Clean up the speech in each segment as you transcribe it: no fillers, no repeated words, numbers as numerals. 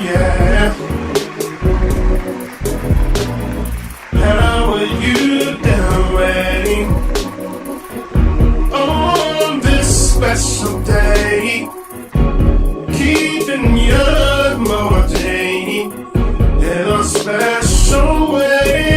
yeah. How are you doing on this special day? Keeping your motivation in a special way.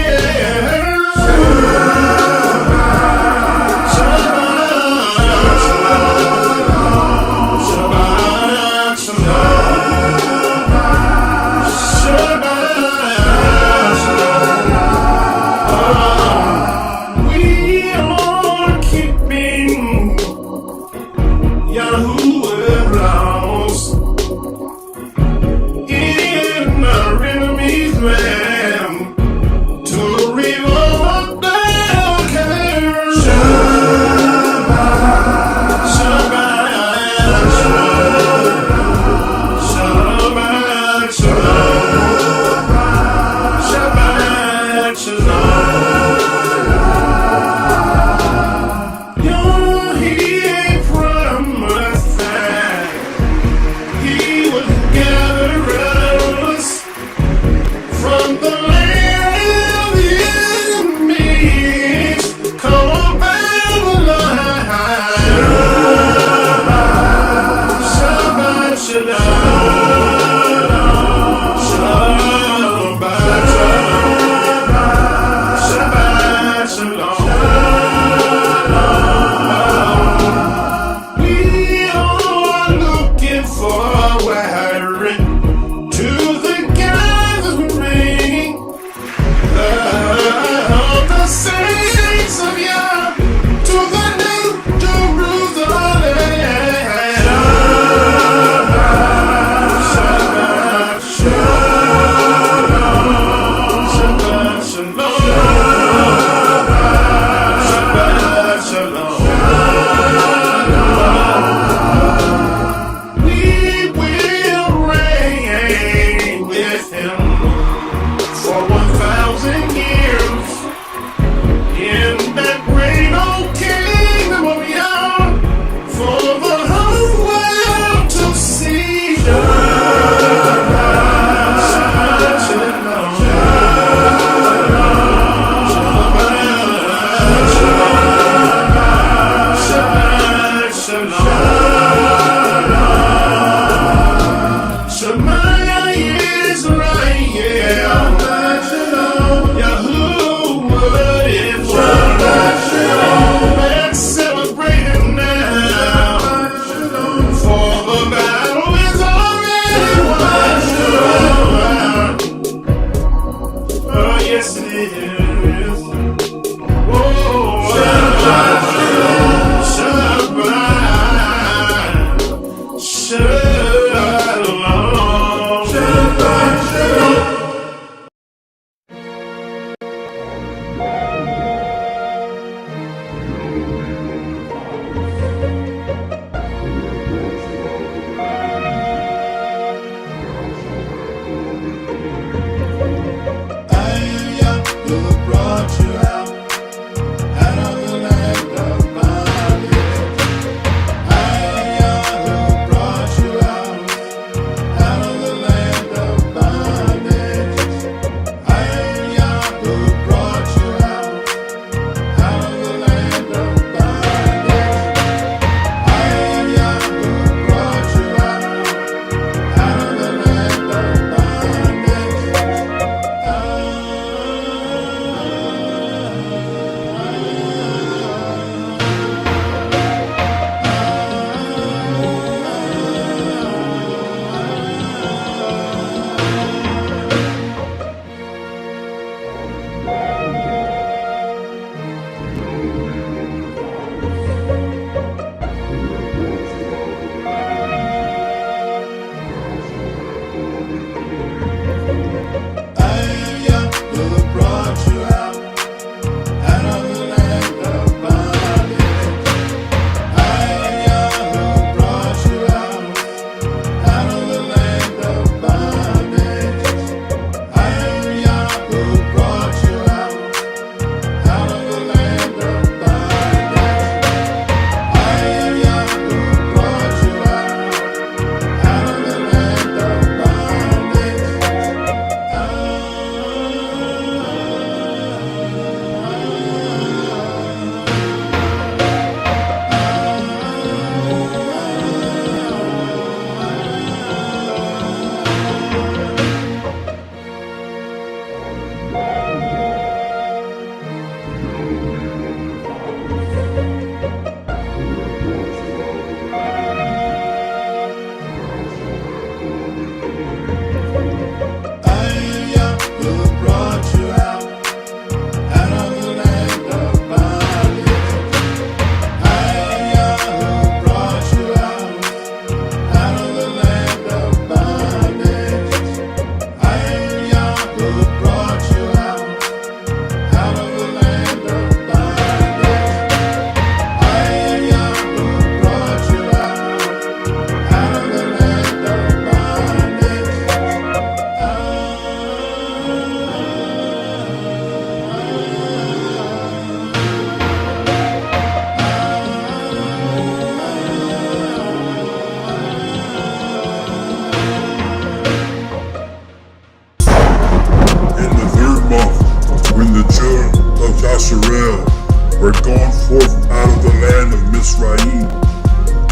forth out of the land of Mizraim.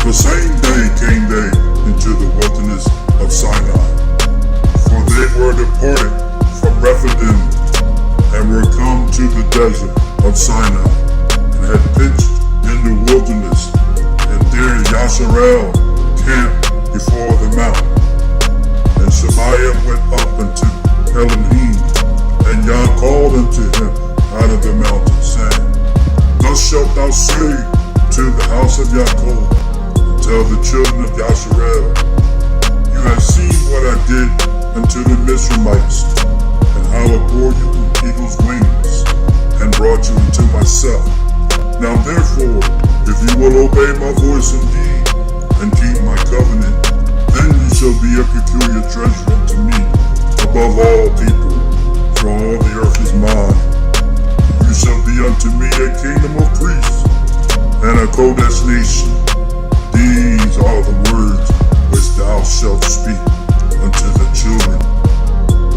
The same day came they into the wilderness of Sinai. For they were departed from Rephidim, and were come to the desert of Sinai, and had pitched in the wilderness, and there Yasharel camped before the mountain. And Shemaiah went up unto Elohim, and Yah called unto him out of the mountain, saying, Thus shalt thou say to the house of Yaakov, and tell the children of Yasharel, You have seen what I did unto the Mizraimites, and how I bore you with eagle's wings, and brought you into myself. Now therefore, if you will obey my voice indeed, and keep my covenant, then you shall be a peculiar treasure unto me, above all people, for all the earth is mine. You shall be unto me a kingdom of priests, and a Kodesh nation. These are the words which thou shalt speak unto the children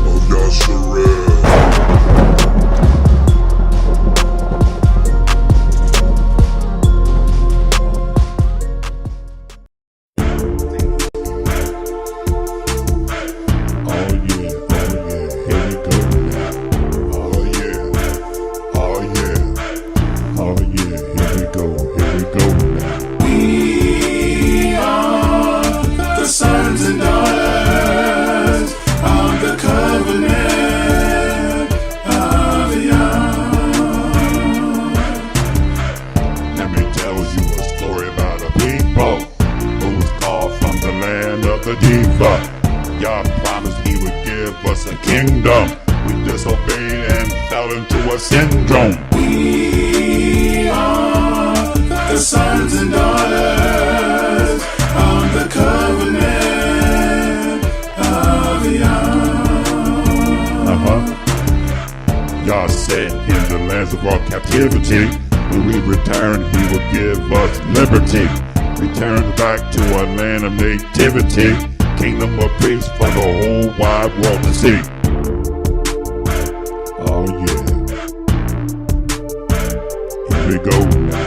of Yasharel. Yah promised he would give us a kingdom. We disobeyed and fell into a syndrome. We are the sons and daughters of the covenant of Yah. Yah said in the lands of our captivity, when we return, he will give us liberty. Return back to our land of nativity, kingdom of priests for the whole wide world to see. Oh yeah. Here we go now.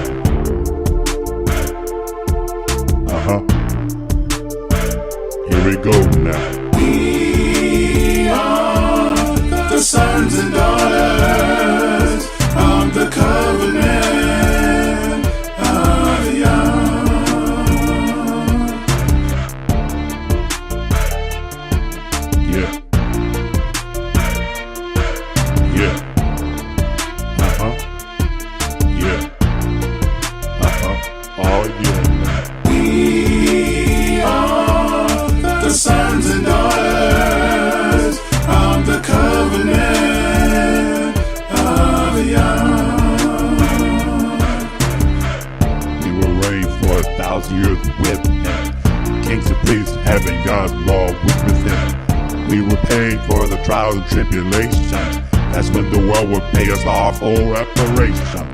Here we go now. We are the sons and daughters of the covenant of Yah. Yeah. Yeah. Yeah. Oh yeah. We are the sons and daughters of the covenant of Yah. We will reign for 1,000 years with him. Kings and priests having God's law with him. We were paying for the trials and tribulations. That's when the world would pay us our full reparations.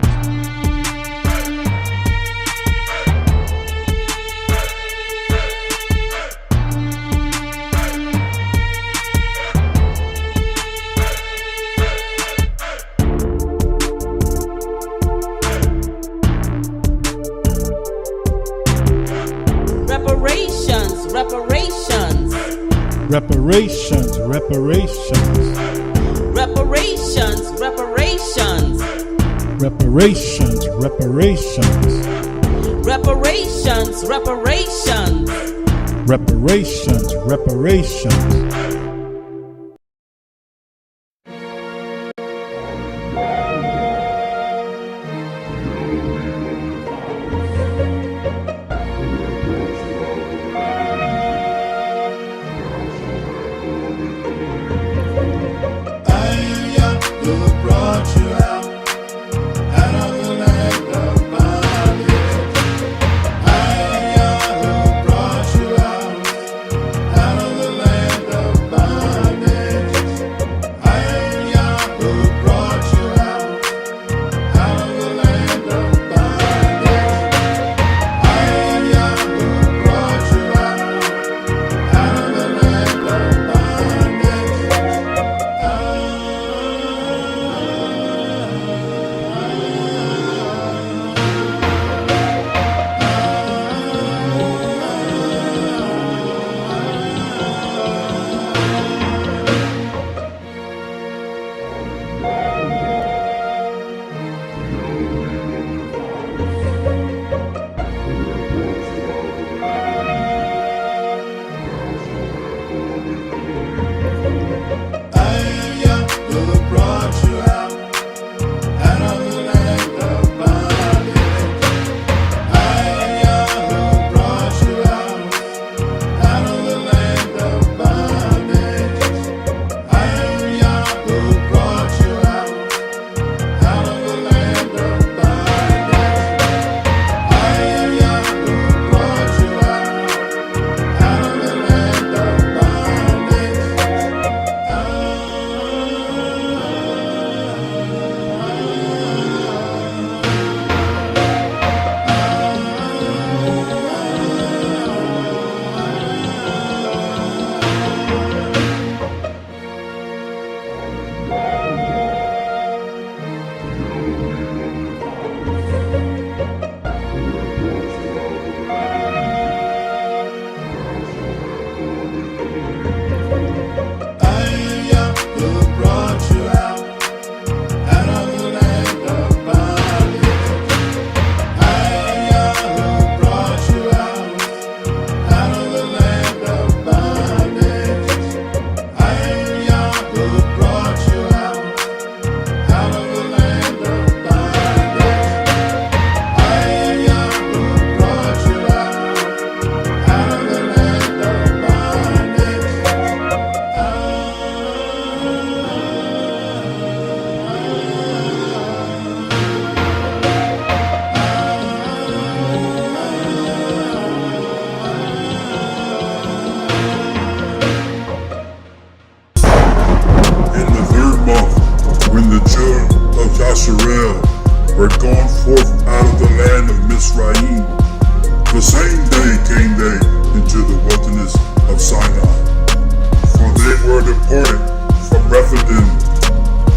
Reparations, Reparations, reparations, reparations, reparations, reparations, reparations, reparations, reparations, reparations, reparations. Of when the children of Yasharel were gone forth out of the land of Mizraim. The same day came they into the wilderness of Sinai, for they were departed from Rephidim,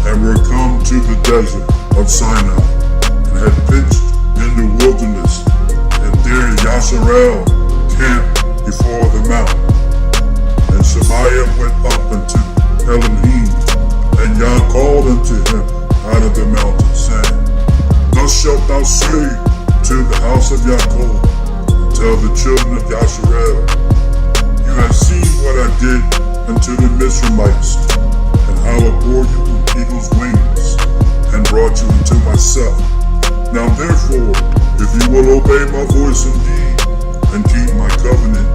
and were come to the desert of Sinai, and had pitched in the wilderness, and there Yasharel camped before the mountain. And Shemaiah went up unto Elohim, and Yah called unto him out of the mountain, saying, Thus shalt thou say to the house of Yaakov, and tell the children of Yasharel, You have seen what I did unto the Mizraimites, and how I bore you on eagle's wings, and brought you unto myself. Now therefore, if you will obey my voice indeed, and keep my covenant,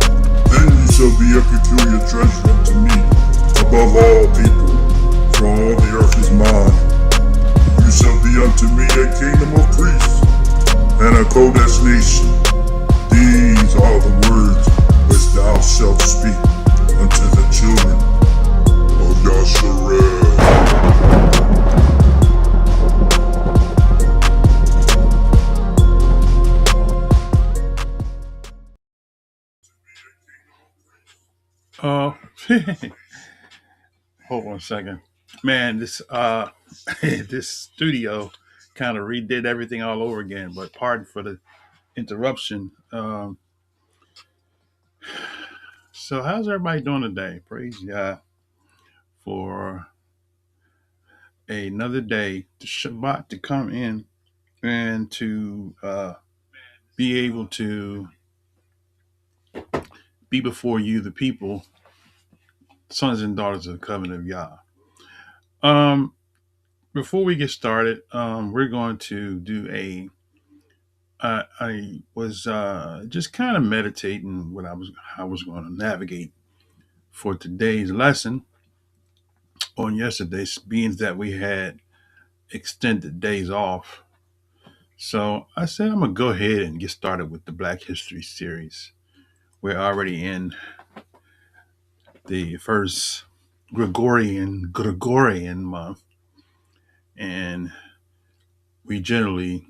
then you shall be a peculiar treasure unto me, above all people, for all the earth is mine. You shall be unto me a kingdom of priests, and a Kodesh nation. These are the words which thou shalt speak unto the children of Yasharel. Hold on a second. Man, this this studio kind of redid everything all over again, but pardon for the interruption. So how's everybody doing today? Praise God for another day, to Shabbat, to come in and to be able to be before you, the people, sons and daughters of the covenant of Yah. Before we get started, we're going to do I was just kind of meditating what I was going to navigate for today's lesson on yesterday's, being that we had extended days off. So I said I'm gonna go ahead and get started with the Black History series. We're already in the first Gregorian month, and we generally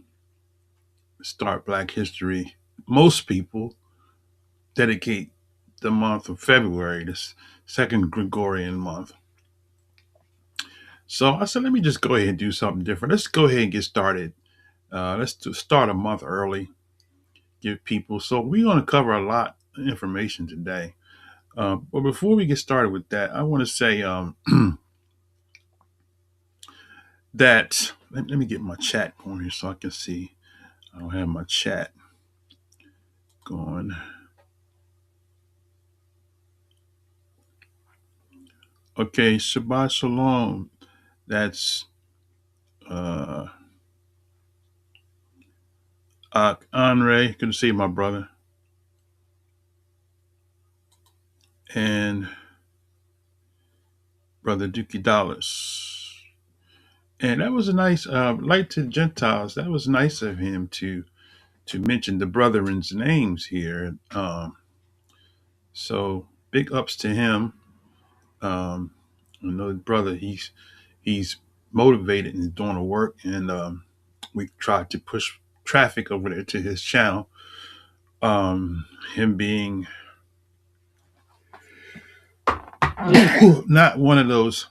start Black History. Most people dedicate the month of February, this second Gregorian month. So I said, let me just go ahead and do something different. Let's go ahead and get started. Start a month early, give people. So we're going to cover a lot of information today. But before we get started with that, I want to say that, let me get my chat going here so I can see. I don't have my chat going. Okay, Shabbat Shalom. That's Andre. Good to see you, my brother. And Brother Dookie Dollars. And that was a nice, light to Gentiles. That was nice of him to mention the brethren's names here. So big ups to him. I know his brother, he's motivated and doing the work, and we tried to push traffic over there to his channel. Him being not one of those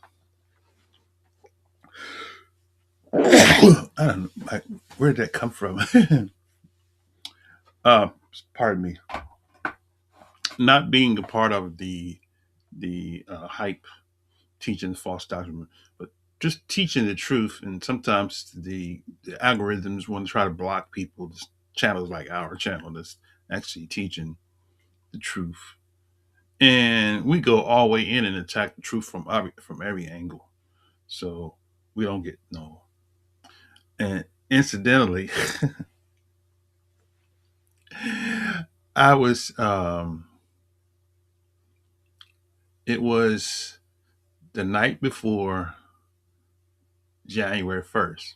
I don't know, like, where did that come from? Pardon me. Not being a part of the hype, teaching false doctrine, but just teaching the truth. And sometimes the algorithms want to try to block people. This channels like our channel that's actually teaching the truth, and we go all the way in and attack the truth from every angle. So we don't get no. And incidentally, I was it was the night before January 1st.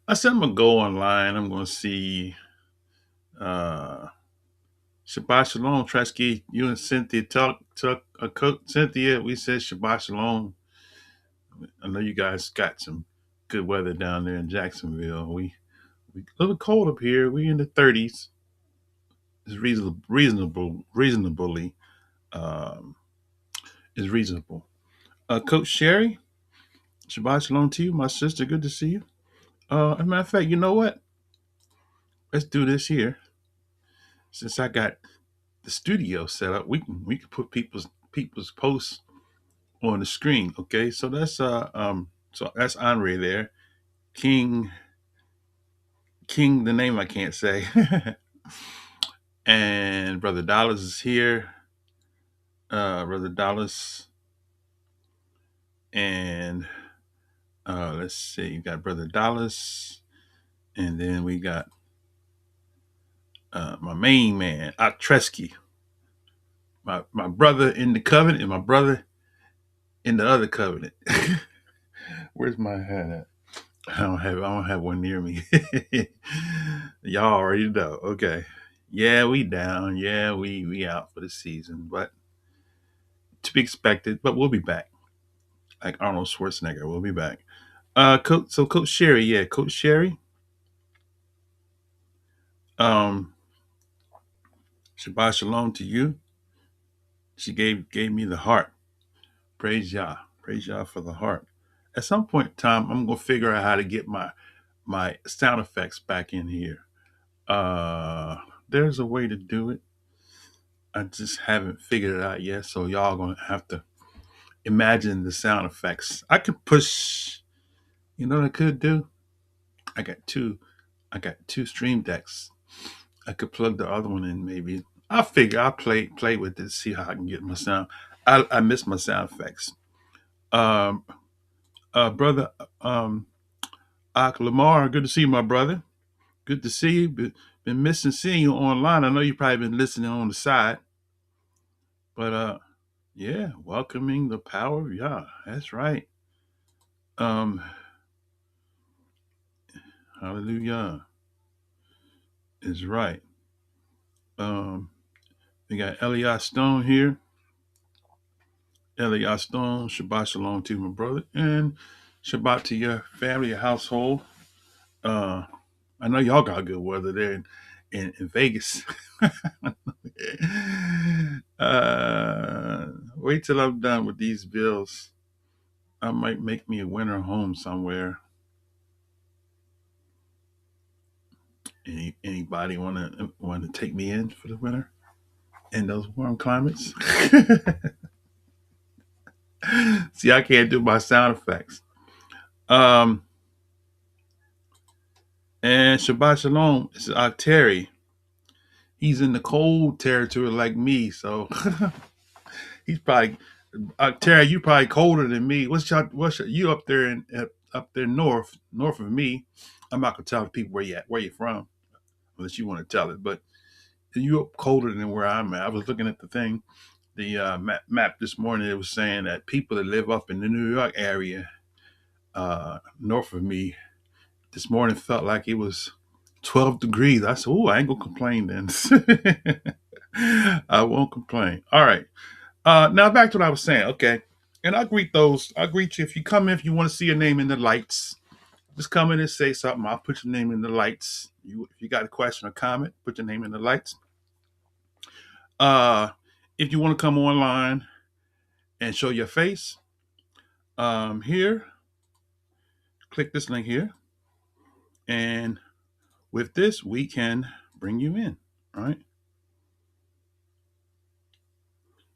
I said I'm gonna go online. I'm gonna see Shabbat Shalom, Tresky. You and Cynthia talk Cynthia. We said Shabbat Shalom. I know you guys got some good weather down there in Jacksonville. We a little cold up here. We in the 30s. It's reasonably um, is reasonable. Coach Sherry, Shabbat Shalom to you, my sister. Good to see you. As a matter of fact, you know what? Let's do this here. Since I got the studio set up, we can put people's posts on the screen. Okay, so that's Andre there, King, the name I can't say, and Brother Dallas is here. Brother Dallas, and let's see, you got Brother Dallas, and then we got my main man, Atreski, my brother in the covenant, and my brother in the other covenant. Where's my hat at? I don't have one near me. Y'all already know. Okay. Yeah, we down. Yeah, we out for the season, but to be expected. But we'll be back. Like Arnold Schwarzenegger, we'll be back. Coach Sherry, yeah, Coach Sherry. Um, Shabbat Shalom to you. She gave me the heart. Praise Yah for the heart. At some point in time, I'm gonna figure out how to get my sound effects back in here. Uh, there's a way to do it. I just haven't figured it out yet. So y'all gonna have to imagine the sound effects. I could push. You know what I could do? I got two. I got two stream decks. I could plug the other one in. Maybe I'll play with it. See how I can get my sound. I miss my sound effects. Um, brother, Lamar. Good to see you, my brother. Good to see you. Been missing seeing you online. I know you probably been listening on the side, but yeah, welcoming the power of Yah. That's right. Um, Hallelujah is right. Um, we got Eliot Stone here. Eliot Stone, Shabbat Shalom to my brother, and Shabbat to your family, your household. Uh, I know y'all got good weather there in Vegas. Wait till I'm done with these bills. I might make me a winter home somewhere. Anybody want to take me in for the winter in those warm climates? See, I can't do my sound effects. Um, and Shabbat Shalom is Terry. He's in the cold territory like me, so he's probably Terry. You probably colder than me. You up there up there north of me? I'm not gonna tell the people where you're from unless you want to tell it. But you up colder than where I'm at. I was looking at the thing, the map this morning. It was saying that people that live up in the New York area, north of me, this morning felt like it was 12 degrees. I said, "Oh, I ain't gonna complain then." I won't complain. All right. Now back to what I was saying. Okay. And I greet you. If you come in, if you want to see your name in the lights, just come in and say something. I'll put your name in the lights. If you got a question or comment, put your name in the lights. If you want to come online and show your face, here, click this link here. And with this, we can bring you in. All right.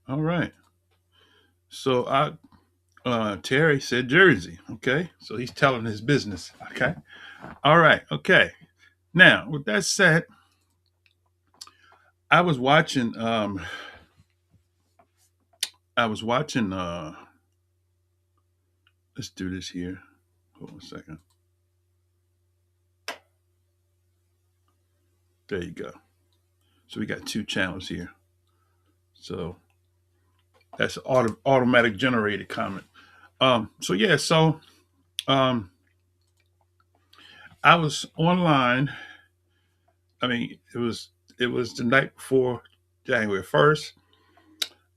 All right. So Terry said Jersey. Okay. So he's telling his business. Okay. All right. Okay. Now, with that said, I was watching let's do this here. Hold on a second. There you go. So we got two channels here. So that's automatic generated comment. So I was online. I mean, it was the night before January 1st.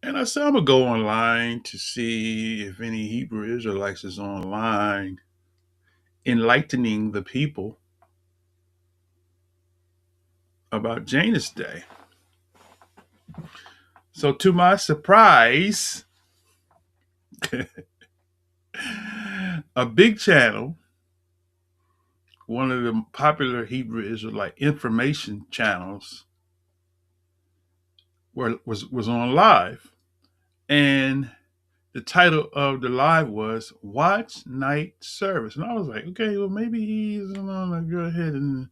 And I said, I'm going to go online to see if any Hebrew Israelites is online enlightening the people about Janus Day. So, to my surprise, a big channel, one of the popular Hebrew Israelite information channels, was on live. And the title of the live was Watch Night Service. And I was like, okay, well, maybe he's going to go ahead and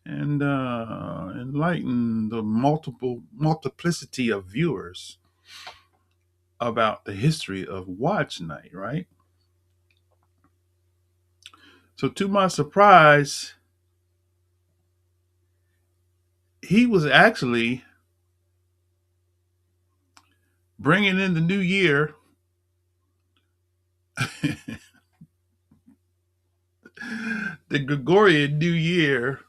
enlighten the multiplicity of viewers about the history of Watch Night, right? So to my surprise, he was actually bringing in the new year, the Gregorian New Year,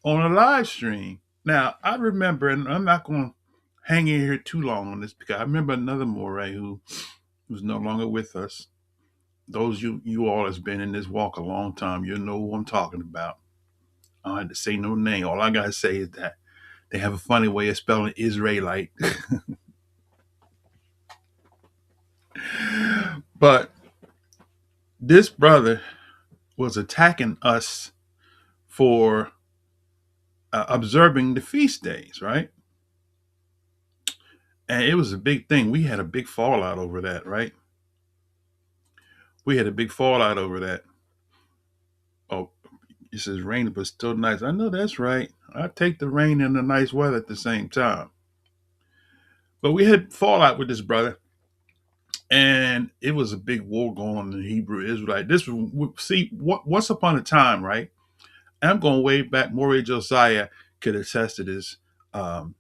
on a live stream. Now, I remember, and I'm not going to hang in here too long on this because I remember another Moray who's no longer with us. Those you all has been in this walk a long time, you know who I'm talking about. I don't have to say no name. All I gotta say is that they have a funny way of spelling Israelite. But this brother was attacking us for observing the feast days, right? And it was a big thing. We had a big fallout over that, right? We had a big fallout over that. Oh, it says rain, but still nice. I know that's right. I take the rain and the nice weather at the same time. But we had fallout with this brother, and it was a big war going on in the Hebrew Israelite. This was, see, once upon a time, right? And I'm going way back. Moray Josiah could attest to this. Um,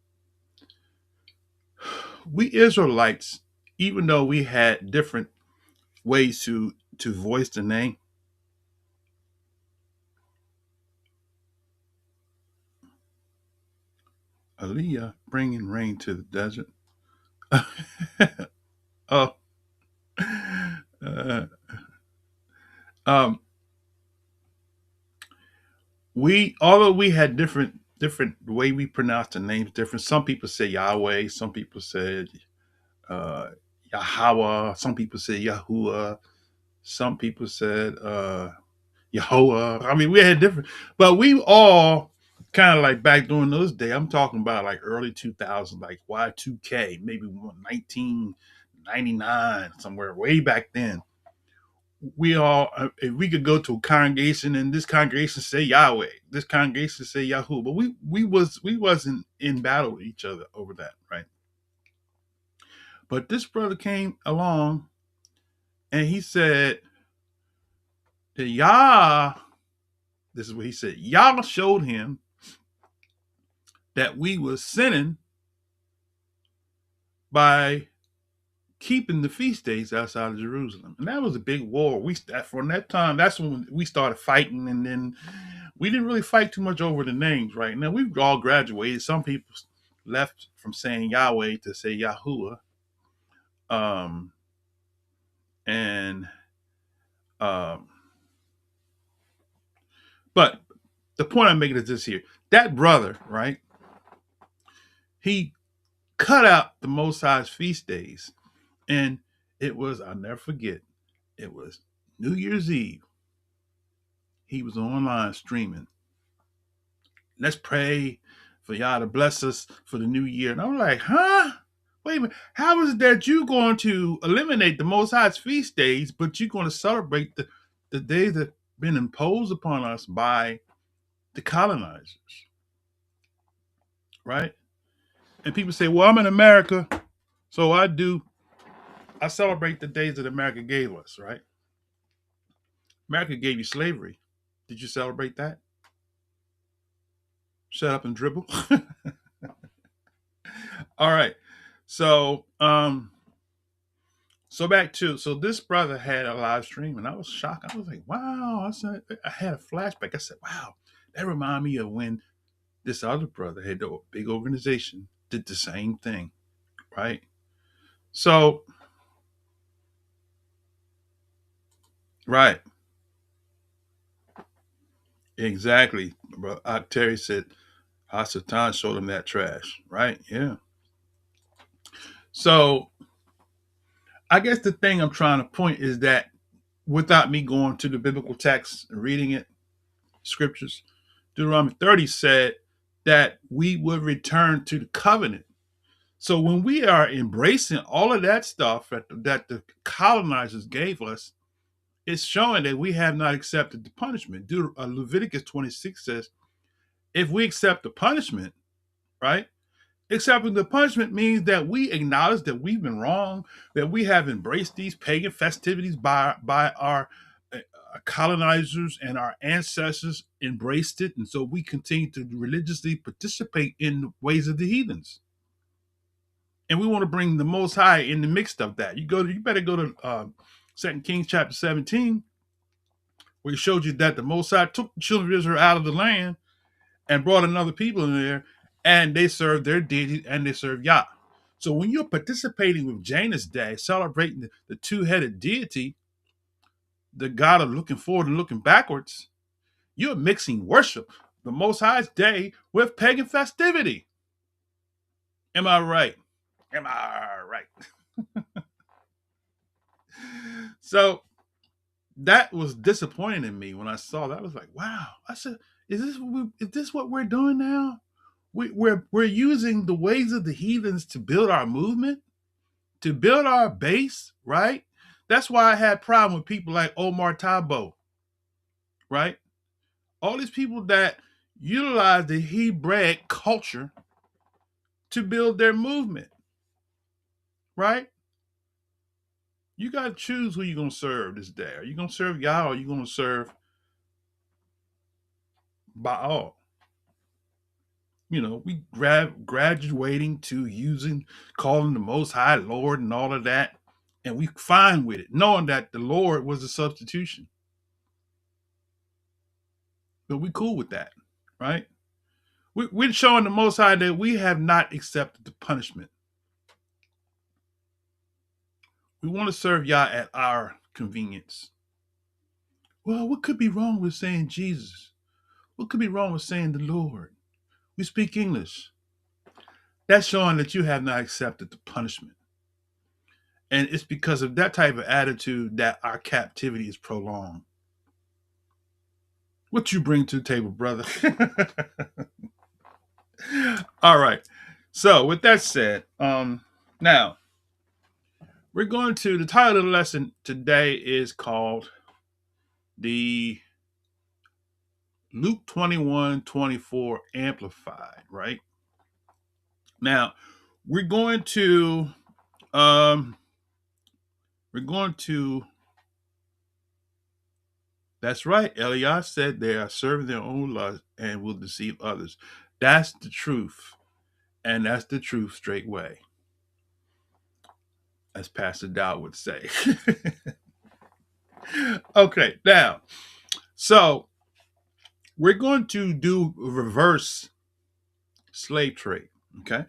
we Israelites, even though we had different ways to voice the name, Aliyah bringing rain to the desert. Oh, uh, um, although we had different way we pronounce the names different. Some people say Yahweh, some people said uh, Yahweh, some people said Yahuwah, some people said Yehovah. I mean, we had different, but we all kind of like back during those days. I'm talking about like early 2000, like Y2K, maybe 1999, somewhere way back then. We all, if we could go to a congregation and this congregation say Yahweh, this congregation say Yahoo, but we wasn't in battle with each other over that, right? But this brother came along and he said that Yah, this is what he said, Yah showed him that we were sinning by keeping the feast days outside of Jerusalem. And that was a big war. From that time, that's when we started fighting, and then we didn't really fight too much over the names right now. We've all graduated. Some people left from saying Yahweh to say Yahuwah. Um, and um, but the point I'm making is this here. That brother, right? He cut out the Most High's feast days. And it was, I'll never forget, it was New Year's Eve. He was online streaming. Let's pray for y'all to bless us for the new year. And I'm like, huh? Wait a minute. How is it that you're going to eliminate the Most High's feast days, but you're going to celebrate the days that have been imposed upon us by the colonizers? Right? And people say, well, I'm in America, so I celebrate the days that America gave us, right? America gave you slavery. Did you celebrate that? Shut up and dribble. All right. So, so this brother had a live stream, and I was shocked. I was like, wow. I had a flashback. I said, wow, that reminded me of when this other brother had a big organization did the same thing, right? So, right, exactly. Bro, Terry said, Hasatan showed him that trash, right? Yeah. So, I guess the thing I'm trying to point is that without me going to the biblical text and reading it, scriptures, Deuteronomy 30 said that we would return to the covenant. So when we are embracing all of that stuff that the colonizers gave us, it's showing that we have not accepted the punishment. Leviticus 26 says, if we accept the punishment, right? Accepting the punishment means that we acknowledge that we've been wrong, that we have embraced these pagan festivities by our colonizers and our ancestors embraced it, and so we continue to religiously participate in the ways of the heathens. And we want to bring the Most High in the mix of that. You better go to 2 Kings chapter 17, where he showed you that the Most High took the children of Israel out of the land and brought another people in there, and they served their deity and they served Yah. So when you're participating with Janus Day, celebrating the two-headed deity, the God of looking forward and looking backwards, you're mixing worship, the Most High's day, with pagan festivity. Am I right? Am I right? So that was disappointing in me when I saw that. I was like, wow. I said, is this what we're doing now? We're using the ways of the heathens to build our movement, to build our base, right? That's why I had problem with people like Omar Tabo, right? All these people that utilize the Hebraic culture to build their movement, right? You got to choose who you're going to serve this day. Are you going to serve Yah or are you going to serve Baal? You know, we graduating to calling the Most High Lord and all of that, and we fine with it, knowing that the Lord was a substitution. But we cool with that, right? We're showing the Most High that we have not accepted the punishment. We want to serve Yah at our convenience. Well, what could be wrong with saying Jesus? What could be wrong with saying the Lord? We speak English. That's showing that you have not accepted the punishment. And it's because of that type of attitude that our captivity is prolonged. What you bring to the table, brother? All right. So with that said, now we're going to the title of the lesson today is called the Luke 21:24 Amplified, right? Now we're going to that's right. Elias said they are serving their own lust and will deceive others. That's the truth. And that's the truth straightway, as Pastor Dow would say. Okay, now, so we're going to do reverse slave trade. Okay.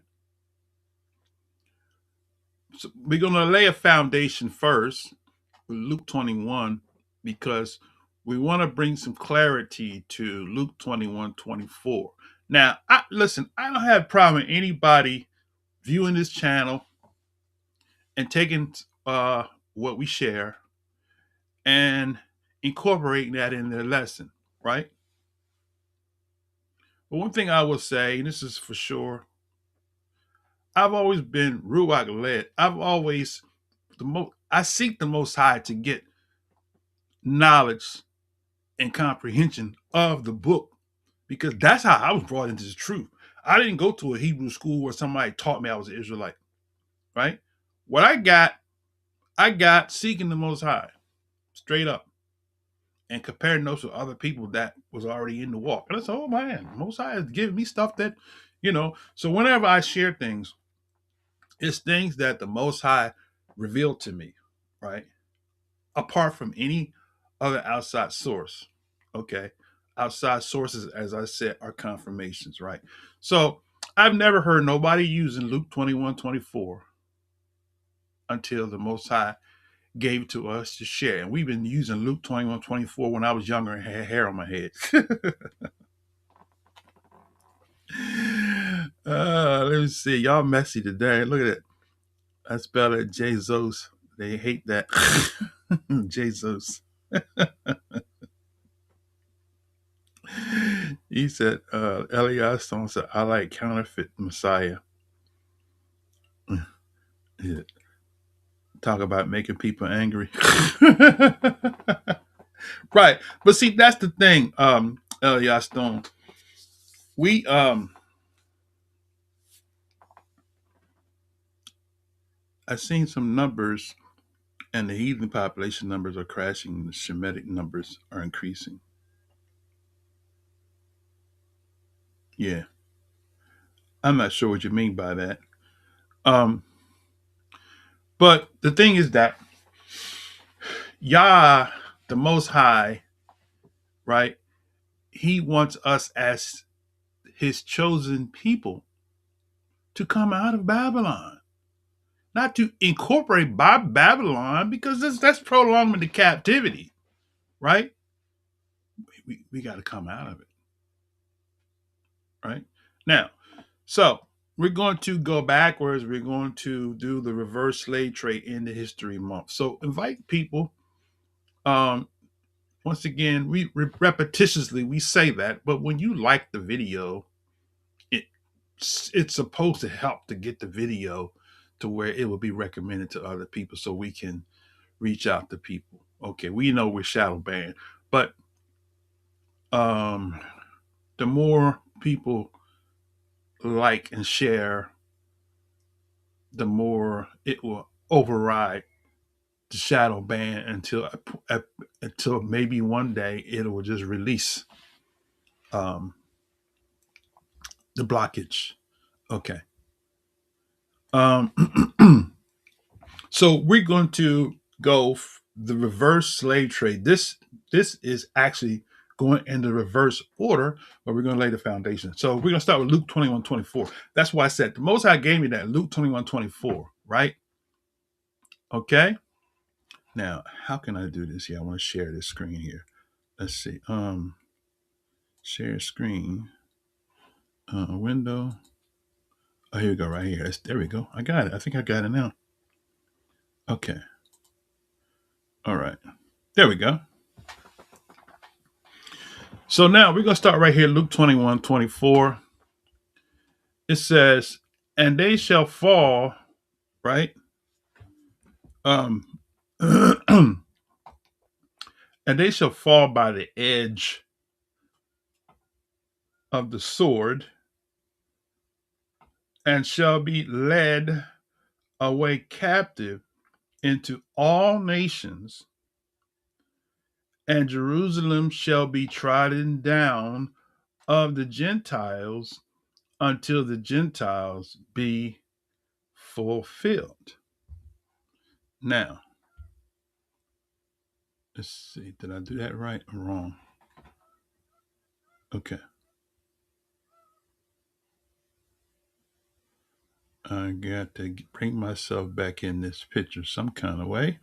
So we're going to lay a foundation first with Luke 21 because we want to bring some clarity to Luke 21:24. Now, listen, I don't have a problem with anybody viewing this channel and taking what we share and incorporating that in their lesson, right? But one thing I will say, and this is for sure, I've always been Ruach led. I seek the Most High to get knowledge and comprehension of the book because that's how I was brought into the truth. I didn't go to a Hebrew school where somebody taught me I was an Israelite, right? What I got seeking the Most High, straight up, and comparing those to other people that was already in the walk. And I said, oh man, Most High is giving me stuff that, so whenever I share things, it's things that the Most High revealed to me, right? Apart from any other outside source. Okay. Outside sources, as I said, are confirmations, right? So I've never heard nobody using Luke 21:24 until the Most High gave it to us to share. And we've been using Luke 21:24 when I was younger and had hair on my head. Let me see. Y'all messy today. Look at it. I spelled it Jesus. They hate that. Jesus. He said, Elias Stone said, I like counterfeit Messiah. Yeah. Talk about making people angry. Right. But see, that's the thing, Elias Stone. We I've seen some numbers, and the heathen population numbers are crashing, the Shemitic numbers are increasing. Yeah. I'm not sure what you mean by that. Um, but the thing is that Yah, the Most High, right? He wants us as his chosen people to come out of Babylon, not to incorporate Babylon, because that's prolonging the captivity, right? We got to come out of it, right? Now, so we're going to go backwards. We're going to do the reverse slave trade in the history month. So invite people. Once again, we repetitiously we say that, but when you like the video, it's supposed to help to get the video to where it will be recommended to other people so we can reach out to people. Okay, we know we're shadow banned, but um the more people like and share, the more it will override the shadow ban until maybe one day it will just release um the blockage. Okay. So we're going to go the reverse slave trade. This is actually going in the reverse order, but we're going to lay the foundation. So we're going to start with Luke 21:24. That's why I said the Most High gave me that, Luke 21:24, right? Okay. Now, how can I do this here? I want to share this screen here. Let's see. Share screen. Window. Oh, here we go, right here. There we go. I got it. I think I got it now. Okay. All right. There we go. So now we're going to start right here, Luke 21:24. It says, and they shall fall, right? And they shall fall by the edge of the sword and shall be led away captive into all nations, and Jerusalem shall be trodden down of the Gentiles until the Gentiles be fulfilled. Now, let's see, did I do that right or wrong? Okay. I got to bring myself back in this picture some kind of way.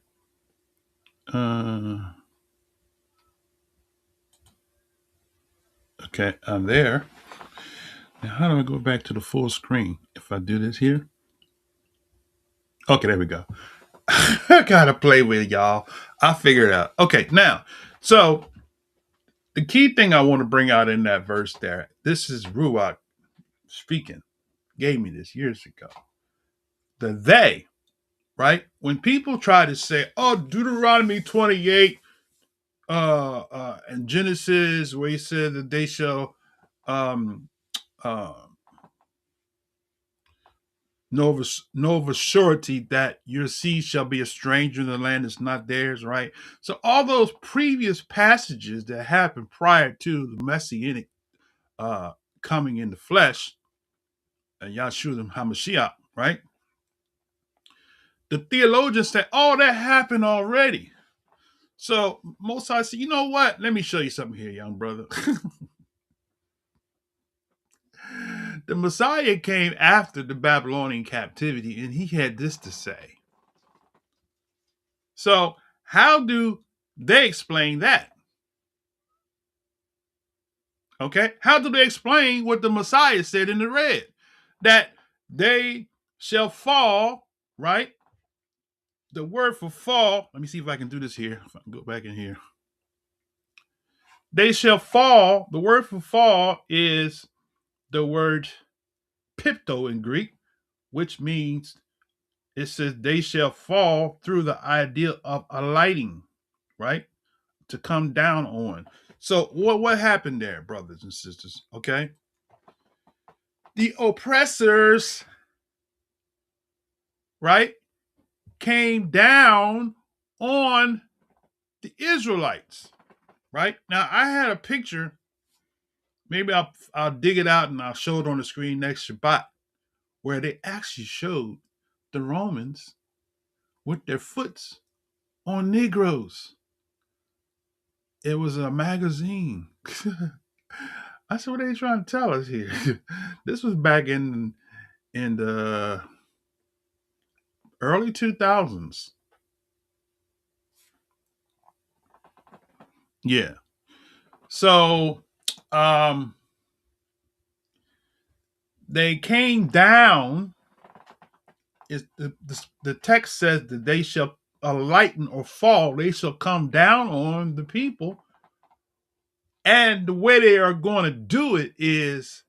Okay, I'm there. Now, how do I go back to the full screen? If I do this here? Okay, there we go. I gotta play with y'all. I'll figure it out. Okay, now, so the key thing I want to bring out in that verse there, this is Ruach speaking, gave me this years ago. The they, right? When people try to say, oh, Deuteronomy 28 and Genesis, where he said that they shall um, uh, know of a surety that your seed shall be a stranger in the land that's not theirs, right? So all those previous passages that happened prior to the Messianic coming in the flesh, and Yahshua HaMashiach, right? The theologians say, oh, that happened already. So Mosai said, you know what? Let me show you something here, young brother. The Messiah came after the Babylonian captivity, and he had this to say. So how do they explain that? Okay. How do they explain what the Messiah said in the red? That they shall fall, right? The word for fall, let me see if I can do this here. If I can go back in here. They shall fall. The word for fall is the word pipto in Greek, which means it says they shall fall through the idea of alighting, right? To come down on. So what happened there, brothers and sisters? Okay. The oppressors, right, came down on the Israelites, right? Now I had a picture. Maybe I'll dig it out and I'll show it on the screen next Shabbat, where they actually showed the Romans with their foots on Negroes. It was a magazine. I said, what are they trying to tell us here? This was back in the early 2000s. Yeah. So they came down. The text says that they shall lighten or fall. They shall come down on the people. And the way they are going to do it is,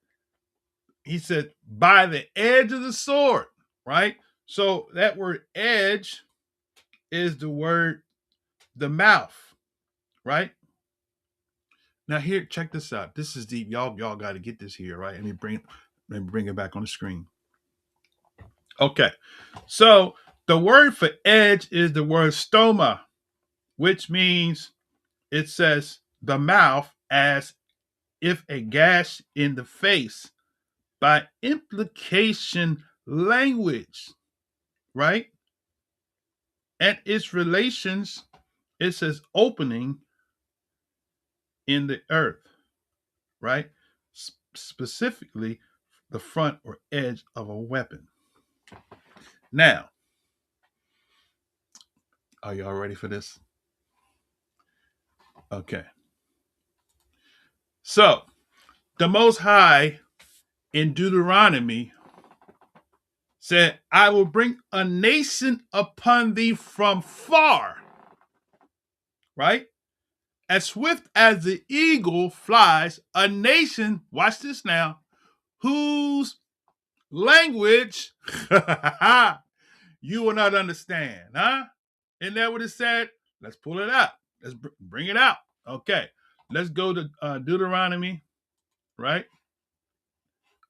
he said, by the edge of the sword, right? So that word edge is the word, the mouth, right? Now here, check this out. This is deep. Y'all got to get this here, right? Let me bring it back on the screen. Okay. So the word for edge is the word stoma, which means, it says the mouth, as if a gash in the face. By implication, language, right? And its relations, it says opening in the earth, right? Specifically, the front or edge of a weapon. Now, are y'all ready for this? Okay. So, the Most High in Deuteronomy said, I will bring a nation upon thee from far, right? As swift as the eagle flies, a nation, watch this now, whose language you will not understand, huh? Isn't that what it said? Let's pull it out. Let's bring it out. Okay. Let's go to Deuteronomy, right?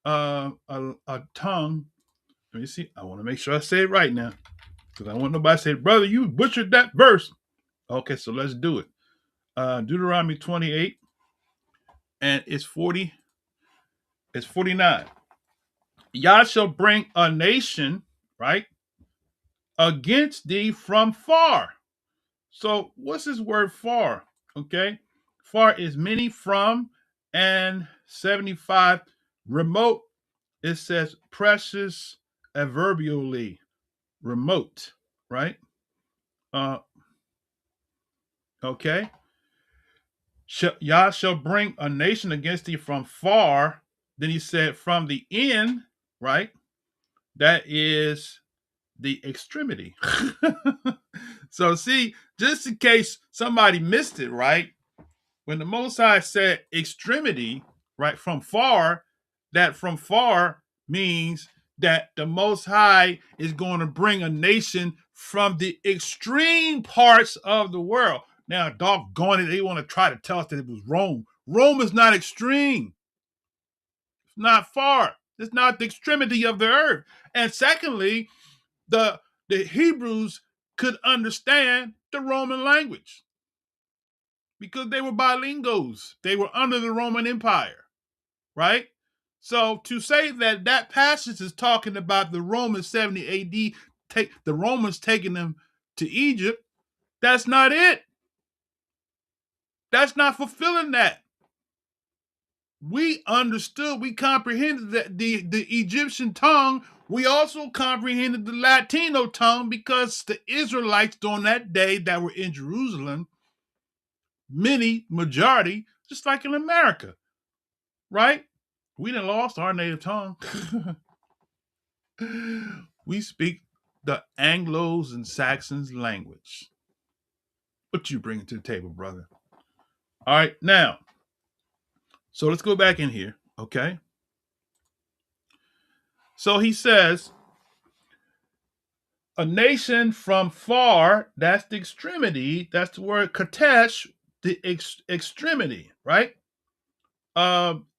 A tongue. Let me see. I want to make sure I say it right now, because I want nobody to say, brother, you butchered that verse. Okay, so let's do it. Deuteronomy 28, and it's 40. It's 49. Yah shall bring a nation, right, against thee from far. So what's this word far? Okay. Far is many from, and 75 remote. It says precious adverbially remote, right? Okay. Yah shall bring a nation against thee from far. Then he said from the end, right? That is the extremity. So see, just in case somebody missed it, right? When the Most High said extremity, right, from far, that from far means that the Most High is going to bring a nation from the extreme parts of the world. Now, doggone it, they want to try to tell us that it was Rome. Rome is not extreme. It's not far. It's not the extremity of the earth. And secondly, the Hebrews could understand the Roman language because they were bilinguals. They were under the Roman Empire, right? So to say that that passage is talking about the Romans 70 AD, the Romans taking them to Egypt, that's not it. That's not fulfilling that. we understood, we comprehended that the Egyptian tongue. We also comprehended the Latino tongue because the Israelites during that day that were in Jerusalem, majority, just like in America, right? We done lost our native tongue. We speak the Anglos and Saxons language. What you bringing to the table, brother? All right, now, so let's go back in here, okay? So he says, a nation from far, that's the extremity, that's the word katesh, the extremity, right?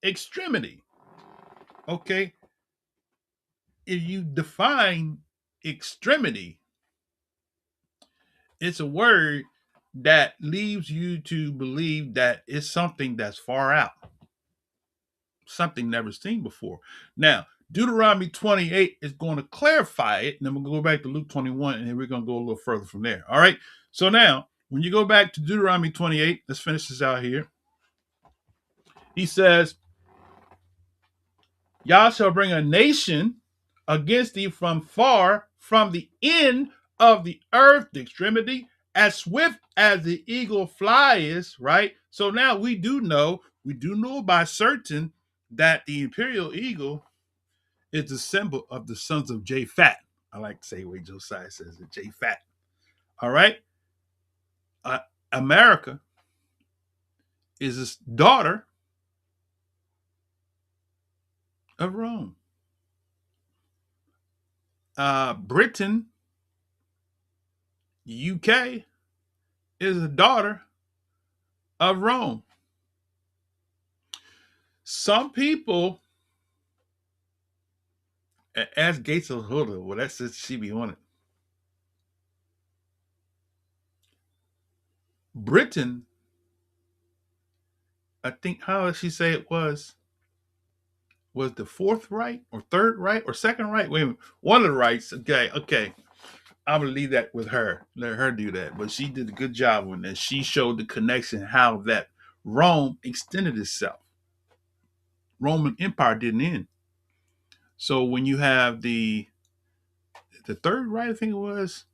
Extremity, okay? If you define extremity, it's a word that leaves you to believe that it's something that's far out, something never seen before. Now, Deuteronomy 28 is going to clarify it, and then we're going to go back to Luke 21, and then we're going to go a little further from there. All right. So now, when you go back to Deuteronomy 28, let's finish this out here. He says, Yah shall bring a nation against thee from far, from the end of the earth, the extremity, as swift as the eagle flies, right? So now we do know by certain that the imperial eagle is the symbol of the sons of Japhet. I like to say the way Josiah says it, Japhet. All right? America is his daughter of Rome. Britain, UK, is a daughter of Rome. Some people, as Gates of Huda, well, that's just she be on it. Britain, I think, how does she say it was the fourth right or third right or second right? Wait a minute. One of the rights. Okay. I'm gonna leave that with her. Let her do that. But she did a good job on this. She showed the connection, how that Rome extended itself. Roman Empire didn't end. So when you have the third right, I think it was.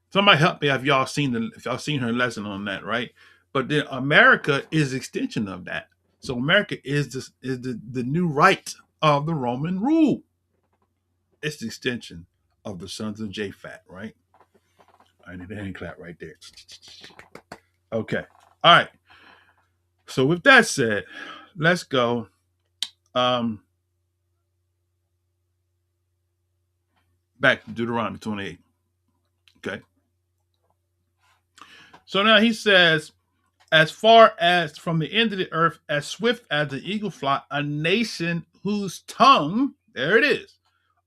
Somebody help me if y'all seen her lesson on that, right? But then America is extension of that. So America is the new right of the Roman rule. It's the extension of the sons of Japhet, right? I need a hand clap right there. Okay. All right. So with that said, let's go. Back to Deuteronomy 28. Okay. So now he says, as far as from the end of the earth, as swift as the eagle fly, a nation whose tongue, there it is,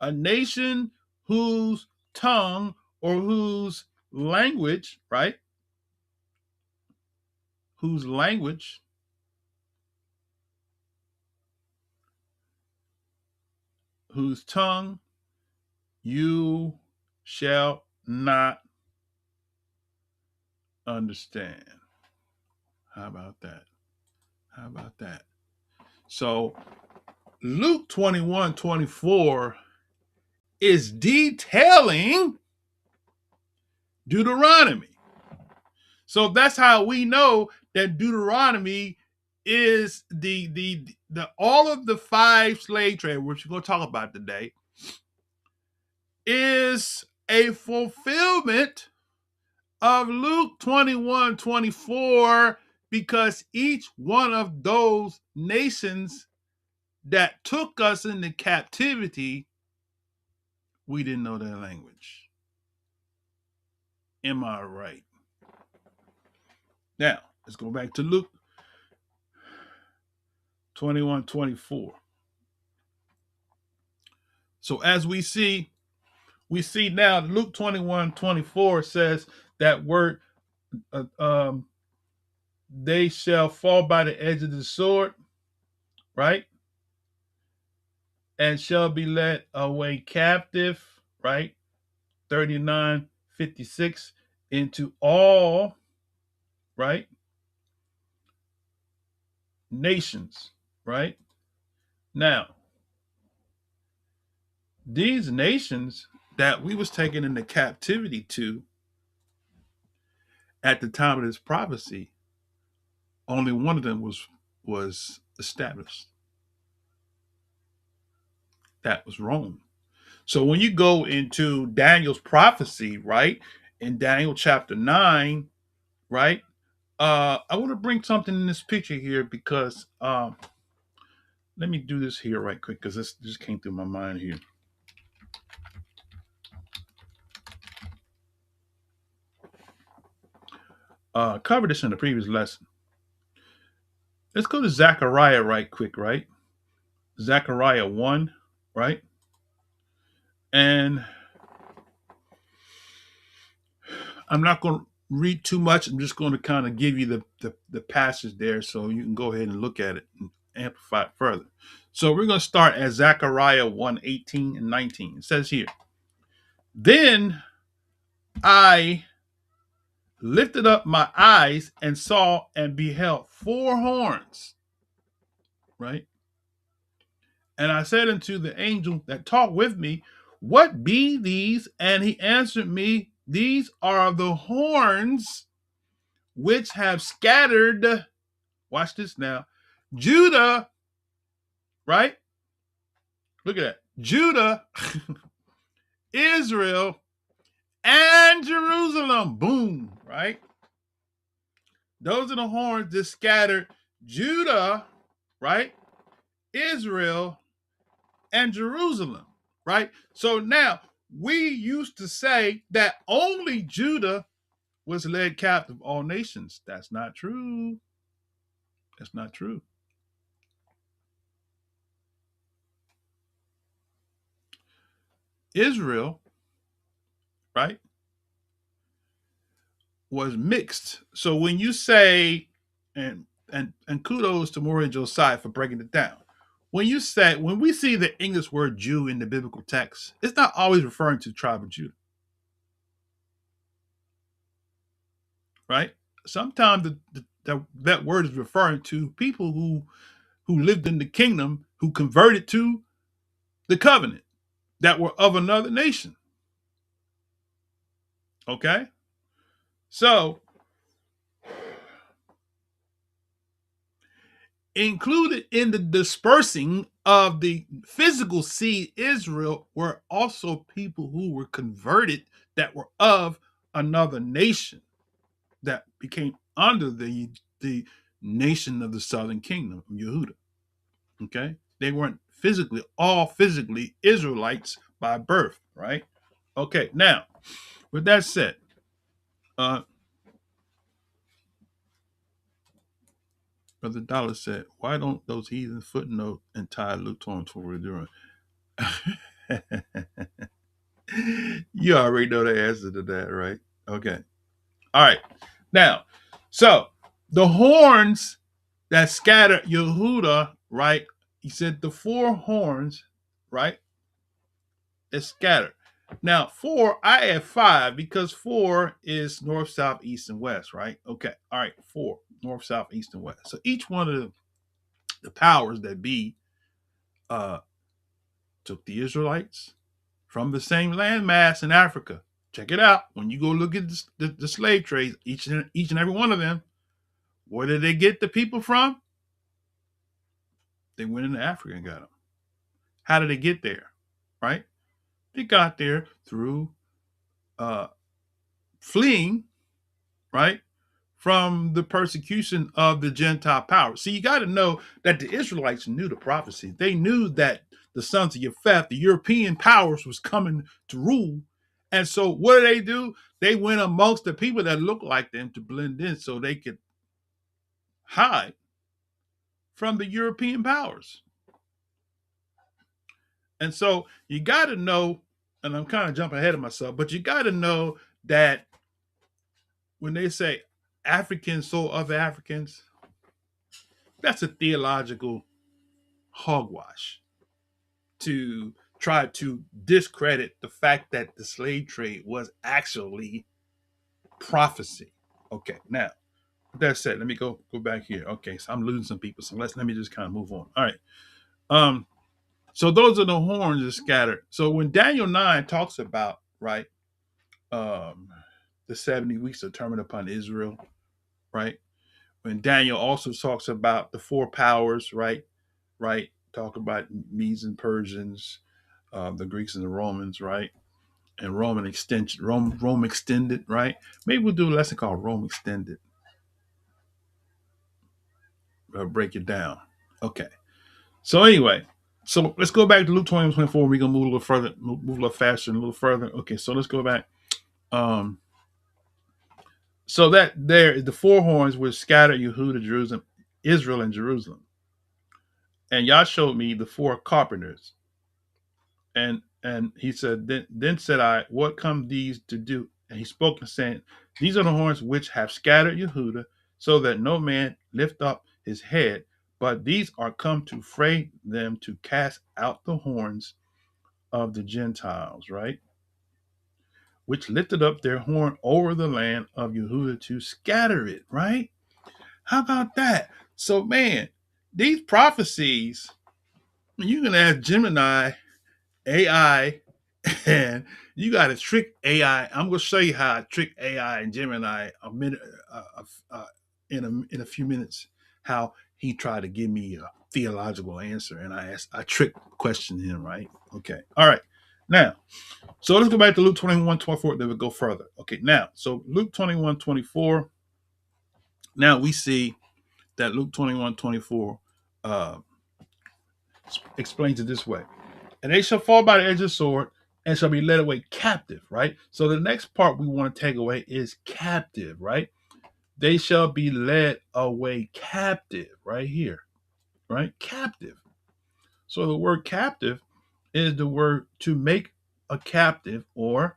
a nation whose tongue or whose language, right? Whose language whose tongue you shall not understand. How about that? How about that? So Luke 21:24 is detailing Deuteronomy. So that's how we know that Deuteronomy is the all of the 5 slave trade, which we're going to talk about today, is a fulfillment of Luke 21:24, because each one of those nations that took us into captivity, we didn't know their language. Am I right? Now, let's go back to Luke 21:24. So as we see now Luke 21:24 says that word, they shall fall by the edge of the sword, right? And shall be led away captive, right? 39:56, into all, right? nations, right? Now, these nations that we was taken into captivity to at the time of this prophecy, only one of them was established. That was Rome. So when you go into Daniel's prophecy, right, in Daniel chapter 9, right, I want to bring something in this picture here because let me do this here right quick because this just came through my mind here. Covered this in the previous lesson. Let's go to Zechariah right quick, right? Zechariah 1, right? And I'm not going to read too much. I'm just going to kind of give you the passage there so you can go ahead and look at it and amplify it further. So we're going to start at Zechariah 1:18 and 19. It says here, then I lifted up my eyes and saw and beheld four horns, right? And I said unto the angel that talked with me, what be these? And he answered me, these are the horns which have scattered, watch this now, Judah, right? Look at that. Judah, Israel, and Jerusalem. Boom, right? Those are the horns that scattered Judah, right? Israel, and Jerusalem, right? So now we used to say that only Judah was led captive all nations. That's not true. That's not true. Israel, right, was mixed. So when you say, and kudos to Maury and Josiah for breaking it down. When we see the English word Jew in the biblical text, it's not always referring to the tribe of Judah, right? Sometimes that word is referring to people who lived in the kingdom, who converted to the covenant, that were of another nation. Okay? So, included in the dispersing of the physical seed Israel were also people who were converted that were of another nation that became under the nation of the southern kingdom, Yehuda. Okay? They weren't physically Israelites by birth, right? Okay, now, with that said, Brother Dollar said, why don't those heathen footnote and tie Luke to what we're doing? You already know the answer to that, right? Okay. All right. Now, so the horns that scattered Yehuda, right? He said the four horns, right? Is scattered. Now, four, I add five because four is north, south, east, and west, right? Okay. All right. Four, north, south, east, and west. So each one of the powers that be took the Israelites from the same landmass in Africa. Check it out. When you go look at the slave trades, each and every one of them, where did they get the people from? They went into Africa and got them. How did they get there? Right? They got there through fleeing, right, from the persecution of the Gentile power. See, you got to know that the Israelites knew the prophecy. They knew that the sons of Japheth, the European powers, was coming to rule. And so what do? They went amongst the people that looked like them to blend in so they could hide from the European powers. And so you got to know, and I'm kind of jumping ahead of myself, but you got to know that when they say Africans so other Africans, that's a theological hogwash to try to discredit the fact that the slave trade was actually prophecy. Okay, now That's it. Let me go back here. Okay, so I'm losing some people. So let me just kind of move on. All right. Um. So those are the horns that scattered. So when Daniel 9 talks about right, um, the 70 weeks determined upon Israel, right? When Daniel also talks about the four powers, right? Right. Talk about Medes and Persians, the Greeks and the Romans, right? And Roman extension, Rome extended, right? Maybe we'll do a lesson called Rome extended. Break it down. Okay. So anyway, so let's go back to Luke 20 and 24. We're gonna move a little further, move a little faster and a little further. Okay, so let's go back. Um, so that there, the four horns were scattered Yehuda, Jerusalem, Israel, and Jerusalem. And Yah showed me the four carpenters. And he said, then said I, what come these to do? And he spoke and saying, these are the horns which have scattered Yehuda, so that no man lift up his head, but these are come to fray them to cast out the horns of the Gentiles, right? Which lifted up their horn over the land of Yehuda to scatter it, right? How about that? So, man, these prophecies, you can ask Gemini, AI, and you got to trick AI. I'm going to show you how I trick AI and Gemini a minute, in a few minutes. How he tried to give me a theological answer, and I trick questioned him. Right? Okay. All right. Now, so let's go back to Luke 21:24. Then we'll go further. Okay. Now, so Luke 21:24. Now we see that Luke 21:24 uh, explains it this way. And they shall fall by the edge of the sword and shall be led away captive, right? So the next part we want to take away is captive, right? They shall be led away captive, right here, right? Captive. So the word captive is the word to make a captive or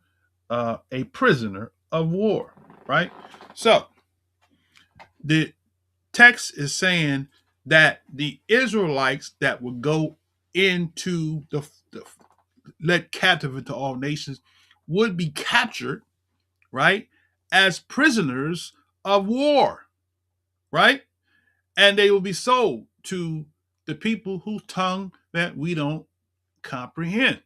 a prisoner of war, right? So the text is saying that the Israelites that would go into the led captive into all nations would be captured, right, as prisoners of war, right? And they will be sold to the people whose tongue that we don't comprehend,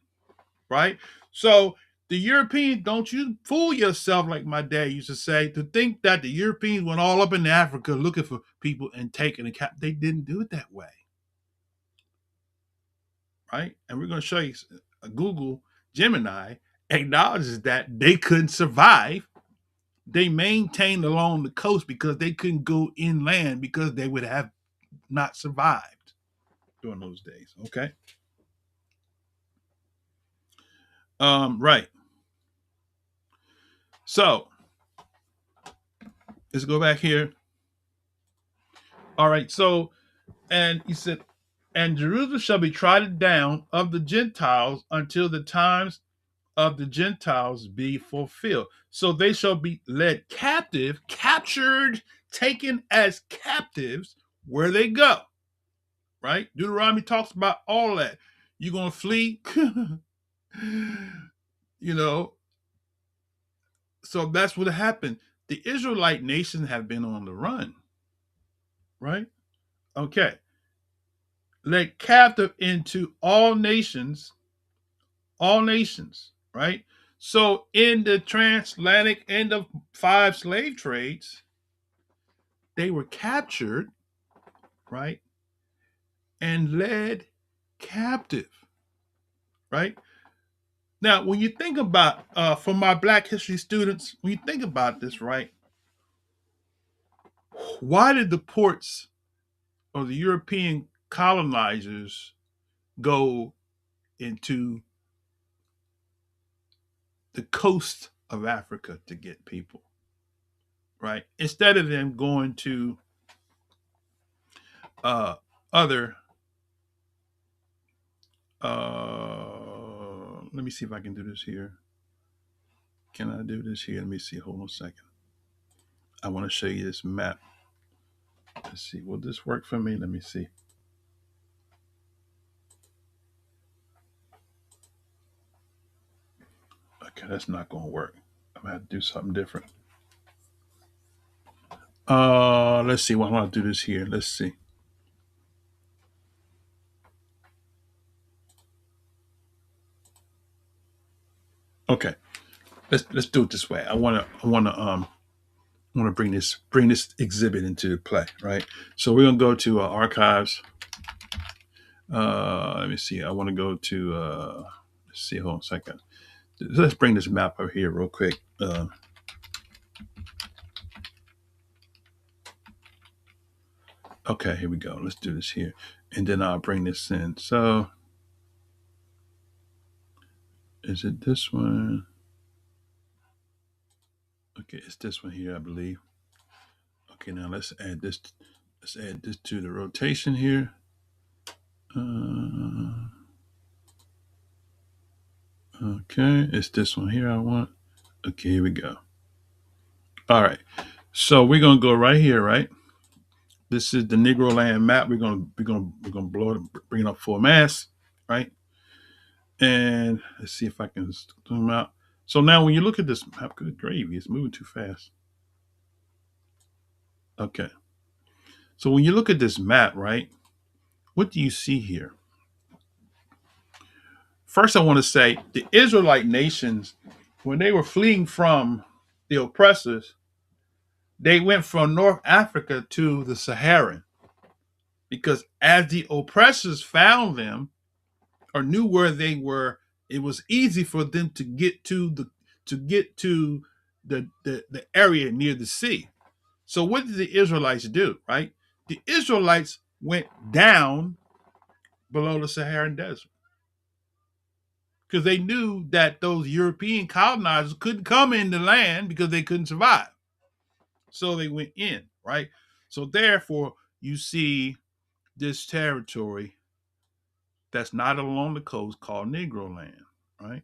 right? So the Europeans, don't you fool yourself, like my dad used to say, to think that the Europeans went all up in Africa looking for people and taking a cap. They didn't do it that way, right? And we're going to show you Google Gemini acknowledges that they couldn't survive. They maintained along the coast because they couldn't go inland because they would have not survived during those days. Okay. Right. So let's go back here. All right. So, and he said, and Jerusalem shall be trodden down of the Gentiles until the times of the Gentiles be fulfilled. So they shall be led captive, captured, taken as captives where they go. Right? Deuteronomy talks about all that. You're going to flee, you know. So that's what happened. The Israelite nations have been on the run, right? Okay. Led captive into all nations, right? So in the transatlantic end of 5 slave trades, they were captured, right? And led captive, right? Now, when you think about, for my Black history students, when you think about this, right? Why did the ports of the European colonizers go into the coast of Africa to get people, right? Instead of them going to other, let me see if I can do this here. Can I do this here? Let me see. Hold on a second. I want to show you this map. Let's see. Will this work for me? Let me see. Okay, that's not going to work. I'm going to have to do something different. Let's see. Well, I want to do this here. Let's see. Okay. Let's do it this way. I want to bring this exhibit into play, right? So we're gonna go to archives. Let me see. I want to go to let's see. Hold on a second. Let's bring this map over here real quick. Okay, here we go. Let's do this here, and then I'll bring this in. So, is it this one? Okay, it's this one here, I believe. Okay, now let's add this. Let's add this to the rotation here. Okay, it's this one here I want. Okay, here we go. All right, so we're gonna go right here, right? This is the Negro land map. We're gonna blow it, bring it up full mass, right? And let's see if I can zoom out. So now when you look at this map, good gravy, it's moving too fast. Okay. So when you look at this map, right, what do you see here? First, I want to say the Israelite nations, when they were fleeing from the oppressors, they went from North Africa to the Saharan because as the oppressors found them or knew where they were, it was easy for them to get to the area near the sea. So what did the Israelites do, right? The Israelites went down below the Saharan desert because they knew that those European colonizers couldn't come in the land because they couldn't survive. So they went in, right? So therefore, you see this territory that's not along the coast called Negro land, right?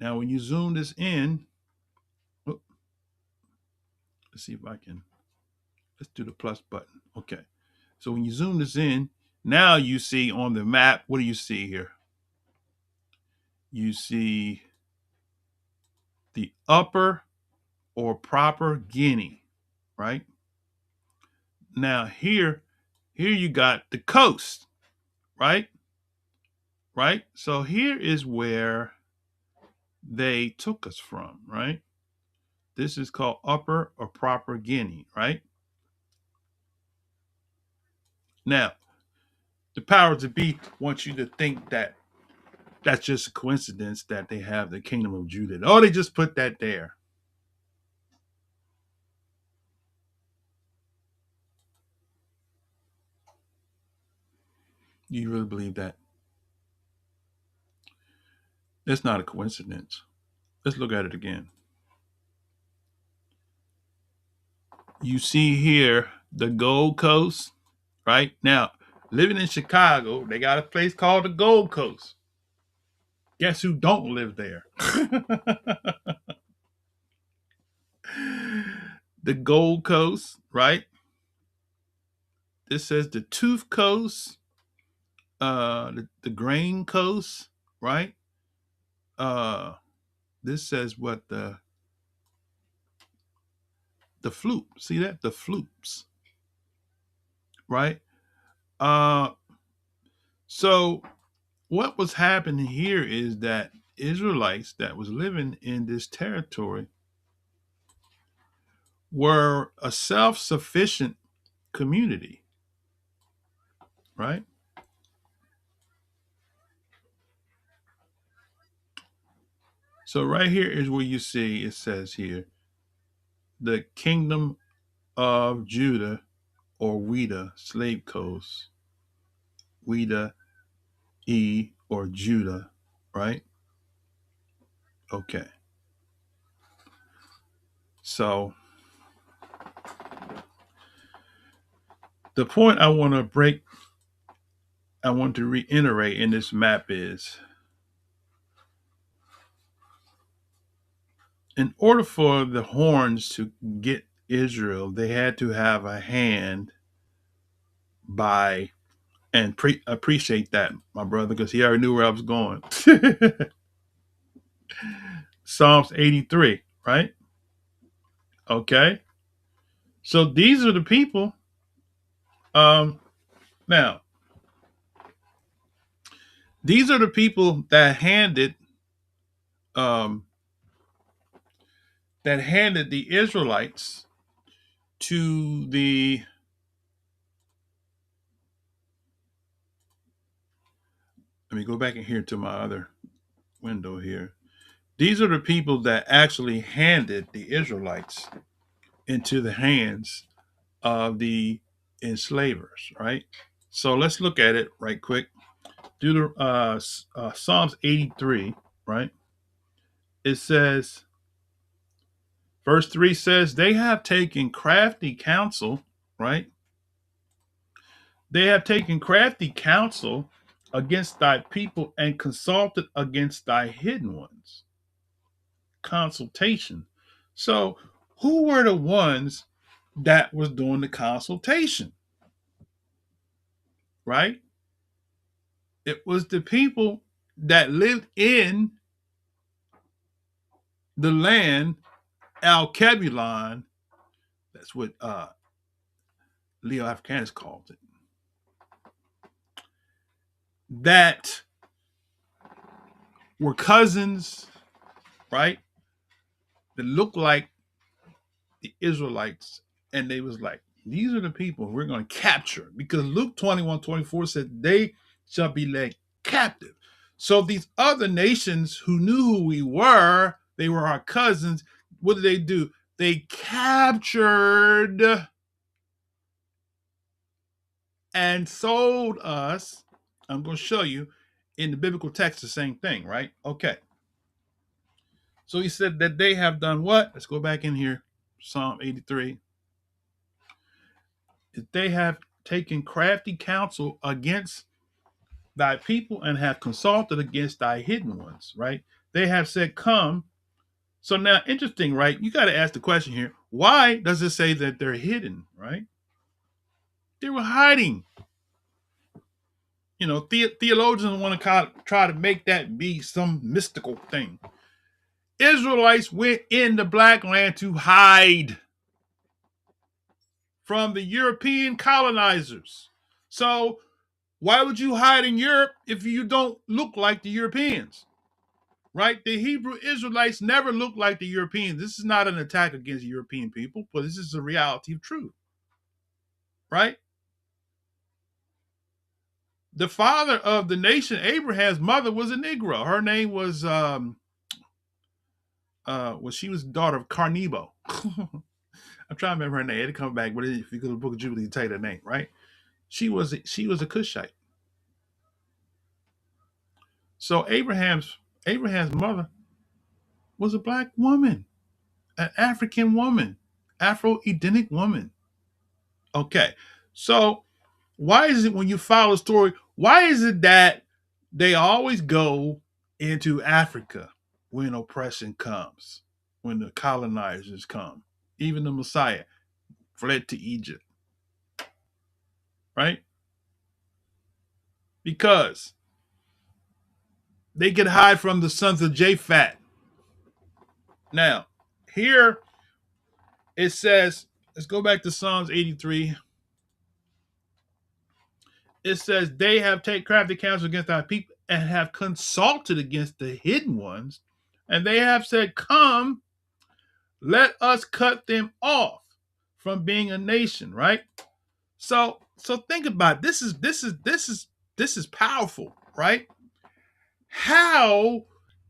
Now, when you zoom this in, oh, let's see if I can, let's do the plus button. Okay. So when you zoom this in, now you see on the map, what do you see here? You see the upper or proper Guinea, right? Now here you got the coast, right? Right? So here is where they took us from, right? This is called Upper or Proper Guinea, right? Now, the powers that be want you to think that that's just a coincidence that they have the kingdom of Judah. Oh, they just put that there. Do you really believe that? That's not a coincidence. Let's look at it again. You see here the Gold Coast, right? Now, living in Chicago, they got a place called the Gold Coast. Guess who don't live there? The Gold Coast, right? This says the Tooth Coast, the Grain Coast, right? This says what the Floop. See that? The Floops, right? Uh, so what was happening here is that Israelites that was living in this territory were a self-sufficient community, right? So right here is where you see it says here, the kingdom of Judah or Weda, slave coast, Weda E or Judah, right? Okay. So the point I want to reiterate in this map is in order for the horns to get Israel, they had to have a hand by, and appreciate that, my brother, because he already knew where I was going. Psalms 83, right? Okay. So these are the people. Now, these are the people um, that handed the Israelites to the. Let me go back in here to my other window here. These are the people that actually handed the Israelites into the hands of the enslavers, right? So let's look at it right quick. Psalms 83, right? It says, verse 3 says, they have taken crafty counsel, right? They have taken crafty counsel against thy people and consulted against thy hidden ones. Consultation. So, who were the ones that was doing the consultation, right? It was the people that lived in the land Al Kebulon. That's what Leo Africanus called it. That were cousins, right? That looked like the Israelites. And they was like, these are the people we're going to capture. Because Luke 21:24 said they shall be led captive. So these other nations who knew who we were, they were our cousins. What did they do? They captured and sold us. I'm going to show you in the biblical text the same thing, right? Okay. So he said that they have done what? Let's go back in here. Psalm 83. They have taken crafty counsel against thy people and have consulted against thy hidden ones, right? They have said, come. So now, interesting, right? You got to ask the question here. Why does it say that they're hidden, right? They were hiding. You know, theologians want to try to make that be some mystical thing. Israelites went in the black land to hide from the European colonizers. So why would you hide in Europe if you don't look like the Europeans? Right? The Hebrew Israelites never looked like the Europeans. This is not an attack against European people, but this is a reality of truth. Right? The father of the nation, Abraham's mother, was a Negro. Her name was she was the daughter of Carnebo. I'm trying to remember her name. It come back, but if you go to the Book of Jubilee, you tell you the name, right? She was a Cushite. So Abraham's mother was a black woman, an African woman, Afro-Edenic woman. Okay, so why is it when you follow the story, why is it that they always go into Africa when oppression comes, when the colonizers come? Even the Messiah fled to Egypt, right? Because they could hide from the sons of Japhet. Now, here it says, let's go back to Psalms 83. It says, they have taken crafty counsel against thy people and have consulted against the hidden ones. And they have said, come, let us cut them off from being a nation, right? So think about it. This is powerful, right? How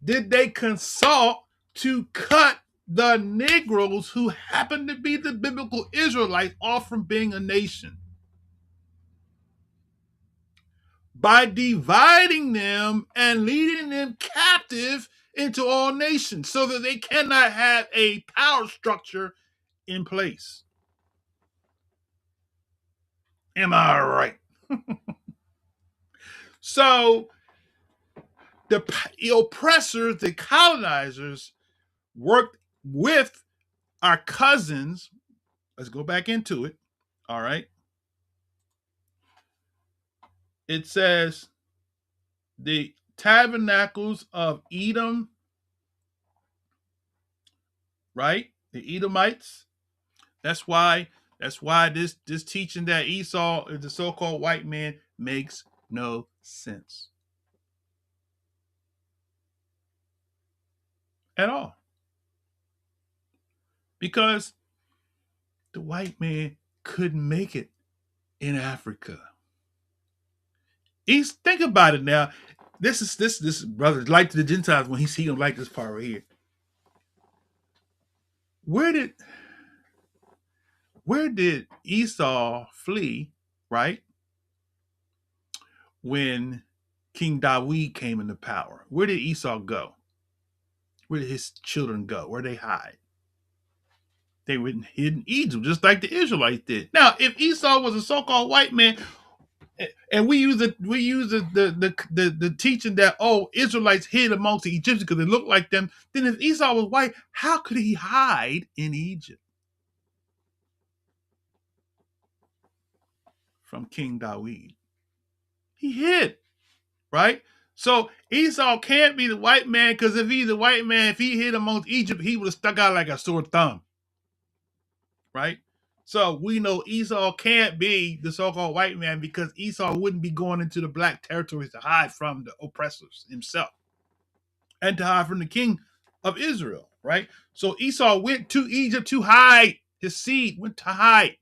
did they consult to cut the Negroes who happen to be the biblical Israelites off from being a nation? By dividing them and leading them captive into all nations so that they cannot have a power structure in place. Am I right? So the oppressors, the colonizers, worked with our cousins. Let's go back into it. All right. It says the tabernacles of Edom, right? The Edomites. That's why That's why this teaching that Esau is the so-called white man makes no sense at all. Because the white man couldn't make it in Africa. Think about it now. This brother like to the Gentiles when he don't like this part right here. Where did Esau flee, right? When King Dawid came into power. Where did Esau go? Where did his children go? Where did they hide? They were hid in Egypt, just like the Israelites did. Now, if Esau was a so-called white man, and we use the teaching that Israelites hid amongst the Egyptians because they looked like them, then if Esau was white, how could he hide in Egypt from King Dawid? He hid, right? So Esau can't be the white man, because if he's the white man, if he hid amongst Egypt, he would have stuck out like a sore thumb, right? So we know Esau can't be the so-called white man, because Esau wouldn't be going into the black territories to hide from the oppressors himself and to hide from the king of Israel, right? So Esau went to Egypt to hide. His seed went to hide.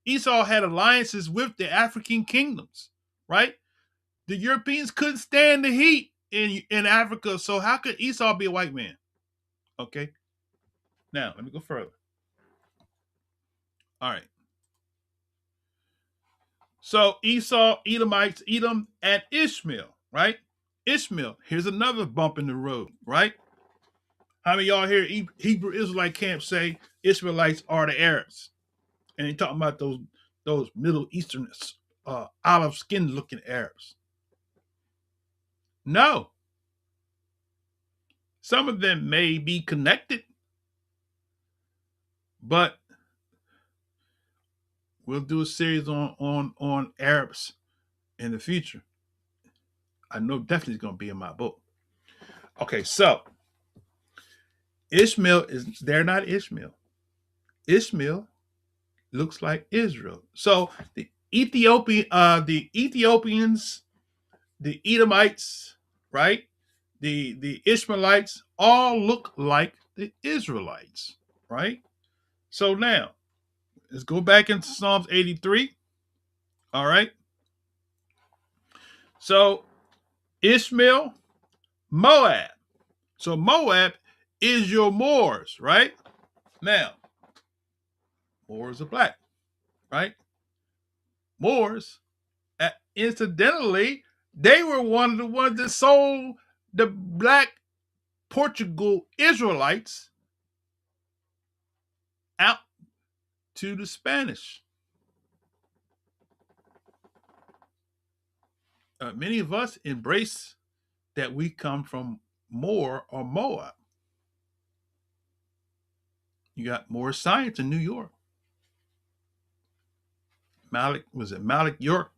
Esau had alliances with the African kingdoms, right? The Europeans couldn't stand the heat in Africa, so how could Esau be a white man? Okay. Now, let me go further. All right. So Esau, Edomites, Edom, and Ishmael, right? Ishmael, here's another bump in the road, right? How many of y'all here Hebrew Israelite camps say Ishmaelites are the Arabs? And they talking about those Middle Eastern olive skinned looking Arabs. No. Some of them may be connected, but we'll do a series on Arabs in the future. I know definitely it's going to be in my book. Okay, so they're not Ishmael. Ishmael looks like Israel. So the Ethiopians, the Edomites, right? The Ishmaelites all look like the Israelites, right? So now let's go back into Psalms 83. All right. So Ishmael, Moab. So Moab is your Moors, right? Now, Moors are black, right? Moors, incidentally, they were one of the ones that sold the black Portugal Israelites out to the Spanish. Many of us embrace that we come from Moor or Moab. You got Moor Science in New York. Malik York?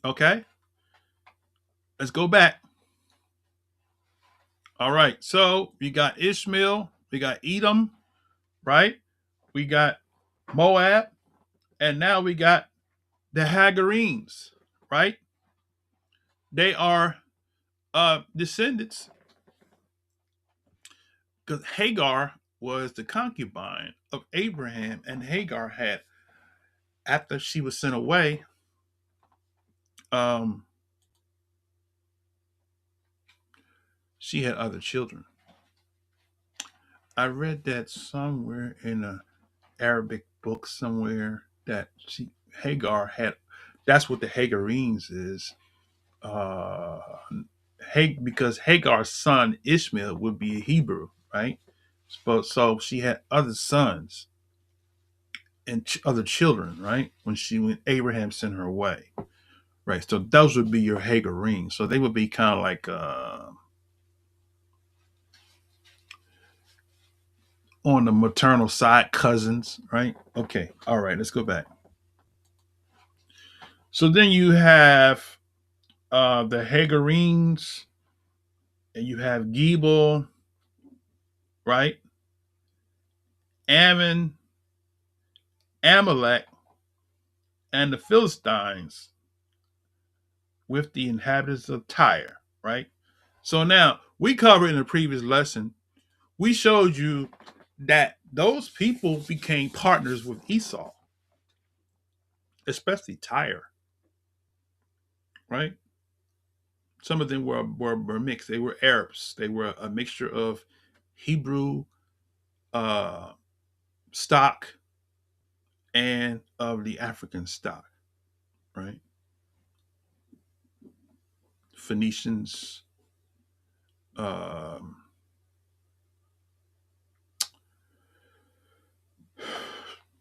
Okay. Let's go back. All right. So we got Ishmael, we got Edom, right? We got Moab, and now we got the Hagarenes, right? They are descendants, because Hagar was the concubine of Abraham, and Hagar had, after she was sent away, um, she had other children. I read that somewhere in a Arabic book somewhere that Hagar had. That's what the Hagarenes is. Uh, because Hagar's son Ishmael would be a Hebrew, right? So she had other sons and other children, right? When Abraham sent her away, right? So those would be your Hagarenes. So they would be kind of like on the maternal side cousins, right? Okay, all right. Let's go back. So then you have the Hagarenes, and you have Gebel, right? Ammon, Amalek, and the Philistines with the inhabitants of Tyre, right? So now we covered in the previous lesson, we showed you that those people became partners with Esau, especially Tyre, right? Some of them were mixed. They were Arabs. They were a mixture of Hebrew uh, stock and of the African stock, right? Phoenicians, um,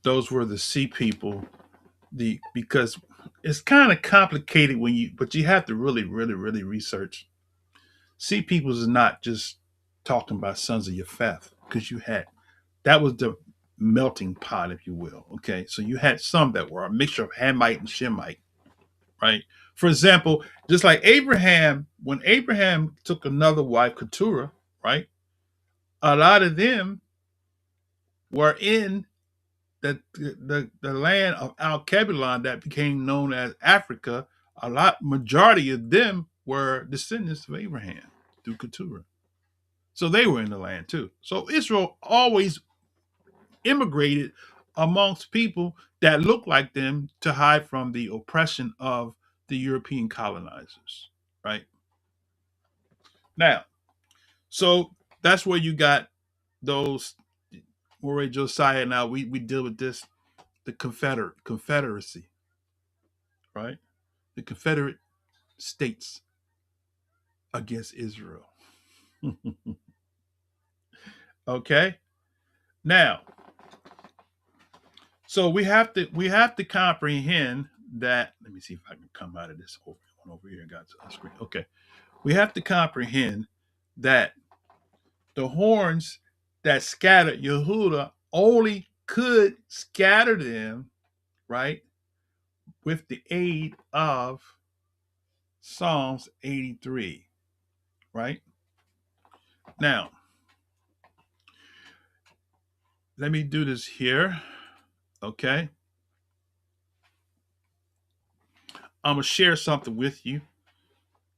those were the sea people. Because it's kind of complicated but you have to really, really, really research. Sea peoples is not just talking about sons of Japheth, because that was the melting pot, if you will. Okay, so you had some that were a mixture of Hamite and Shemite, right? For example, just like Abraham, when Abraham took another wife, Keturah, right? A lot of them were in the land of Al Kebulon that became known as Africa. Majority of them were descendants of Abraham through Keturah. So they were in the land too. So Israel always immigrated amongst people that looked like them to hide from the oppression of the European colonizers, right? Now, so that's where you got those Moray Josiah. Now we deal with this, the Confederacy, right? The Confederate States against Israel. Okay? Now, so we have to comprehend that. Let me see if I can come out of this over here. Got a screen. Okay. We have to comprehend that the horns that scattered Yehuda only could scatter them, right, with the aid of Psalms 83, right? Now, let me do this here, okay? I'm going to share something with you,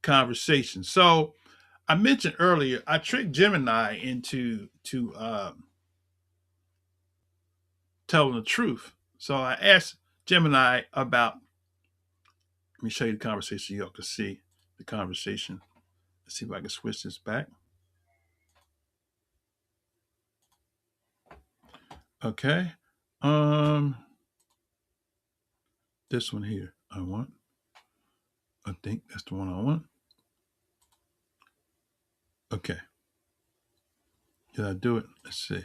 conversation. So, I mentioned earlier, I tricked Gemini into telling the truth. So I asked Gemini about. Let me show you the conversation. You all can see the conversation. Let's see if I can switch this back. Okay. This one here I want. I think that's the one I want. Okay. Did I do it? Let's see.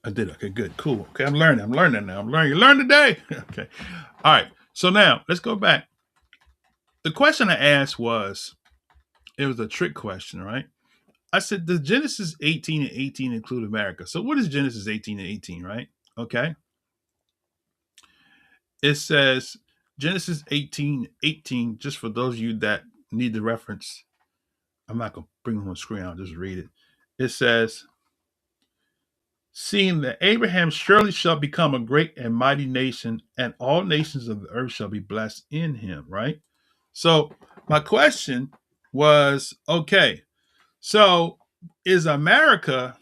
I did. Okay, good. Cool. Okay, I'm learning. I'm learning now. I'm learning. You learn today. Okay. All right. So now let's go back. The question I asked was, it was a trick question, right? I said, does Genesis 18 and 18 include America? So what is Genesis 18 and 18, right? Okay. It says Genesis 18, just for those of you that need the reference. I'm not going to bring it on the screen. I'll just read it. It says, seeing that Abraham surely shall become a great and mighty nation, and all nations of the earth shall be blessed in him, right? So my question was, okay, so is America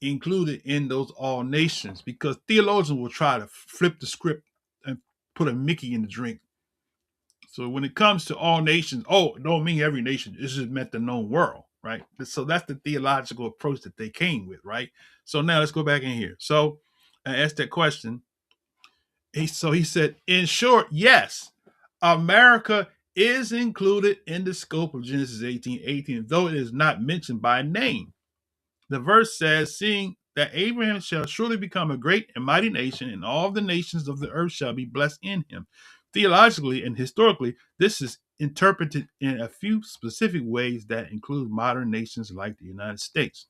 included in those all nations? Because theologians will try to flip the script and put a Mickey in the drink. So when it comes to all nations, it don't mean every nation. It's just meant the known world, right? So that's the theological approach that they came with, right? So now let's go back in here. So I asked that question. He said, in short, yes, America is included in the scope of Genesis 18:18, though it is not mentioned by name. The verse says, seeing that Abraham shall surely become a great and mighty nation, and all the nations of the earth shall be blessed in him. Theologically and historically, this is interpreted in a few specific ways that include modern nations like the United States.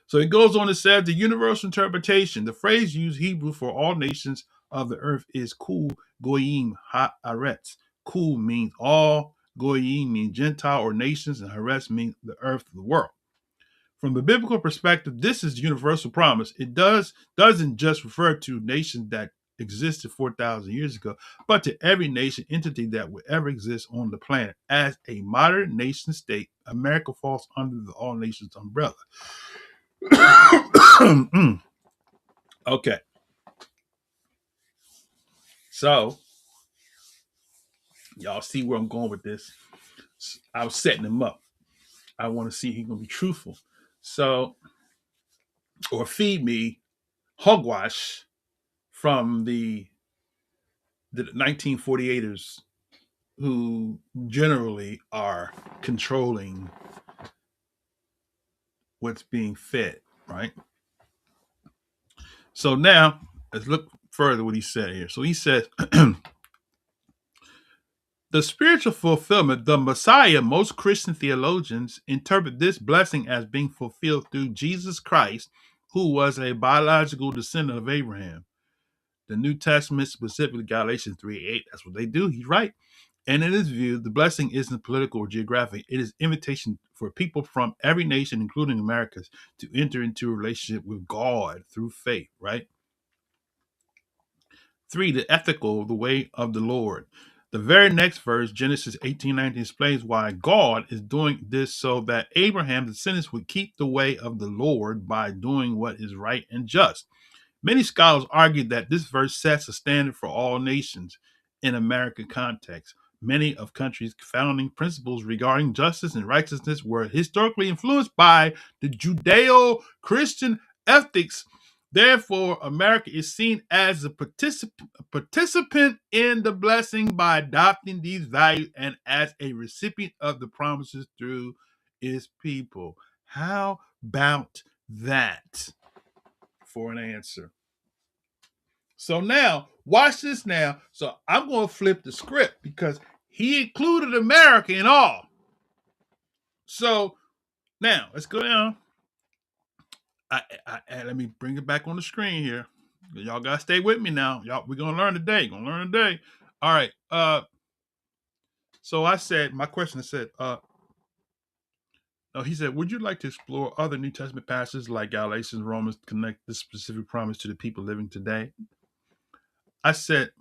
So it goes on to say, the universal interpretation, the phrase used Hebrew for all nations of the earth is kul goyim haaretz. Kul means all, goyim means Gentile or nations, and haaretz means the earth, the world. From the biblical perspective, this is universal promise. It doesn't just refer to nations that existed 4,000 years ago, but to every nation entity that will ever exist on the planet. As a modern nation state, America falls under the all nations umbrella. Okay, so y'all see where I'm going with this. I was setting him up. I want to see if he's gonna be truthful. So, or feed me hogwash from the 1948ers who generally are controlling what's being fed, right? So now let's look further what he said here. So he says the spiritual fulfillment, the Messiah, most Christian theologians interpret this blessing as being fulfilled through Jesus Christ, who was a biological descendant of Abraham. The New Testament, specifically Galatians 3:8, that's what they do. He's right. And in his view, the blessing isn't political or geographic. It is invitation for people from every nation, including Americas, to enter into a relationship with God through faith, right? 3, the ethical, the way of the Lord. The very next verse, Genesis 18:19, explains why God is doing this so that Abraham's descendants would keep the way of the Lord by doing what is right and just. Many scholars argue that this verse sets a standard for all nations in American context. Many of countries' founding principles regarding justice and righteousness were historically influenced by the Judeo-Christian ethics. Therefore, America is seen as a participant in the blessing by adopting these values and as a recipient of the promises through its people. How about that for an answer? So now, watch this now. So I'm going to flip the script because he included America in all. So now, let's go down. Let me bring it back on the screen here. Y'all got to stay with me now. Y'all, we're going to learn today. All right. So I said, my question said, he said, would you like to explore other New Testament passages like Galatians, Romans, to connect this specific promise to the people living today? I said,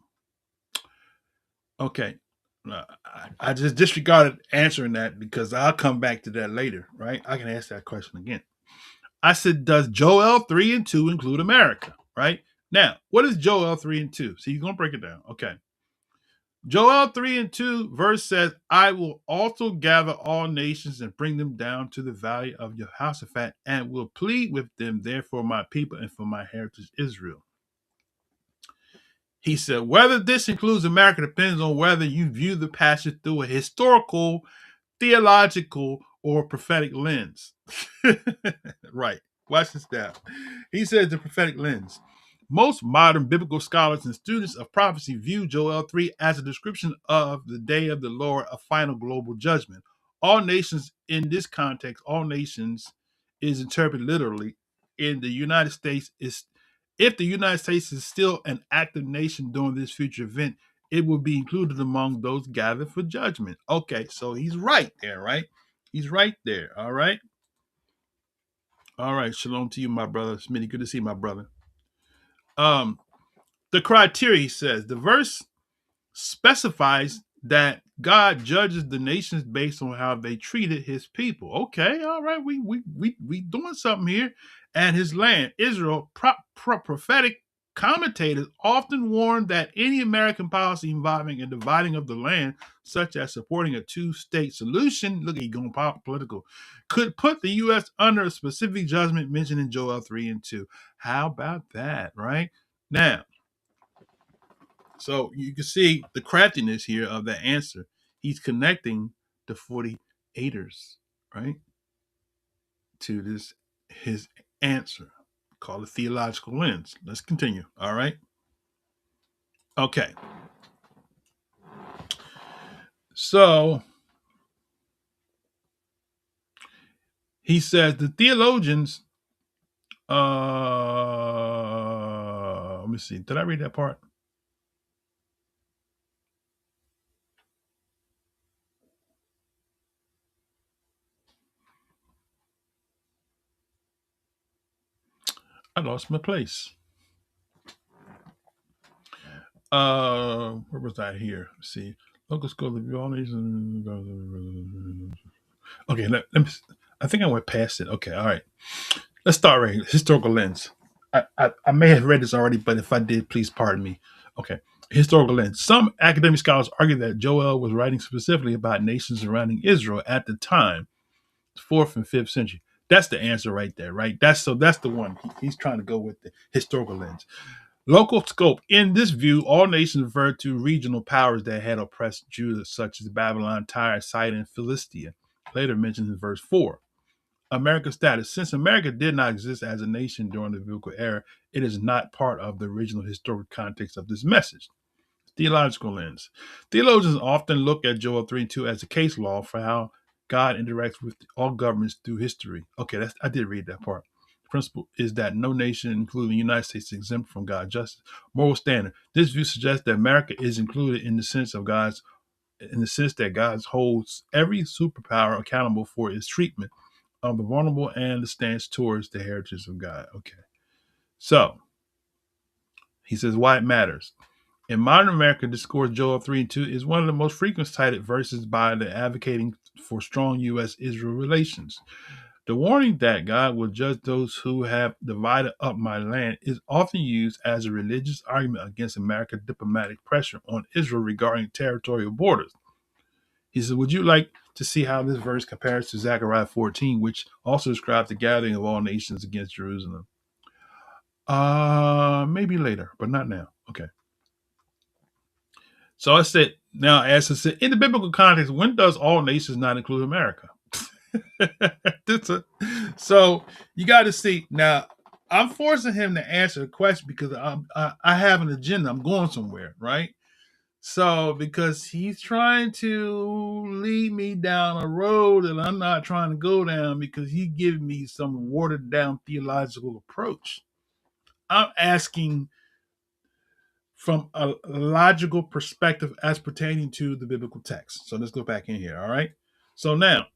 okay. I just disregarded answering that because I'll come back to that later, right? I can ask that question again. I said, does Joel 3:2 include America, right? Now, what is Joel 3:2? So you're going to break it down. Okay. Joel 3:2 verse says, I will also gather all nations and bring them down to the valley of Jehoshaphat and will plead with them there for my people and for my heritage Israel. He said, whether this includes America depends on whether you view the passage through a historical, theological, or prophetic lens. Right. Watch this down. He says the prophetic lens. Most modern biblical scholars and students of prophecy view Joel 3 as a description of the day of the Lord, a final global judgment. All nations in this context, all nations is interpreted literally. In the United States, is if the United States is still an active nation during this future event, it will be included among those gathered for judgment. Okay, so he's right there, right? He's right there. All right. All right. Shalom to you, my brother. Smitty, good to see you, my brother. The criteria, he says, the verse specifies that God judges the nations based on how they treated his people. Okay, all right, we doing something here. And his land, Israel, prophetic commentators often warn that any American policy involving a dividing of the land, such as supporting a two-state solution, look, he's going political, could put the U.S. under a specific judgment mentioned in Joel 3:2. How about that, right? Now, so you can see the craftiness here of that answer. He's connecting the 48ers, right, to this his answer. Call it theological lens. Let's continue. All right. Okay. So he says the theologians. Let me see. Did I read that part? I lost my place. Where was I here? Let's see. Local school of all nations. Okay, let me. I think I went past it. Okay, all right. Let's start right here. Historical lens. I may have read this already, but if I did, please pardon me. Okay. Historical lens. Some academic scholars argue that Joel was writing specifically about nations surrounding Israel at the time, 4th and 5th century. That's the answer right there, right? That's the one. He's trying to go with the historical lens. Local scope. In this view, all nations refer to regional powers that had oppressed Judah, such as Babylon, Tyre, Sidon, and Philistia, later mentioned in verse 4. America's status. Since America did not exist as a nation during the biblical era, it is not part of the original historical context of this message. Theological lens. Theologians often look at Joel 3 and 2 as a case law for how God interacts with all governments through history. Okay, I did read that part. The principle is that no nation, including the United States, is exempt from God's justice. Moral standard. This view suggests that America is included in the sense that God holds every superpower accountable for its treatment of the vulnerable and the stance towards the heritage of God. Okay. So he says why it matters. In modern America, discourse Joel 3 and 2 is one of the most frequent cited verses by the advocating for strong U.S.-Israel relations. The warning that God will judge those who have divided up my land is often used as a religious argument against America's diplomatic pressure on Israel regarding territorial borders. He says, would you like to see how this verse compares to Zechariah 14, which also describes the gathering of all nations against Jerusalem? Maybe later, but not now. Okay. So I said, now as I said, in the biblical context, when does all nations not include America? So you got to see. Now, I'm forcing him to answer the question because I have an agenda. I'm going somewhere, right? So because he's trying to lead me down a road that I'm not trying to go down because he's giving me some watered down theological approach. I'm asking from a logical perspective as pertaining to the biblical text. So let's go back in here. All right. So now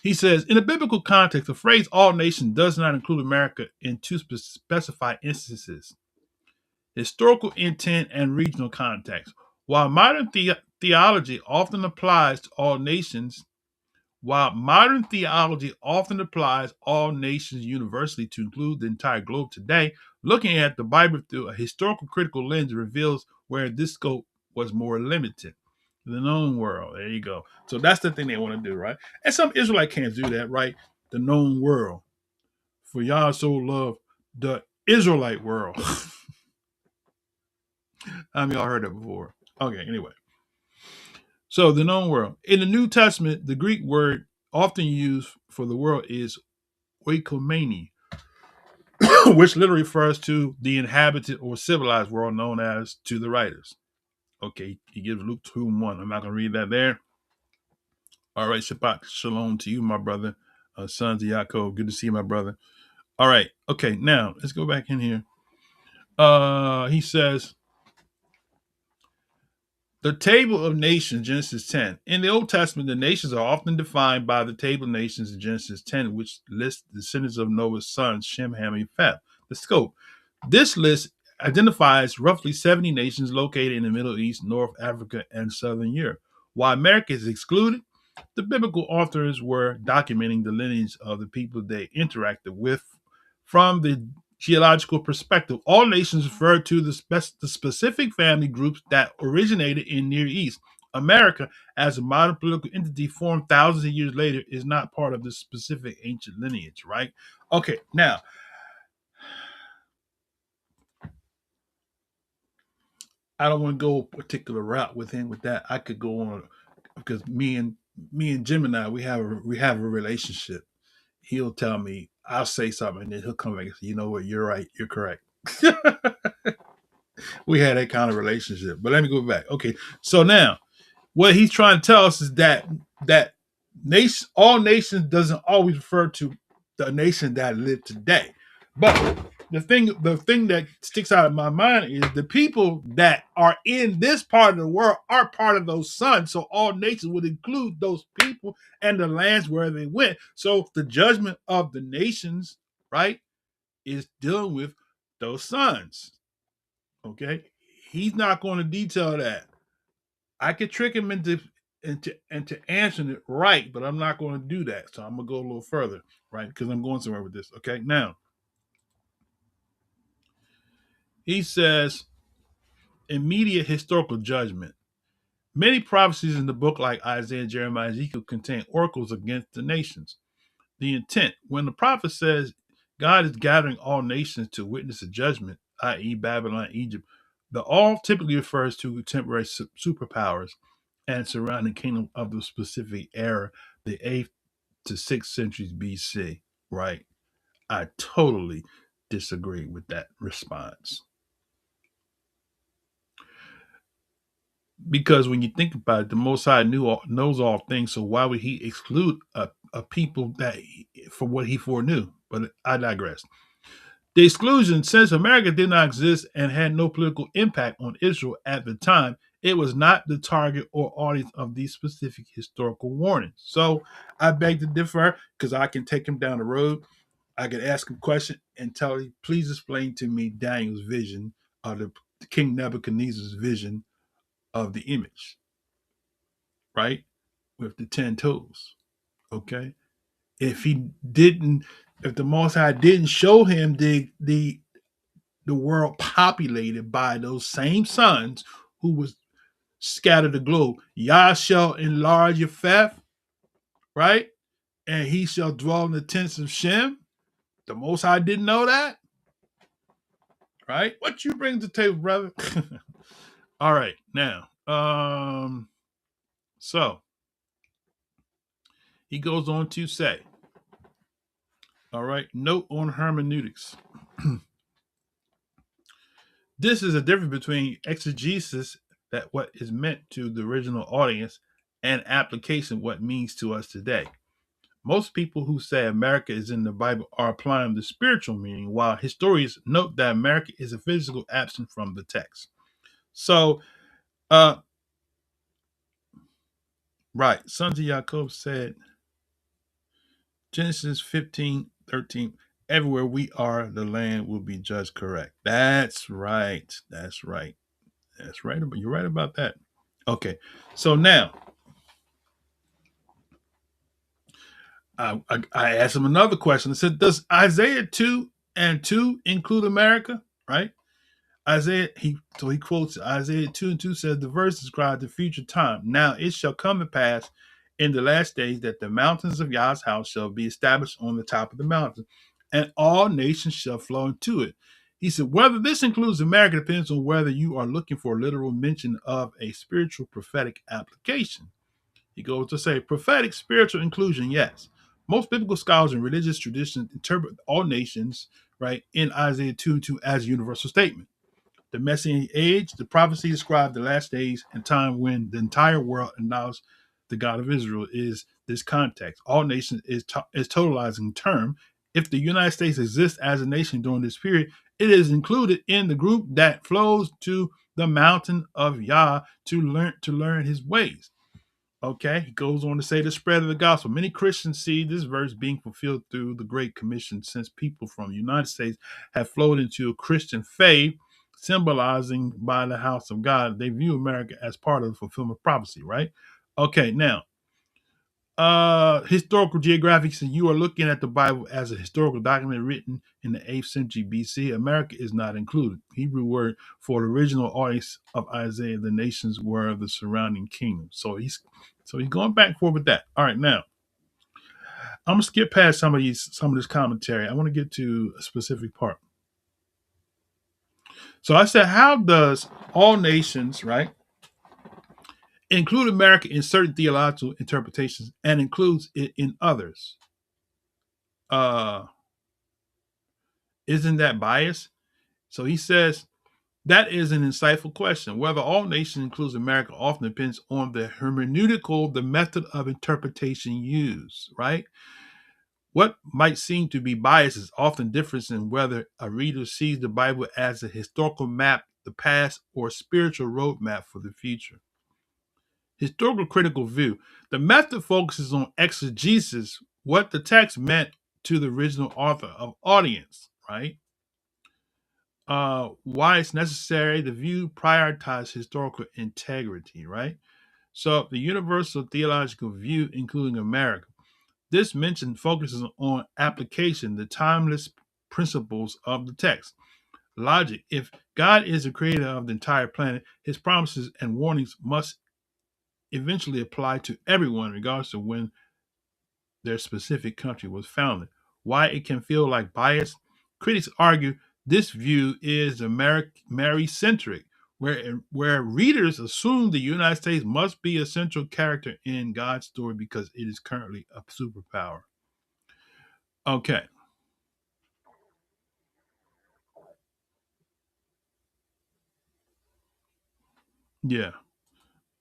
he says, in a biblical context, the phrase all nations does not include America in two specified instances: historical intent and regional context. While modern theology often applies to all nations, all nations universally to include the entire globe today, looking at the Bible through a historical critical lens reveals where this scope was more limited. The known world. There you go. So that's the thing they want to do, right? And some Israelite can't do that, right? The known world. For Yah so loved the Israelite world. Y'all heard that before. Okay, anyway. So the known world. In the New Testament, the Greek word often used for the world is oikoumene, which literally refers to the inhabited or civilized world known as to the writers. Okay, he gives Luke 2:1. I'm not going to read that there. All right, Shabbat Shalom to you, my brother. Sons of Yaakov. Good to see you, my brother. All right. Okay, now let's go back in here. He says, the table of nations, Genesis 10. In the Old Testament, the nations are often defined by the table of nations in Genesis 10, which lists the descendants of Noah's sons, Shem, Ham, and Japheth. The scope. This list identifies roughly 70 nations located in the Middle East, North Africa, and Southern Europe. While America is excluded, the biblical authors were documenting the lineage of the people they interacted with from the geological perspective. All nations refer to the specific family groups that originated in Near East. America, as a modern political entity formed thousands of years later, is not part of this specific ancient lineage, right? Okay, now, I don't want to go a particular route with him with that. I could go on because me and Gemini, we have a relationship. He'll tell me, I'll say something, and then he'll come back and say, you know what, you're right, you're correct. We had that kind of relationship. But let me go back. Okay, so now what he's trying to tell us is that all nations doesn't always refer to the nation that live today. But the thing that sticks out of my mind is the people that are in this part of the world are part of those sons. So all nations would include those people and the lands where they went. So the judgment of the nations, right, is dealing with those sons. Okay, he's not going to detail that. I could trick him into answering it right, but I'm not going to do that. So I'm gonna go a little further, right? Because I'm going somewhere with this. Okay, now he says immediate historical judgment. Many prophecies in the book, like Isaiah, Jeremiah, Ezekiel, contain oracles against the nations. The intent, when the prophet says God is gathering all nations to witness a judgment, i.e., Babylon, Egypt, the all typically refers to temporary superpowers and surrounding kingdom of the specific era, the 8th to 6th centuries BC, right? I totally disagree with that response. Because when you think about it, the Most High knows all things, so why would he exclude a people that from what he foreknew? But I digress. The exclusion, since America did not exist and had no political impact on Israel at the time, it was not the target or audience of these specific historical warnings. So I beg to differ because I can take him down the road. I could ask him a question and tell him, please explain to me Daniel's vision of the King Nebuchadnezzar's vision of the image, right? With the 10 toes. Okay. If he didn't, if the Most High didn't show him the world populated by those same sons who was scattered the globe. Yah shall enlarge your faith, right? And he shall dwell in the tents of Shem. The Most High didn't know that, right? What you bring to the table, brother? All right, now, so he goes on to say, all right, note on hermeneutics. This is a difference between exegesis, that what is meant to the original audience, and application, what means to us today. Most people who say America is in the Bible are applying the spiritual meaning, while historians note that America is a physical absent from the text. So, right, Sons of Jacob said, Genesis 15:13, everywhere we are, the land will be judged correct. That's right. That's right. That's right. You're right about that. Okay. So now, I asked him another question. I said, does Isaiah 2:2 include America? Right? He quotes Isaiah 2:2 says the verse describes the future time. Now it shall come to pass in the last days that the mountains of Yah's house shall be established on the top of the mountain, and all nations shall flow into it. He said, whether this includes America depends on whether you are looking for a literal mention of a spiritual prophetic application. He goes to say, prophetic spiritual inclusion, yes. Most biblical scholars and religious traditions interpret all nations, right, in Isaiah 2:2 as a universal statement. The Messianic age, the prophecy described the last days and time when the entire world acknowledged the God of Israel is this context. All nations is totalizing term. If the United States exists as a nation during this period, it is included in the group that flows to the mountain of Yah to learn his ways. Okay, he goes on to say the spread of the gospel. Many Christians see this verse being fulfilled through the Great Commission, since people from the United States have flowed into a Christian faith, symbolizing by the house of God. They view America as part of the fulfillment of prophecy, right? Okay, now, historical geographic, so you are looking at the Bible as a historical document written in the 8th century BC. America is not included. Hebrew word for the original audience of Isaiah, the nations were the surrounding kingdoms. So he's going back and forth with that. All right, now I'm gonna skip past some of this commentary. I want to get to a specific part. So I said, how does all nations, right, include America in certain theological interpretations and includes it in others? Isn't that bias? So he says, that is an insightful question. Whether all nations includes America often depends on the hermeneutical, the method of interpretation used, right? What might seem to be bias is often difference in whether a reader sees the Bible as a historical map, the past, or a spiritual roadmap for the future. Historical critical view. The method focuses on exegesis, what the text meant to the original author of audience, right? Why it's necessary, the view prioritize historical integrity, right? So the universal theological view, including America, this mention focuses on application, the timeless principles of the text. Logic, if God is the creator of the entire planet, his promises and warnings must eventually apply to everyone, regardless of when their specific country was founded. Why it can feel like bias? Critics argue this view is Mary-centric, where readers assume the United States must be a central character in God's story because it is currently a superpower. Okay. Yeah.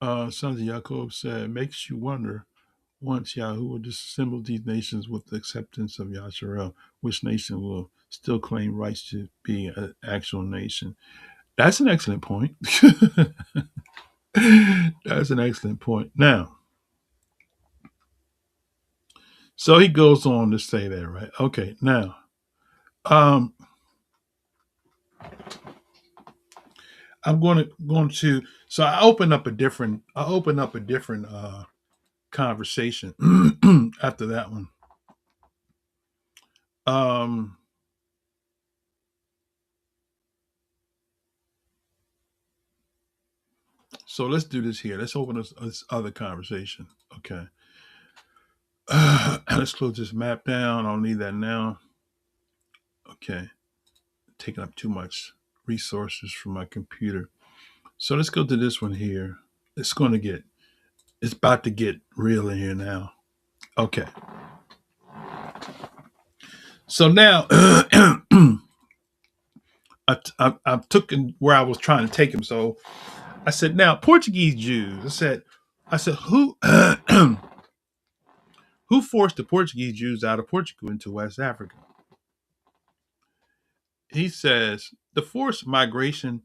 Sons of Jacob said, makes you wonder once Yahuwah disassembles these nations with the acceptance of Yasharel, which nation will still claim rights to be an actual nation? That's an excellent point. That's an excellent point. Now, so he goes on to say that, right? Okay, now, um, I'm going to. So I open up a different conversation after that one. Um, so let's do this here. Let's open this other conversation. Okay. Let's close this map down. I don't need that now. Okay. Taking up too much resources from my computer. So let's go to this one here. It's about to get real in here now. Okay. So now I took him where I was trying to take him. So I said, now Portuguese Jews. I said, who forced the Portuguese Jews out of Portugal into West Africa? He says the forced migration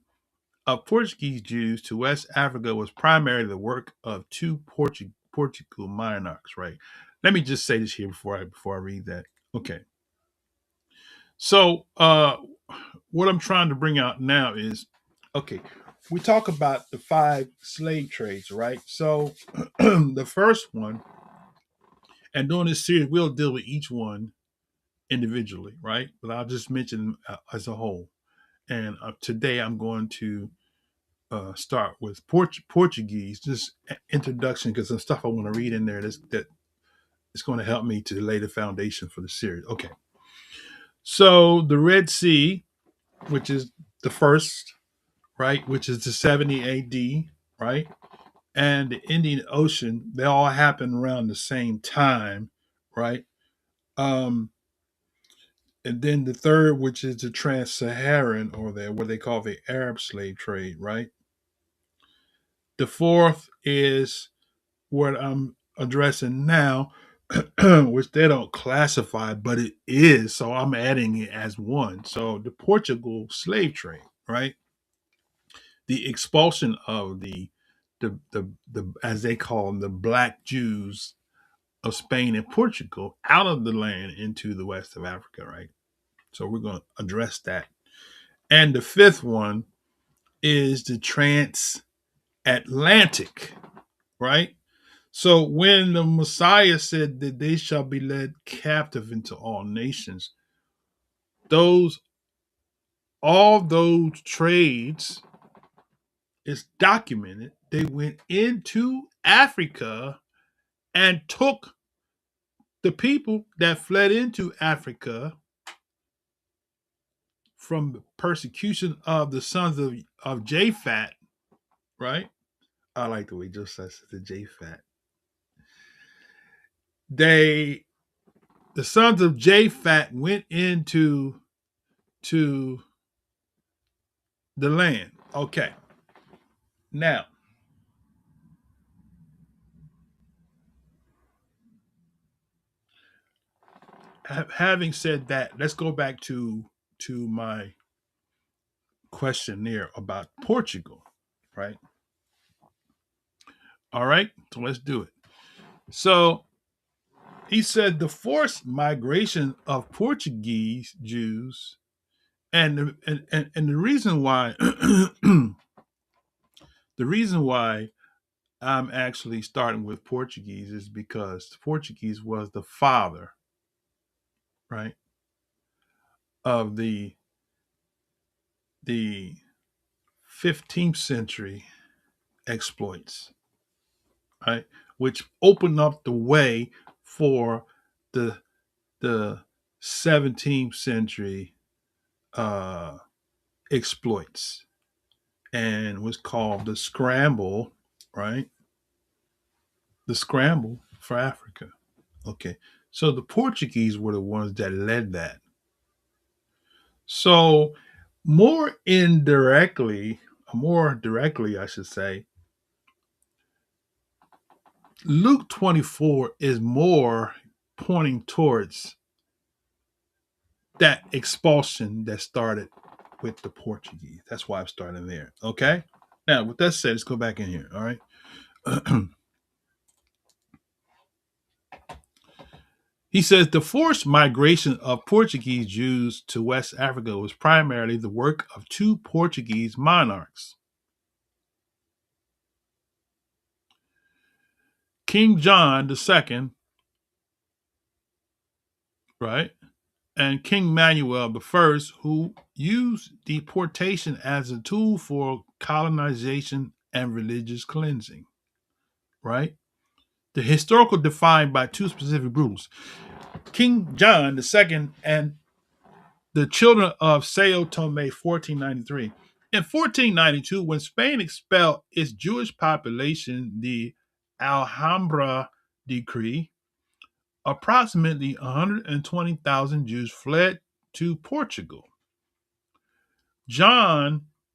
of Portuguese Jews to West Africa was primarily the work of two Portugal monarchs. Right. Let me just say this here before I read that. Okay. So what I'm trying to bring out now is, okay, we talk about the 5 slave trades, right? So the first one, and during this series, we'll deal with each one individually, right? But I'll just mention them as a whole. And today I'm going to start with Portuguese, just introduction, because some stuff I want to read in there that is going to help me to lay the foundation for the series. Okay. So the Red Sea, which is the first, right, which is the 70 AD, right, and the Indian Ocean, they all happen around the same time, right? Um, and then the third, which is the Trans-Saharan, or what they call the Arab slave trade, right? The fourth is what I'm addressing now, which they don't classify, but it is. So I'm adding it as one. So the Portugal slave trade, right? The expulsion of the as they call them, the black Jews of Spain and Portugal out of the land into the west of Africa, right? So we're going to address that. And the fifth one is the transatlantic, right? So when the Messiah said that they shall be led captive into all nations, those all those trades is documented. They went into Africa and took the people that fled into Africa from persecution of the sons of Japhet, right? I like the way Joseph says the Japhet. The sons of Japhet went into the land. Okay. Now, having said that, let's go back to my question there about Portugal, right? All right, so let's do it. So he said the forced migration of Portuguese Jews And the reason why the reason why I'm actually starting with Portuguese is because Portuguese was the father, right, of the 15th century exploits, right, which opened up the way for the the 17th century uh, exploits, and was called the scramble, right? The scramble for Africa. Okay, so the Portuguese were the ones that led that. So more indirectly, more directly, I should say, Luke 24 is more pointing towards that expulsion that started with the Portuguese. That's why I'm starting there. Okay. Now, with that said, let's go back in here. All right. He says the forced migration of Portuguese Jews to West Africa was primarily the work of two Portuguese monarchs, King John II, right, and King Manuel I, who used deportation as a tool for colonization and religious cleansing, right? The historical defined by two specific groups, King John II and the children of Sao Tome, 1493. In 1492, when Spain expelled its Jewish population, the Alhambra Decree, approximately 120,000 Jews fled to Portugal.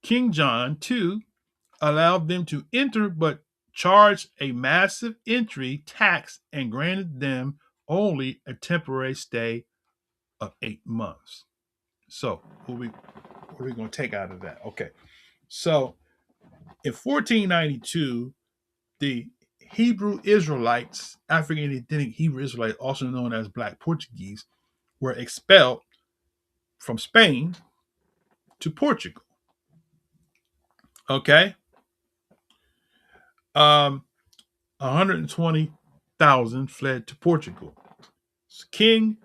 King John II, allowed them to enter but charged a massive entry tax and granted them only a temporary stay of 8 months. So, what are we going to take out of that? Okay. So, in 1492, the Hebrew Israelites, African ethnic Hebrew Israelites, also known as Black Portuguese, were expelled from Spain to Portugal. Okay. 120,000 fled to Portugal. King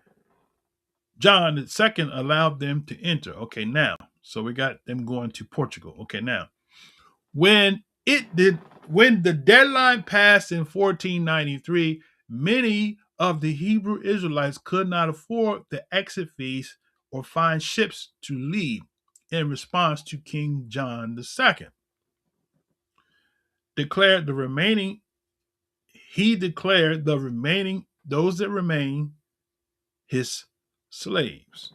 John II allowed them to enter. Okay, now, so we got them going to Portugal. Okay, now, when the deadline passed in 1493, many of the Hebrew Israelites could not afford the exit fees or find ships to leave. In response to King John II, declared the remaining, he declared the remaining, those that remain, his slaves.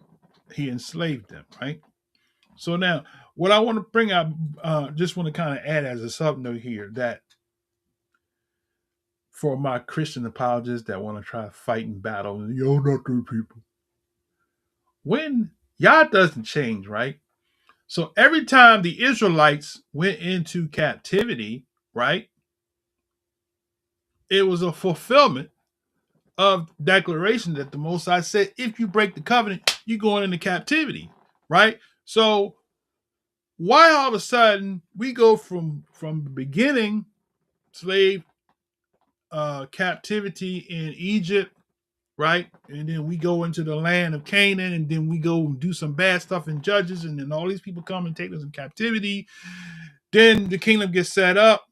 He enslaved them, right? So now, what I want to bring up, just want to kind of add as a sub note here that for my Christian apologists that want to try to fight and battle, you're not good people. When Yah doesn't change, right? So every time the Israelites went into captivity, right, it was a fulfillment of declaration that the Most High said, if you break the covenant, you're going into captivity, right? So why all of a sudden we go from the beginning slave captivity in Egypt, right? And then we go into the land of Canaan, and then we go and do some bad stuff in Judges, and then all these people come and take us in captivity. Then the kingdom gets set up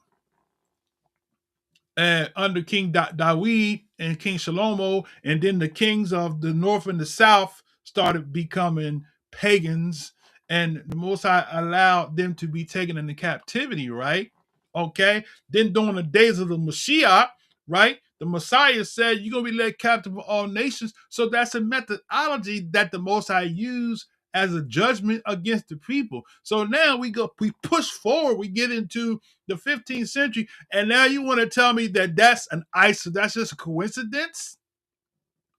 under King Dawid and King Shalomo, and then the kings of the north and the south started becoming pagans, and the Most High allowed them to be taken into captivity, right? Okay. Then during the days of the Mashiach, right, the Messiah said, you're going to be led captive of all nations. So that's a methodology that the Most High used as a judgment against the people. So now we push forward, we get into the 15th century, and now you want to tell me that that's just a coincidence?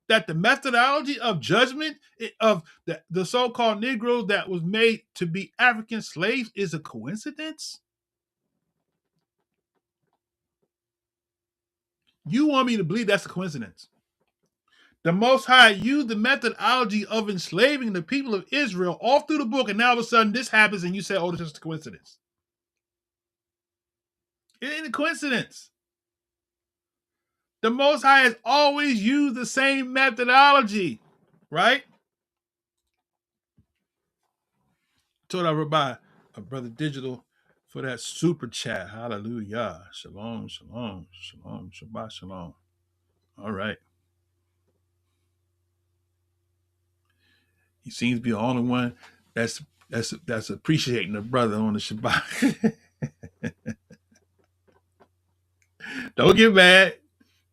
That the methodology of judgment of the so-called Negroes that was made to be African slaves is a coincidence? You want me to believe that's a coincidence? The Most High used the methodology of enslaving the people of Israel all through the book, and now all of a sudden this happens, and you say, "Oh, this is just a coincidence." It ain't a coincidence. The Most High has always used the same methodology, right? Told our Rabbi, Brother Digital, for that super chat. Hallelujah. Shalom, shalom, shalom, Shabbat shalom. All right. He seems to be the only one that's appreciating the brother on the Shabbat. Don't get mad.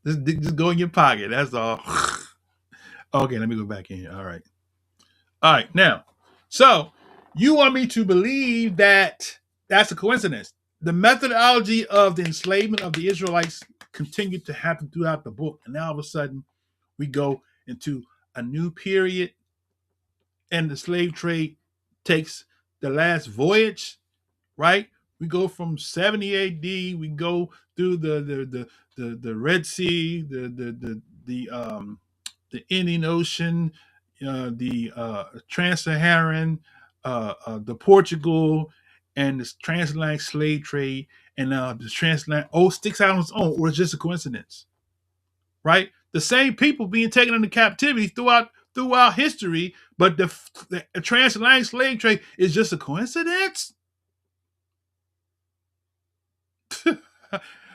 Just go in your pocket. That's all. Okay, let me go back in here. All right. All right. Now, so you want me to believe that that's a coincidence. The methodology of the enslavement of the Israelites continued to happen throughout the book. And now all of a sudden, we go into a new period, and the slave trade takes the last voyage, right? We go from 70 AD, we go through the Red Sea, the Indian Ocean, the Trans-Saharan, the Portugal, and the transatlantic slave trade, and the transatlantic sticks out on its own, or it's just a coincidence, right? The same people being taken into captivity throughout history, but the transatlantic slave trade is just a coincidence.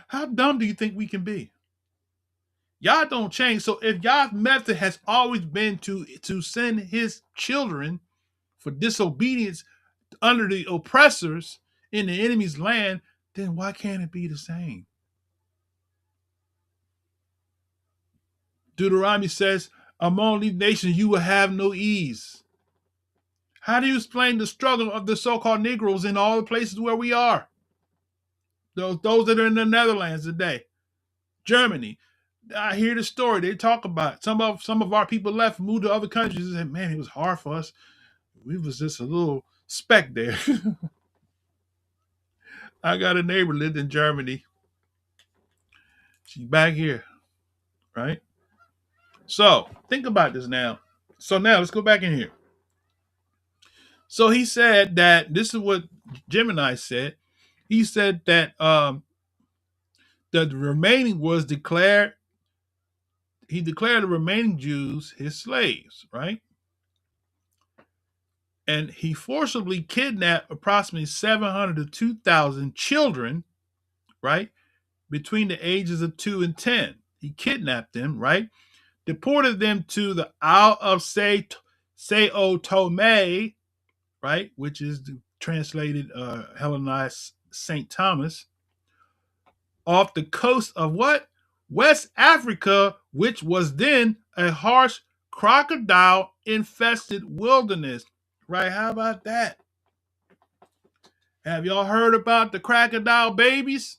How dumb do you think we can be? Y'all don't change. So if y'all's method has always been to send his children for disobedience under the oppressors in the enemy's land, then why can't it be the same? Deuteronomy says, among these nations you will have no ease. How do you explain the struggle of the so-called Negroes in all the places where we are? Those that are in the Netherlands today, Germany. I hear the story. They talk about it. Some of our people left, moved to other countries, and said, "Man, it was hard for us. We was just a little speck there." I got a neighbor lived in Germany. She's back here, right? So think about this now. So now let's go back in here. So he said that this is what Gemini said. He said that the remaining was declared. He declared the remaining Jews his slaves, right? And he forcibly kidnapped approximately 700 to 2,000 children, right, between the ages of 2 and 10. He kidnapped them, right, deported them to the Isle of Sao Tome, right, which is the translated Hellenized St. Thomas, off the coast of what? West Africa, which was then a harsh crocodile-infested wilderness. Right? How about that? Have y'all heard about the crocodile babies?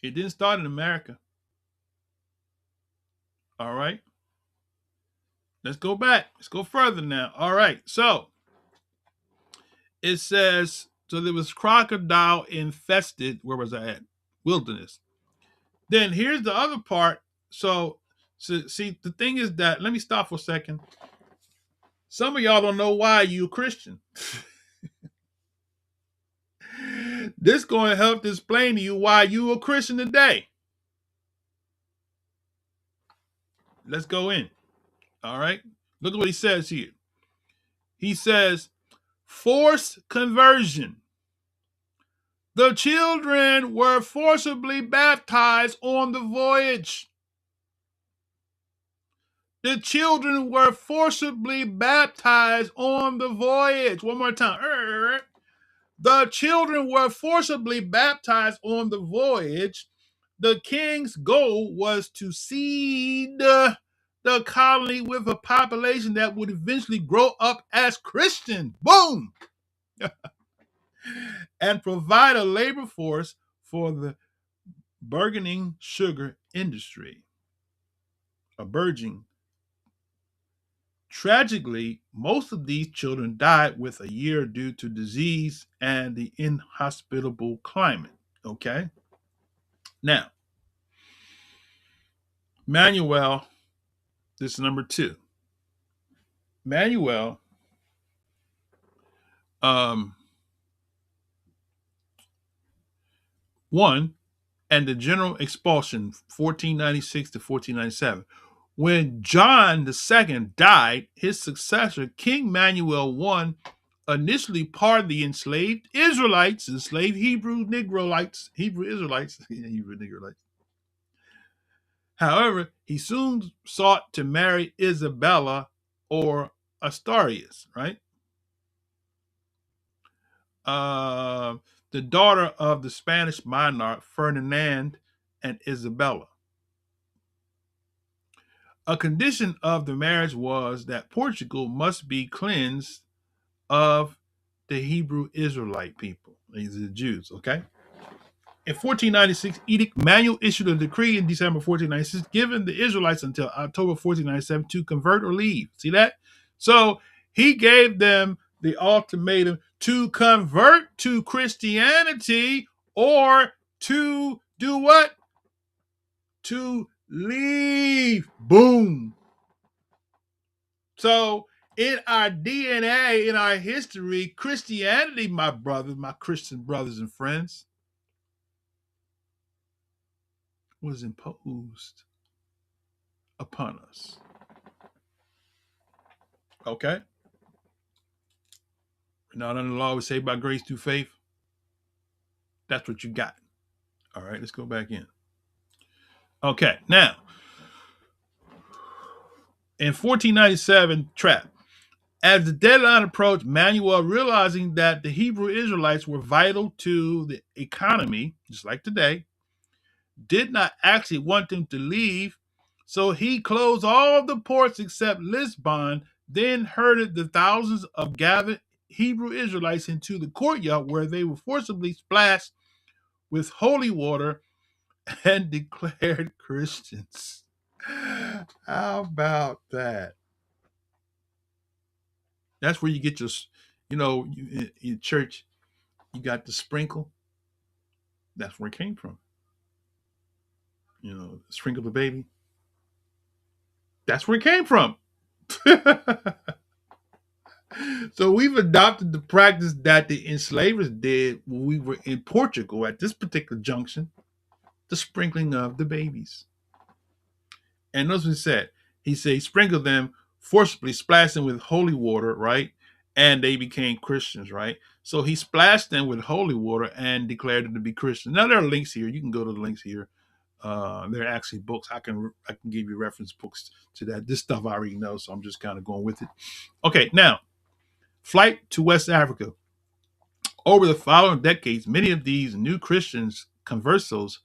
It didn't start in America. All right. Let's go back. Let's go further now. All right. So it says, so there was crocodile infested, where was I at? Wilderness. Then here's the other part. So see, the thing is that, let me stop for a second. Some of y'all don't know why you a Christian. This going to help to explain to you why you a Christian today. Let's go in. All right. Look at what he says here. He says, forced conversion. The children were forcibly baptized on the voyage. The children were forcibly baptized on the voyage. One more time. The children were forcibly baptized on the voyage. The king's goal was to seed the colony with a population that would eventually grow up as Christian. Boom! And provide a labor force for the burgeoning sugar industry. A burgeoning. Tragically, most of these children died within a year due to disease and the inhospitable climate. Okay? Now, Manuel, this is number 2. Manuel, um, 1, and the general expulsion, 1496 to 1497. When John II died, his successor, King Manuel I, initially pardoned the enslaved Israelites, enslaved Hebrew Israelites. However, he soon sought to marry Isabella or Asturias, right? Uh, the daughter of the Spanish monarch Ferdinand and Isabella. A condition of the marriage was that Portugal must be cleansed of the Hebrew Israelite people. These are the Jews, okay? In 1496, Edict Manuel issued a decree in December 1496, giving the Israelites until October 1497 to convert or leave. See that? So he gave them the ultimatum to convert to Christianity or to do what? To leave. Boom. So in our DNA, in our history, Christianity, my brothers, my Christian brothers and friends, was imposed upon us. Okay? Not under the law, we saved by grace through faith. That's what you got. All right, let's go back in. Okay, now, in 1497, trap. As the deadline approached, Manuel, realizing that the Hebrew Israelites were vital to the economy, just like today, did not actually want them to leave, so he closed all the ports except Lisbon, then herded the thousands of gathered Hebrew Israelites into the courtyard where they were forcibly splashed with holy water and declared Christians. How about that? That's where you get your, in church, you got the sprinkle. That's where it came from. Sprinkle the baby. That's where it came from. So we've adopted the practice that the enslavers did when we were in Portugal at this particular junction, the sprinkling of the babies. And notice what he said. He said, sprinkle them, forcibly splash them with holy water, right? And they became Christians, right? So he splashed them with holy water and declared them to be Christians. Now there are links here. You can go to the links here. There are actually books. I can give you reference books to that. This stuff I already know, so I'm just kind of going with it. Okay, now, flight to West Africa. Over the following decades, many of these new Christians, conversos,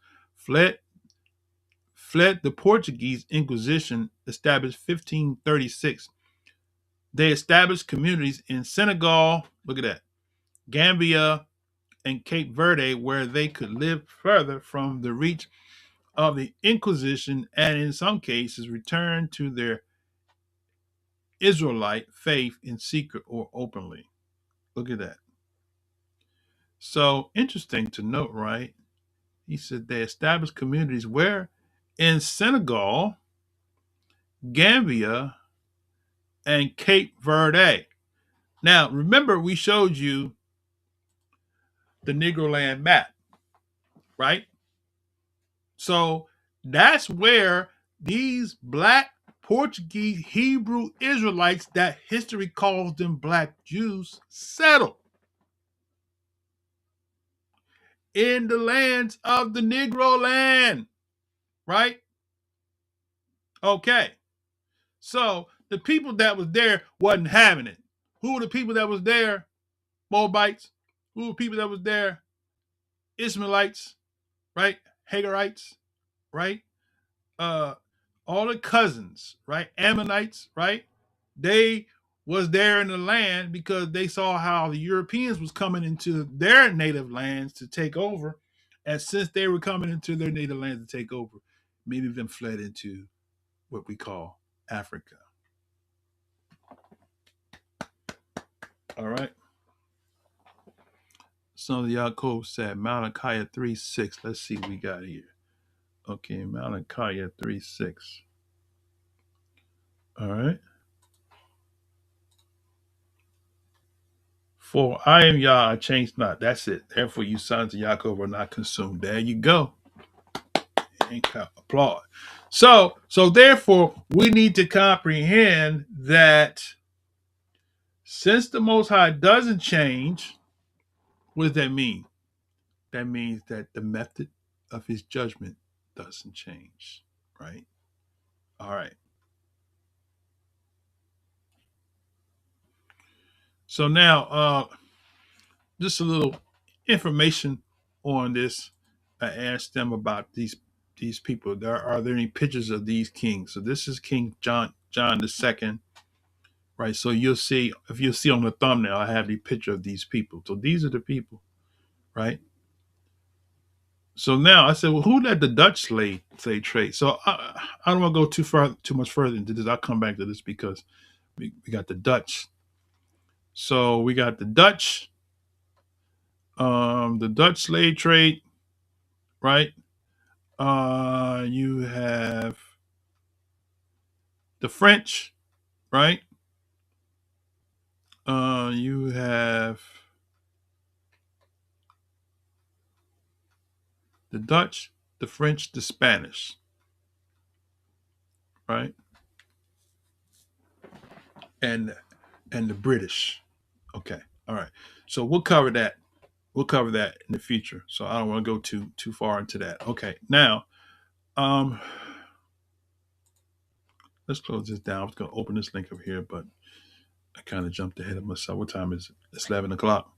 fled the Portuguese Inquisition, established 1536. They established communities in Senegal, look at that, Gambia, and Cape Verde, where they could live further from the reach of the Inquisition and in some cases return to their Israelite faith in secret or openly. Look at that. So interesting to note, right? He said they established communities where? In Senegal, Gambia, and Cape Verde. Now, remember, we showed you the Negro land map, right? So that's where these black Portuguese Hebrew Israelites, that history calls them black Jews, settled in the lands of the Negro land, right? Okay. So the people that was there wasn't having it. Who were the people that was there? Moabites. Who were the people that was there? Ishmaelites, right? Hagarites, right? All the cousins, right? Ammonites, right? They was there in the land because they saw how the Europeans was coming into their native lands to take over. And since they were coming into their native lands to take over, many of them fled into what we call Africa. All right. Some of the Yaakov said Malachi 3:6. Let's see what we got here. Okay, Malachi 3:6. All right. For I am Yah, I change not. That's it. Therefore, you sons of Yaakov are not consumed. There you go. And applaud. So therefore, we need to comprehend that since the Most High doesn't change, what does that mean? That means that the method of his judgment doesn't change, right? All right. So now, just a little information on this. I asked them about these people. Are there any pictures of these kings? So this is King John the Second, right? So you'll see, if you see on the thumbnail, I have the picture of these people. So these are the people, right? So now I said, well, who led the Dutch slave trade? So I don't want to go too much further into this. I'll come back to this because we got the Dutch. So we got the Dutch slave trade, right? You have the French, right? You have the Dutch, the French, the Spanish, right? And the British. Okay. All right. So we'll cover that. We'll cover that in the future. So I don't want to go too far into that. Okay. Now, um, let's close this down. I was going to open this link over here, but I kind of jumped ahead of myself. What time is it? It's 11 o'clock.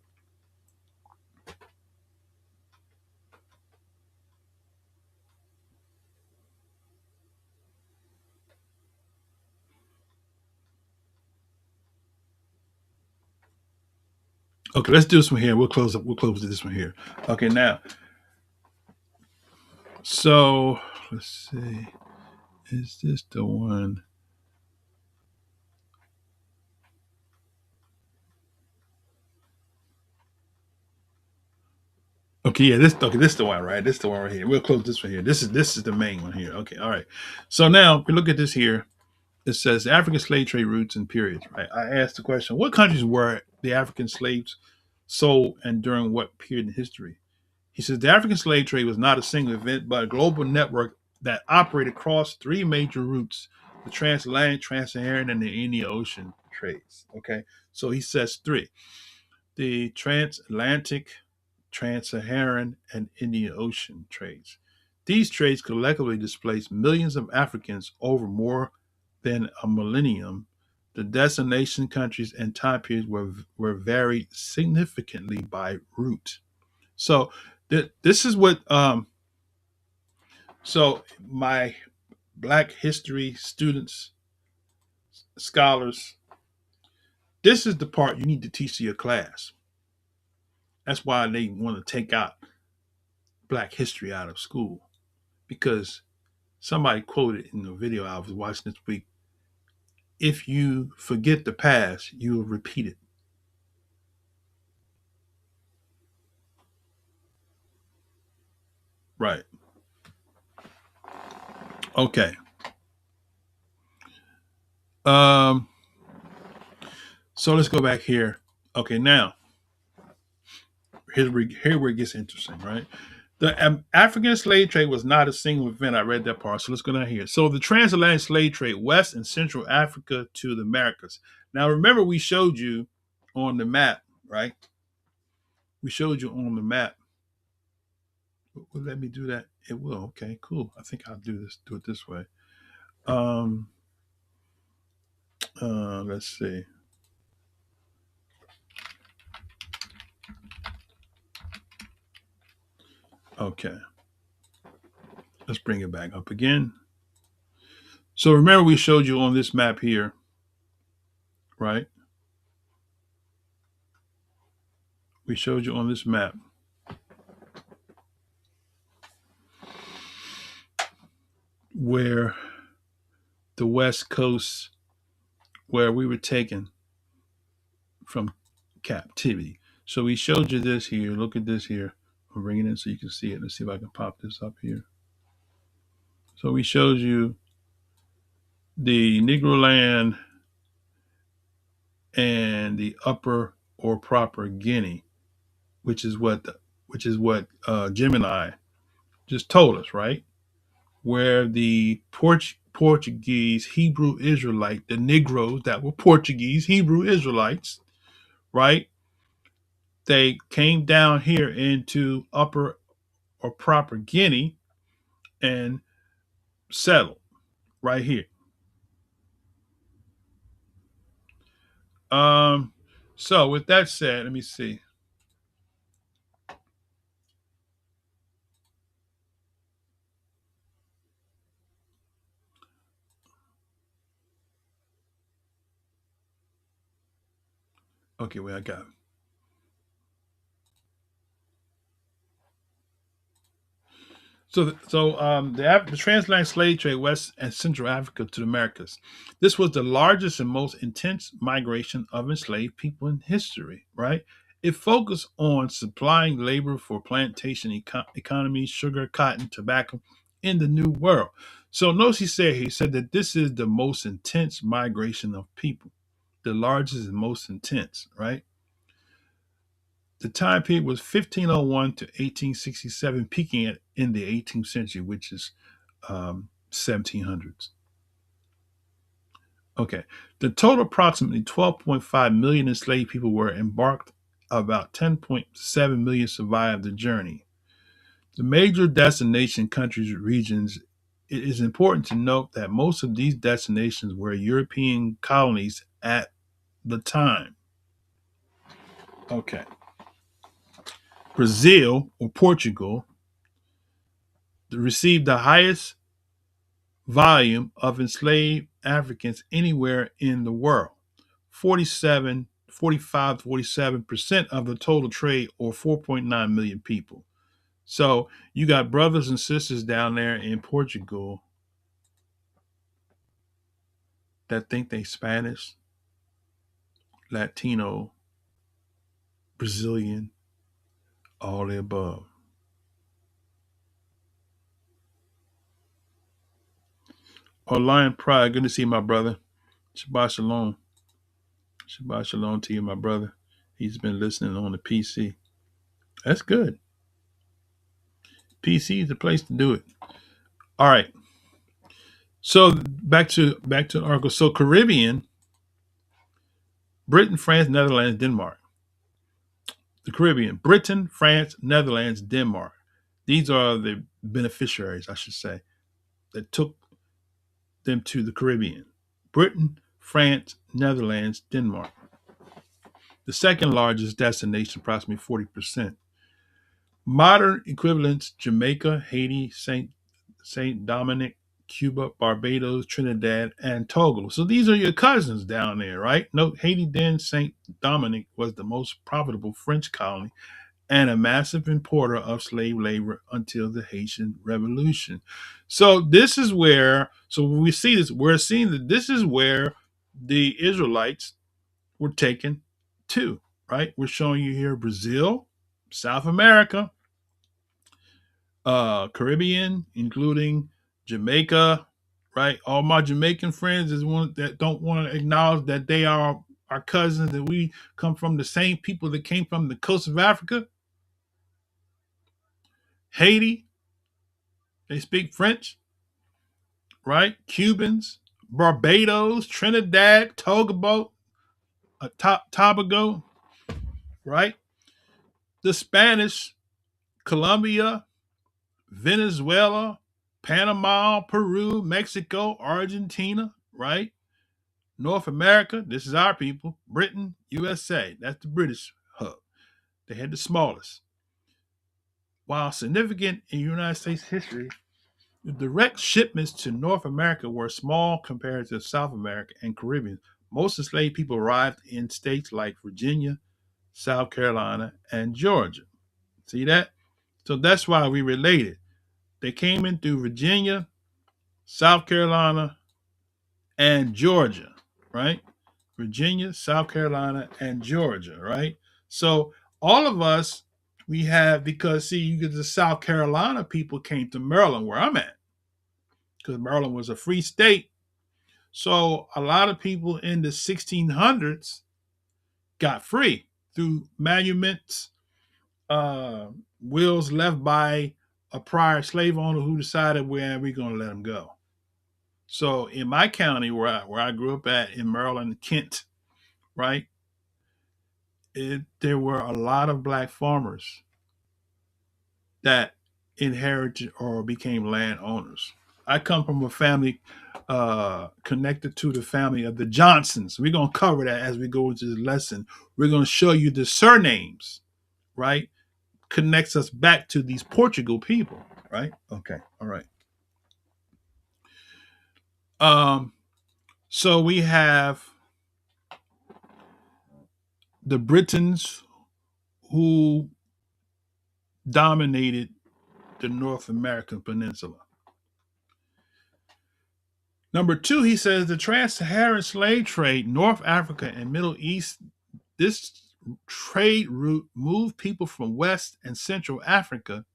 Okay, let's do this one here. We'll close this one here. Okay, now, so let's see. Is this the one? Okay, yeah, this is the one, right? This is the one right here. We'll close this one here. This is the main one here. Okay, all right. So now if we look at this here. It says African slave trade routes and periods, right? I asked the question, what countries were the African slaves sold and during what period in history? He says the African slave trade was not a single event, but a global network that operated across three major routes: the transatlantic, trans-Saharan, and the Indian Ocean trades. Okay, so he says three: the transatlantic, trans-Saharan, and Indian Ocean trades. These trades collectively displaced millions of Africans over more than a millennium. The destination countries and time periods were varied significantly by route. So this is what so my Black history students, scholars, this is the part you need to teach to your class. That's why they want to take out Black history out of school, because somebody quoted in the video I was watching this week, if you forget the past, you will repeat it. Right. Okay. Um, so let's go back here. Okay, now here where it gets interesting, right? The African slave trade was not a single event. I read that part, so let's go down here. So the transatlantic slave trade, West and Central Africa to the Americas. Now remember, we showed you on the map, right? We showed you on the map. Will let me do that? It will. Okay, cool. I think I'll do it this way. Let's see. Okay. Let's bring it back up again. So remember, we showed you on this map here, right? We showed you on this map where the West Coast, where we were taken from captivity. So we showed you this here. Look at this here. I'll bring it in so you can see it. Let's see if I can pop this up here. So he shows you the Negro land and the upper or proper Guinea, which is what Gemini just told us, right? Where the Portuguese Hebrew Israelite, the Negroes that were Portuguese Hebrew Israelites, right? They came down here into upper or proper Guinea and settled right here. Um, so with that said, let me see. Okay, wait, I got it. The transatlantic slave trade West and Central Africa to the Americas. This was the largest and most intense migration of enslaved people in history, right? It focused on supplying labor for plantation economies, sugar, cotton, tobacco in the New World. So notice he said that this is the most intense migration of people, the largest and most intense, right? The time period was 1501 to 1867, peaking in the 18th century, which is 1700s. Okay. The total approximately 12.5 million enslaved people were embarked. About 10.7 million survived the journey. The major destination countries regions. It is important to note that most of these destinations were European colonies at the time. Okay. Brazil or Portugal received the highest volume of enslaved Africans anywhere in the world. 45 to 47% of the total trade, or 4.9 million people. So you got brothers and sisters down there in Portugal that think they Spanish, Latino, Brazilian, all the above. Lion Pride, good to see my brother. Shabbat Shalom. Shabbat Shalom to you, my brother. He's been listening on the PC. That's good. PC is the place to do it. All right. So back to the article. So Caribbean, Britain, France, Netherlands, Denmark. The Caribbean, Britain, France, Netherlands, Denmark. These are the beneficiaries, I should say, that took them to the Caribbean. Britain, France, Netherlands, Denmark. The second largest destination, approximately 40%. Modern equivalents: Jamaica, Haiti, Saint Dominic, Cuba, Barbados, Trinidad, and Togo. So these are your cousins down there, right? No, Haiti, then Saint Dominic was the most profitable French colony and a massive importer of slave labor until the Haitian Revolution. So this is where, so when we see this, we're seeing that this is where the Israelites were taken to, right? We're showing you here Brazil, South America, Caribbean, including Jamaica, right? All my Jamaican friends is one that don't want to acknowledge that they are our cousins, that we come from the same people that came from the coast of Africa. Haiti, they speak French, right? Cubans, Barbados, Trinidad, Tobago, Tobago, right? The Spanish, Colombia, Venezuela, Panama, Peru, Mexico, Argentina, right? North America, this is our people. Britain, USA, that's the British hub. They had the smallest. While significant in United States history, the direct shipments to North America were small compared to South America and Caribbean. Most enslaved people arrived in states like Virginia, South Carolina, and Georgia. See that? So that's why we related. They came in through Virginia, South Carolina, and Georgia, right? Virginia, South Carolina, and Georgia, right? So all of us, we have, because see, you get the South Carolina people came to Maryland, where I'm at. because Maryland was a free state. So a lot of people in the 1600s got free through emoluments, wills left by a prior slave owner who decided where we're going to let them go. So in my county where I grew up at in Maryland, Kent, right, there were a lot of black farmers that inherited or became landowners. I come from a family connected to the family of the Johnsons. We're going to cover that as we go into this lesson. We're going to show you the surnames, right? Connects us back to these Portugal people, right? Okay, all right. So we have the Britons who dominated the North American peninsula. Number two, he says the trans-Saharan slave trade, North Africa and Middle East, this trade route moved people from West and Central Africa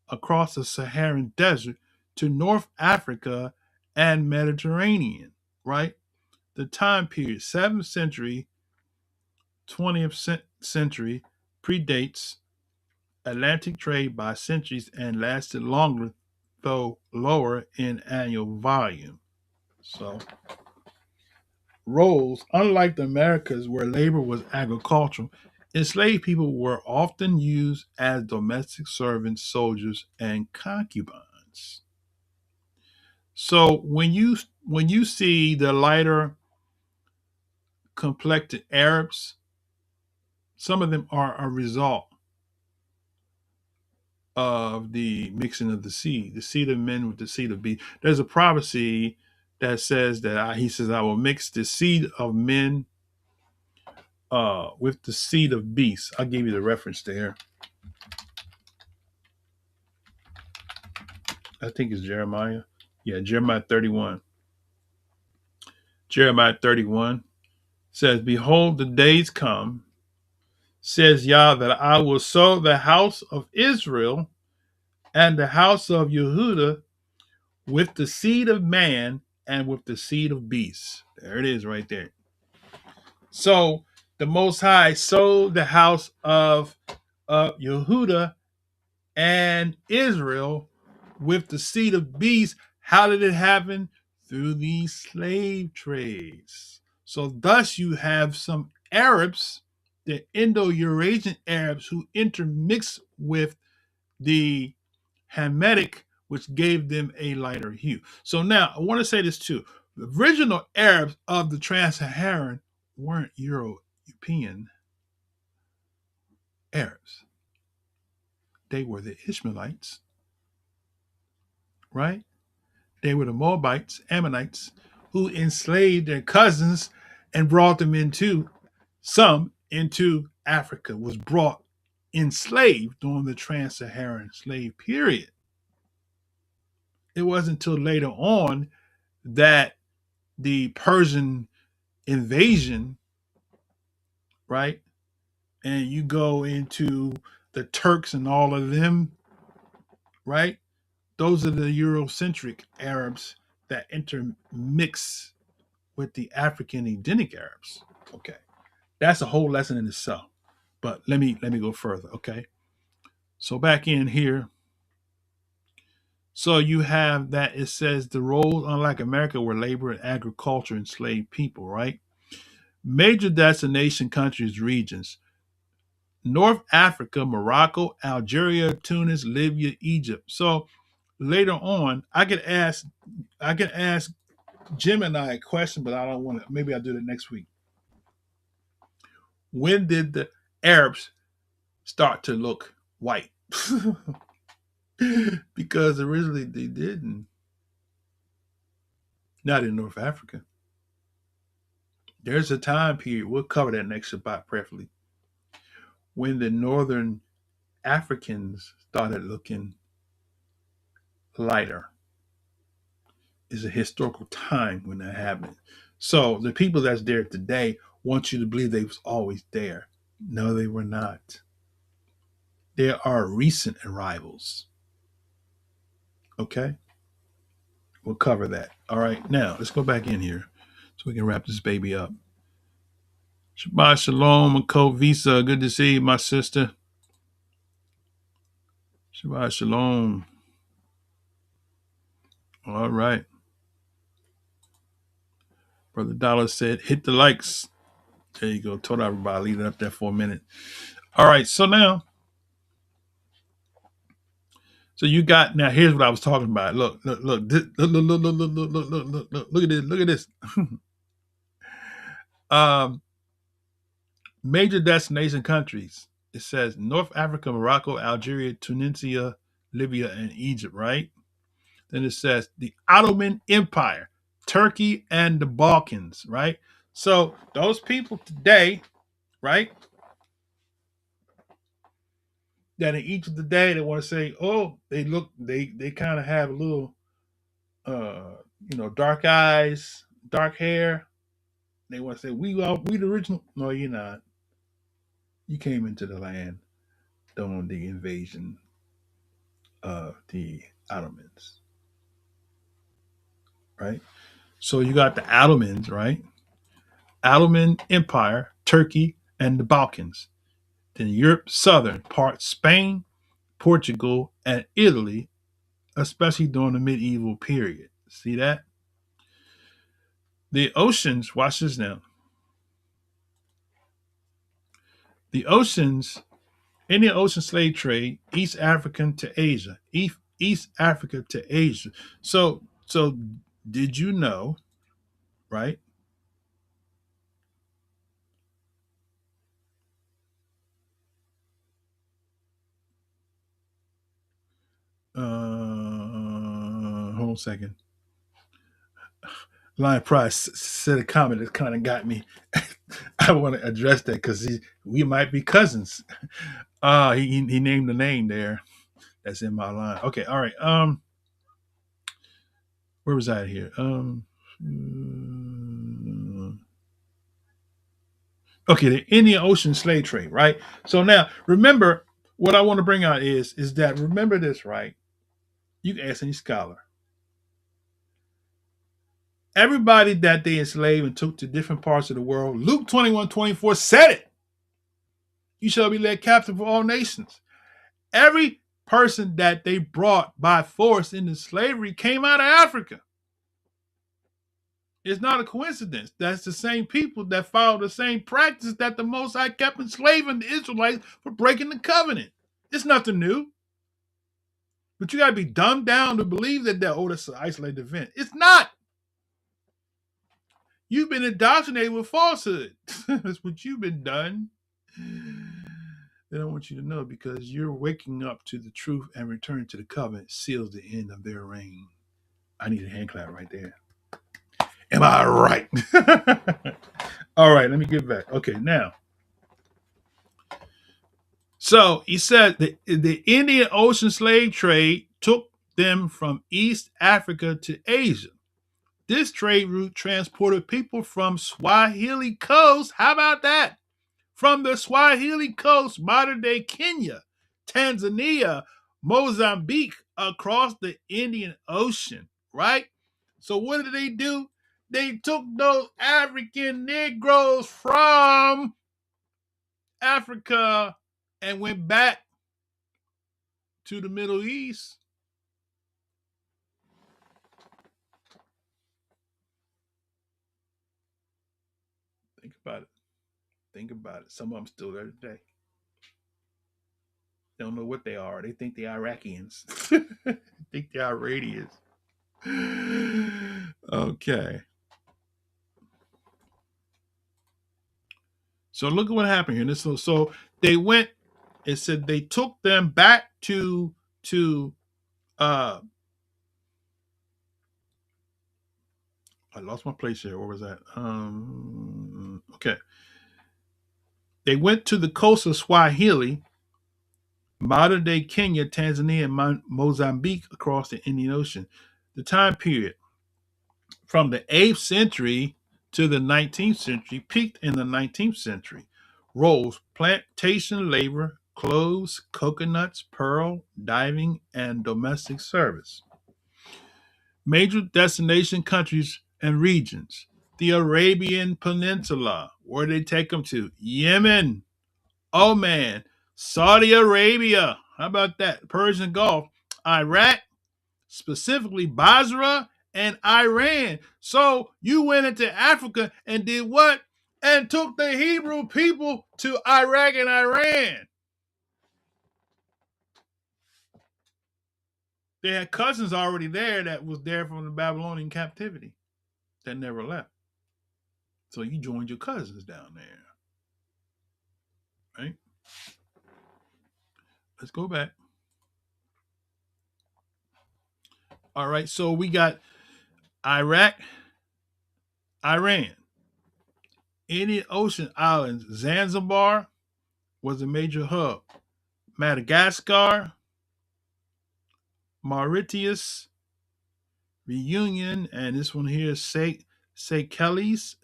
across the Saharan desert to North Africa and Mediterranean, right? The time period, 7th century, 20th century, predates Atlantic trade by centuries and lasted longer, though lower in annual volume. So, roles, unlike the Americas where labor was agricultural, enslaved people were often used as domestic servants, soldiers, and concubines. So when you see the lighter complected Arabs, some of them are a result of the mixing of the seed of men with the seed of beast. There's a prophecy that says that he says, I will mix the seed of men with the seed of beasts. I'll give you the reference there. I think it's Jeremiah. Yeah, Jeremiah 31. Jeremiah 31 says, behold, the days come, says Yah, that I will sow the house of Israel and the house of Yehudah with the seed of man and with the seed of beasts. There it is right there. So the Most High sowed the house of Yehudah and Israel with the seed of beasts. How did it happen? Through these slave trades. So thus you have some Arabs, the Indo-Eurasian Arabs, who intermix with the Hamitic, which gave them a lighter hue. So now I want to say this too. The original Arabs of the Trans-Saharan weren't European Arabs. They were the Ishmaelites, right? They were the Moabites, Ammonites, who enslaved their cousins and brought them into Africa, was brought enslaved during the Trans-Saharan slave period. It wasn't until later on that the Persian invasion, right? And you go into the Turks and all of them, right? Those are the Eurocentric Arabs that intermix with the African Edenic Arabs. Okay. That's a whole lesson in itself. But let me go further, okay? So back in here. So you have that it says the roles, unlike America, where labor and agriculture enslaved people, right? Major destination countries, regions. North Africa, Morocco, Algeria, Tunis, Libya, Egypt. So later on, I could ask Gemini a question, but I don't want to. Maybe I'll do that next week. When did the Arabs start to look white? Because originally they didn't. Not in North Africa. There's a time period, we'll cover that next Shabbat prayerfully, when the northern Africans started looking lighter. Is a historical time when that happened. So the people that's there today want you to believe they was always there. No, they were not. There are recent arrivals. Okay? We'll cover that. All right. Now let's go back in here so we can wrap this baby up. Shabbat shalom, Code Visa. Good to see you, my sister. Shabbat shalom. All right. Brother Dollar said, hit the likes. There you go. Told everybody, leave it up there for a minute. All right. So now, you got, now here's what I was talking about. Look, look at this. Major destination countries. It says North Africa, Morocco, Algeria, Tunisia, Libya, and Egypt, right? Then it says the Ottoman Empire, Turkey, and the Balkans, right? So those people today, right, that in Egypt today, they want to say, oh, they kind of have a little, dark eyes, dark hair. They want to say, we the original. No, you're not. You came into the land during the invasion of the Ottomans, right? So you got the Ottomans, right? Ottoman Empire, Turkey, and the Balkans. Then Europe, southern part, Spain, Portugal, and Italy, especially during the medieval period. See that? The oceans, watch this now. The oceans, in the ocean slave trade, East African to Asia. East Africa to Asia. So did you know, right? Hold on a second. Lion Price said a comment that kind of got me. I want to address that because we might be cousins. He named the name there. That's in my line. Okay, all right. Where was I here? Okay, the Indian Ocean slave trade, right? So now remember what I want to bring out is that remember this, right? You can ask any scholar. Everybody that they enslaved and took to different parts of the world, Luke 21:24 said it. You shall be led captive for all nations. Every person that they brought by force into slavery came out of Africa. It's not a coincidence. That's the same people that followed the same practice that the Most High kept enslaving the Israelites for breaking the covenant. It's nothing new. But you got to be dumbed down to believe that that's an isolated event. It's not. You've been indoctrinated with falsehood. That's what you've been done. They don't want you to know because you're waking up to the truth and returning to the covenant seals the end of their reign. I need a hand clap right there. Am I right? All right, let me get back. Okay, now. So he said the Indian Ocean slave trade took them from East Africa to Asia. This trade route transported people from Swahili coast. How about that? From the Swahili coast, modern day Kenya, Tanzania, Mozambique, across the Indian Ocean, right? So what did they do? They took those African Negroes from Africa and went back to the Middle East. Think about it. Think about it. Some of them still there today. They don't know what they are. They think they're Iraqians. They think they're Iranians. Okay. So look at what happened here. So they went. It said they took them back to I lost my place here. Where was that? Okay. They went to the coast of Swahili, modern day Kenya, Tanzania, and Mozambique across the Indian Ocean. The time period from the 8th century to the 19th century peaked in the 19th century. Roles, plantation labor, clothes, coconuts, pearl, diving, and domestic service. Major destination countries and regions. The Arabian Peninsula. Where did they take them to? Yemen, Oman, Saudi Arabia. How about that? Persian Gulf, Iraq, specifically Basra and Iran. So you went into Africa and did what? And took the Hebrew people to Iraq and Iran. They had cousins already there that was there from the Babylonian captivity that never left. So you joined your cousins down there, right? Let's go back. All right, so we got Iraq, Iran, Indian Ocean islands. Zanzibar was a major hub. Madagascar, Mauritius, Reunion, and this one here is Seychelles.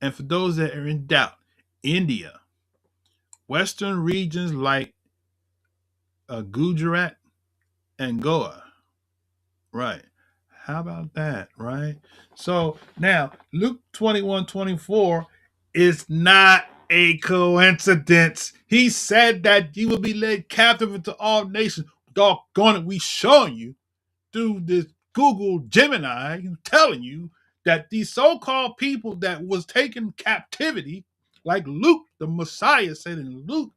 And for those that are in doubt, India, Western regions like Gujarat and Goa. Right. How about that? Right. So now Luke 21:24 is not a coincidence. He said that you will be led captive into all nations. Doggone it, we showing you through this Google Gemini, telling you that these so-called people that was taken captivity, like Luke, the Messiah said in Luke,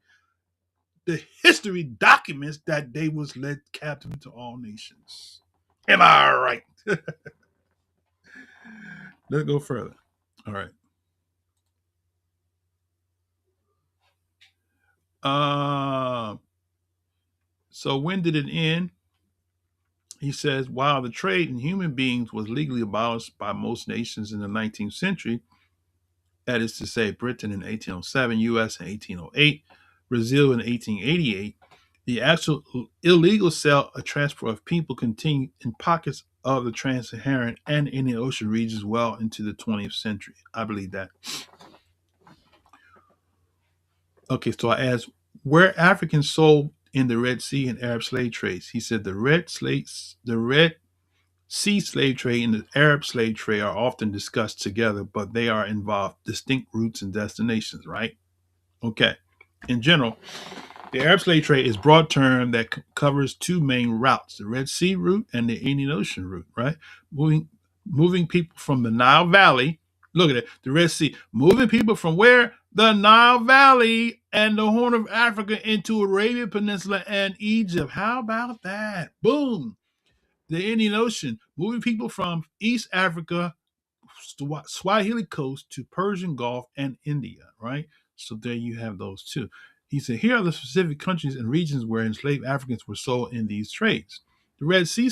the history documents that they was led captive into all nations. Am I right? Let's go further. All right. So when did it end? He says, while the trade in human beings was legally abolished by most nations in the 19th century, that is to say, Britain in 1807, U.S. in 1808, Brazil in 1888, the actual illegal sale or transfer of people continued in pockets of the trans-Saharan and Indian Ocean regions well into the 20th century. I believe that. Okay, so I asked, where Africans sold in the Red Sea and Arab slave trades? He said the Red Sea slave trade and the Arab slave trade are often discussed together, but they are involved distinct routes and destinations, right? Okay. In general, the Arab slave trade is a broad term that covers two main routes, the Red Sea route and the Indian Ocean route, right? Moving people from the Nile Valley, look at it, the Red Sea, moving people from where? The Nile Valley and the Horn of Africa into Arabia Peninsula and Egypt. How about that? Boom. The Indian Ocean, moving people from East Africa, Swahili coast to Persian Gulf and India, right? So there you have those two. He said, here are the specific countries and regions where enslaved Africans were sold in these trades. The Red Sea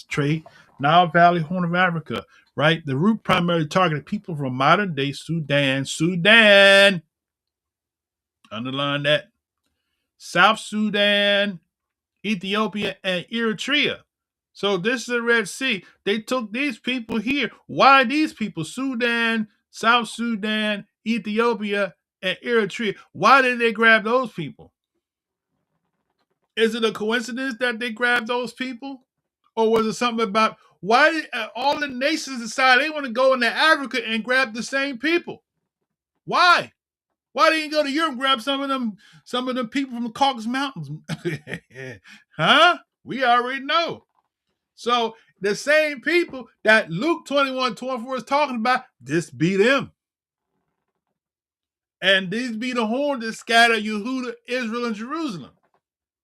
trade, Nile Valley, Horn of Africa, right? The route primarily targeted people from modern day Sudan, underline that, South Sudan, Ethiopia, and Eritrea. So this is the Red Sea. They took these people here. Why these people? Sudan, South Sudan, Ethiopia, and Eritrea. Why did they grab those people? Is it a coincidence that they grabbed those people? Or was it something about why did all the nations decide they want to go into Africa and grab the same people? Why? Why didn't you go to Europe and grab some of them people from the Caucasus Mountains? Huh? We already know. So the same people that Luke 21:24 is talking about, this be them. And these be the horns that scatter Yehuda, Israel, and Jerusalem.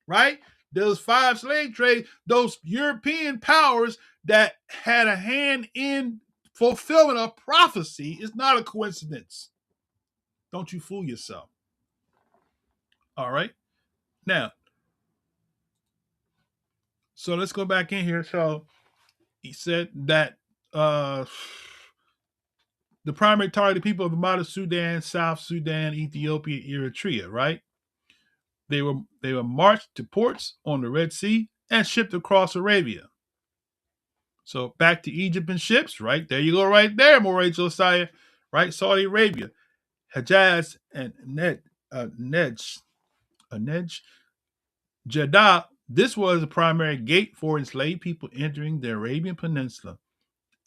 Right? Those 5 slave trades, those European powers that had a hand in fulfillment of prophecy is not a coincidence. Don't you fool yourself. All right. Now, so let's go back in here. So he said that the primary targeted people of the modern Sudan, South Sudan, Ethiopia, Eritrea, right? They were marched to ports on the Red Sea and shipped across Arabia. So back to Egypt in ships, right? There you go, right there, Moray Josiah, right? Saudi Arabia, Hejaz and Nej, Jeddah This was the primary gate for enslaved people entering the Arabian Peninsula.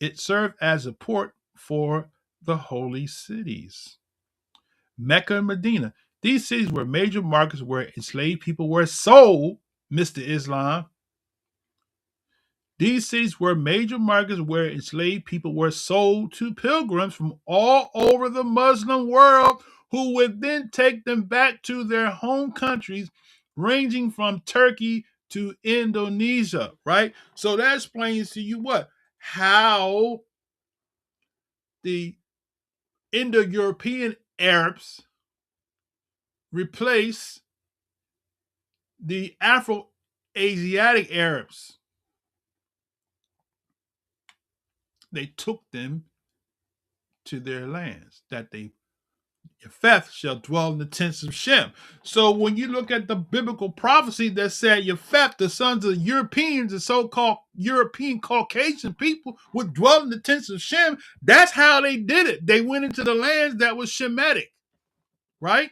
It served as a port for the holy cities, Mecca and Medina. These cities were major markets where enslaved people were sold, Mr. Islam. These cities were major markets where enslaved people were sold to pilgrims from all over the Muslim world who would then take them back to their home countries, ranging from Turkey to Indonesia, right? So that explains to you what? How the Indo-European Arabs replace the Afro-Asiatic Arabs. They took them to their lands that they Japheth shall dwell in the tents of Shem. So when you look at the biblical prophecy that said Japheth, the sons of Europeans, the so-called European Caucasian people, would dwell in the tents of Shem, that's how they did it. They went into the lands that was Shemitic, right?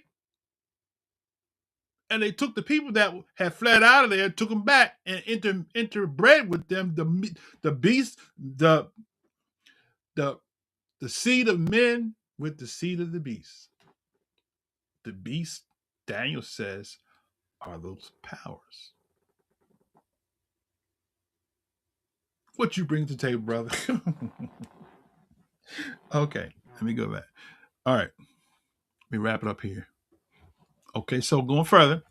And they took the people that had fled out of there, took them back, and interbred with them the beast, the seed of men with the seed of the beast. The beast, Daniel says, are those powers. What you bring to the table, brother? Okay, let me go back. All right, let me wrap it up here. Okay, so going further.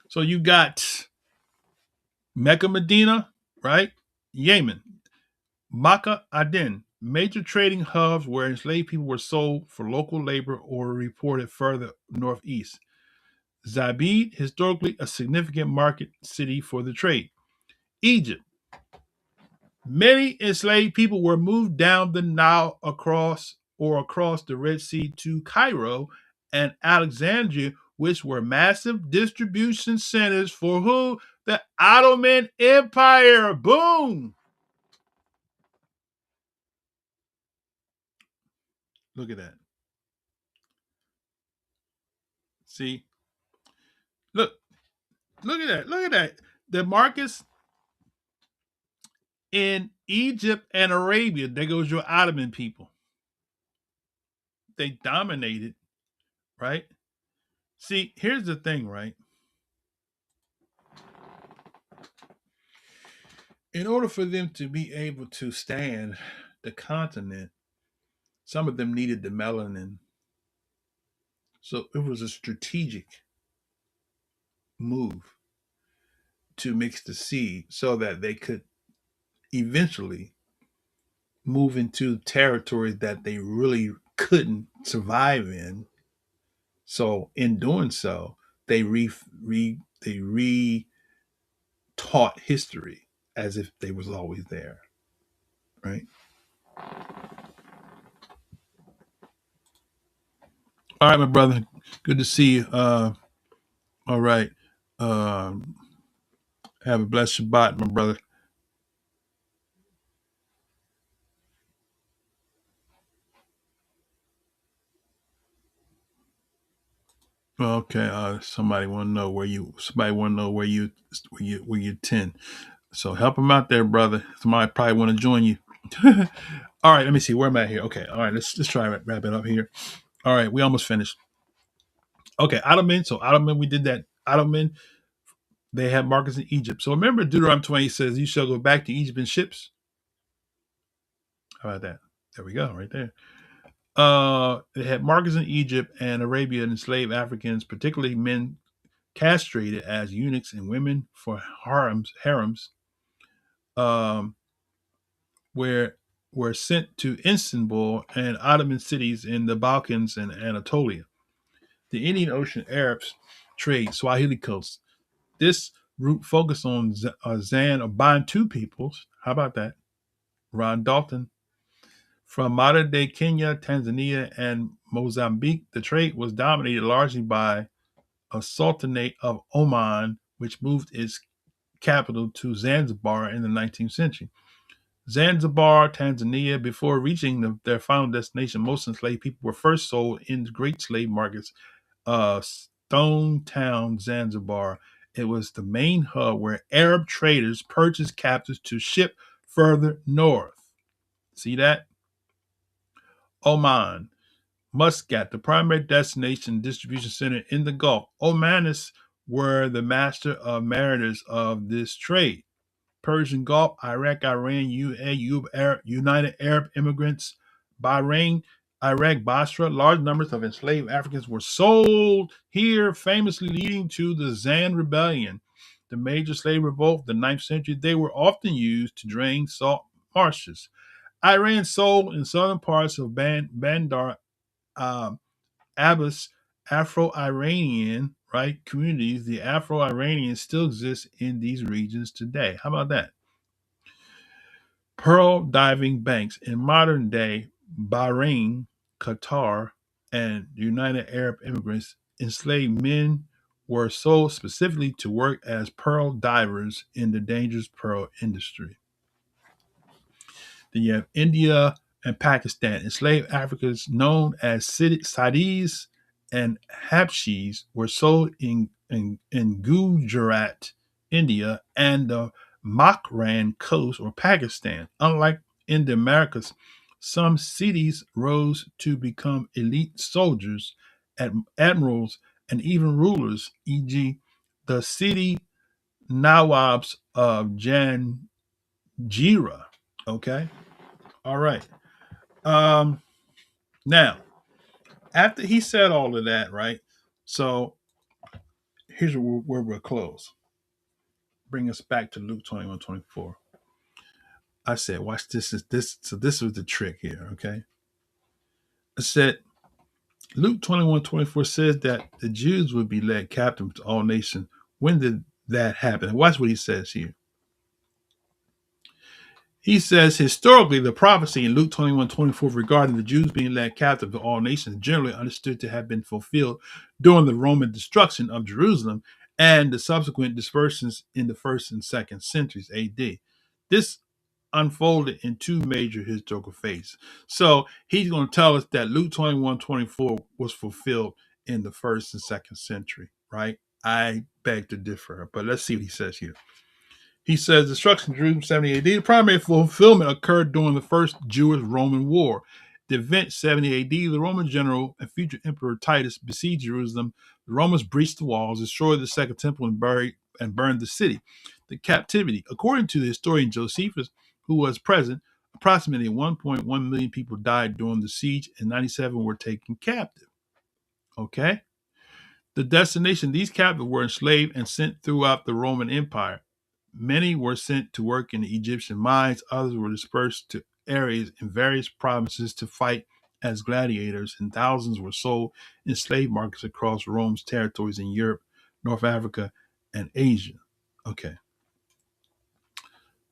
So you got Mecca, Medina, right? Yemen, Makkah, Aden, major trading hubs where enslaved people were sold for local labor or reported further northeast. Zabid, historically a significant market city for the trade. Egypt, many enslaved people were moved down the Nile across the Red Sea to Cairo and Alexandria, which were massive distribution centers for who? The Ottoman Empire. Boom! Look at that. See? Look at that. Look at that. The markets in Egypt and Arabia, there goes your Ottoman people. They dominated, right? See, here's the thing, right? In order for them to be able to stand the continent, some of them needed the melanin. So it was a strategic move to mix the seed so that they could eventually move into territories that they really couldn't survive in. So in doing so, they taught history as if they was always there, right? All right, my brother. Good to see you. All right. Um, have a blessed Shabbat, my brother. Okay. Somebody want to know where you. Somebody want to know where you tend. So help him out there, brother. Somebody probably want to join you. All right. Let me see. Where am I here? Okay. All right. Let's try to wrap it up here. All right. We almost finished. Okay. Ottoman. So Ottoman, we did that. Ottoman. They had markets in Egypt. So remember, Deuteronomy 20 says, "You shall go back to Egypt in ships." How about that? There we go. Right there. They had markets in Egypt and Arabia and enslaved Africans, particularly men castrated as eunuchs and women for harems, um, where were sent to Istanbul and Ottoman cities in the Balkans and Anatolia. The Indian Ocean Arabs trade Swahili coast. This route focused on Zan or Bantu peoples. How about that? Ron Dalton. From modern day Kenya, Tanzania, and Mozambique, the trade was dominated largely by a Sultanate of Oman, which moved its capital to Zanzibar in the 19th century. Zanzibar, Tanzania, before reaching their final destination, most enslaved people were first sold in great slave markets, Stone Town, Zanzibar, It was the main hub where Arab traders purchased captives to ship further north. See that? Oman, Muscat, the primary destination distribution center in the Gulf. Omanis were the master of mariners of this trade. Persian Gulf, Iraq, Iran, UAE, United Arab Immigrants, Bahrain, Iraq, Basra. Large numbers of enslaved Africans were sold here, famously leading to the Zan Rebellion, the major slave revolt of the 9th century. They were often used to drain salt marshes. Iran sold in southern parts of Bandar Abbas Afro-Iranian communities. The Afro-Iranians still exist in these regions today. How about that? Pearl diving banks in modern day Bahrain, Qatar, and United Arab Emirates. Enslaved men were sold specifically to work as pearl divers in the dangerous pearl industry. Then you have India and Pakistan. Enslaved Africans known as Sidis and Habshis were sold in Gujarat, India, and the Makran coast or Pakistan. Unlike in the Americas, some Sidis rose to become elite soldiers, admirals, and even rulers, e.g., the Sidi Nawabs of Janjira. Okay? All right. Now, after he said all of that, right? So here's where we'll close. Bring us back to Luke 21:24. I said, watch this. So this was the trick here, okay? I said, Luke 21:24 says that the Jews would be led captive to all nations. When did that happen? Watch what he says here. He says, historically, the prophecy in Luke 21:24 regarding the Jews being led captive to all nations generally understood to have been fulfilled during the Roman destruction of Jerusalem and the subsequent dispersions in the 1st and 2nd centuries AD. This unfolded in two major historical phases. So he's going to tell us that Luke 21:24 was fulfilled in the 1st and 2nd century, right? I beg to differ, but let's see what he says here. He says destruction of Jerusalem 70 AD. The primary fulfillment occurred during the First Jewish-Roman War. The event 70 AD, the Roman general and future emperor Titus besieged Jerusalem. The Romans breached the walls, destroyed the Second Temple, and burned the city. The captivity, according to the historian Josephus, who was present, approximately 1.1 million people died during the siege, and 97 were taken captive. Okay? The destination, these captives were enslaved and sent throughout the Roman Empire. Many were sent to work in the Egyptian mines. Others were dispersed to areas in various provinces to fight as gladiators, and thousands were sold in slave markets across Rome's territories in Europe, North Africa, and Asia. Okay.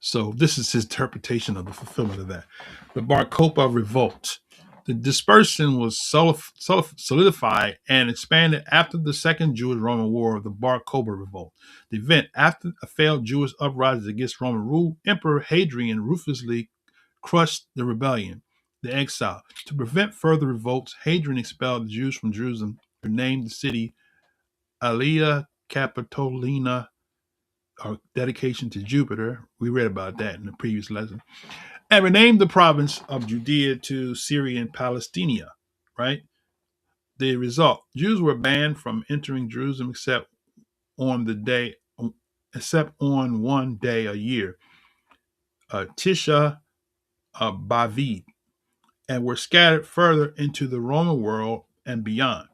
So this is his interpretation of the fulfillment of that. The Bar Kokhba revolt. The dispersion was solidified and expanded after the Second Jewish-Roman War of the Bar Kokhba revolt. The event, after a failed Jewish uprising against Roman rule, Emperor Hadrian ruthlessly crushed the rebellion, the exile. To prevent further revolts, Hadrian expelled the Jews from Jerusalem, renamed the city Aelia Capitolina, or dedication to Jupiter. We read about that in the previous lesson. And renamed the province of Judea to Syrian Palestina, right? The result, Jews were banned from entering Jerusalem except on one day a year, Tisha B'Aviv, and were scattered further into the Roman world and beyond.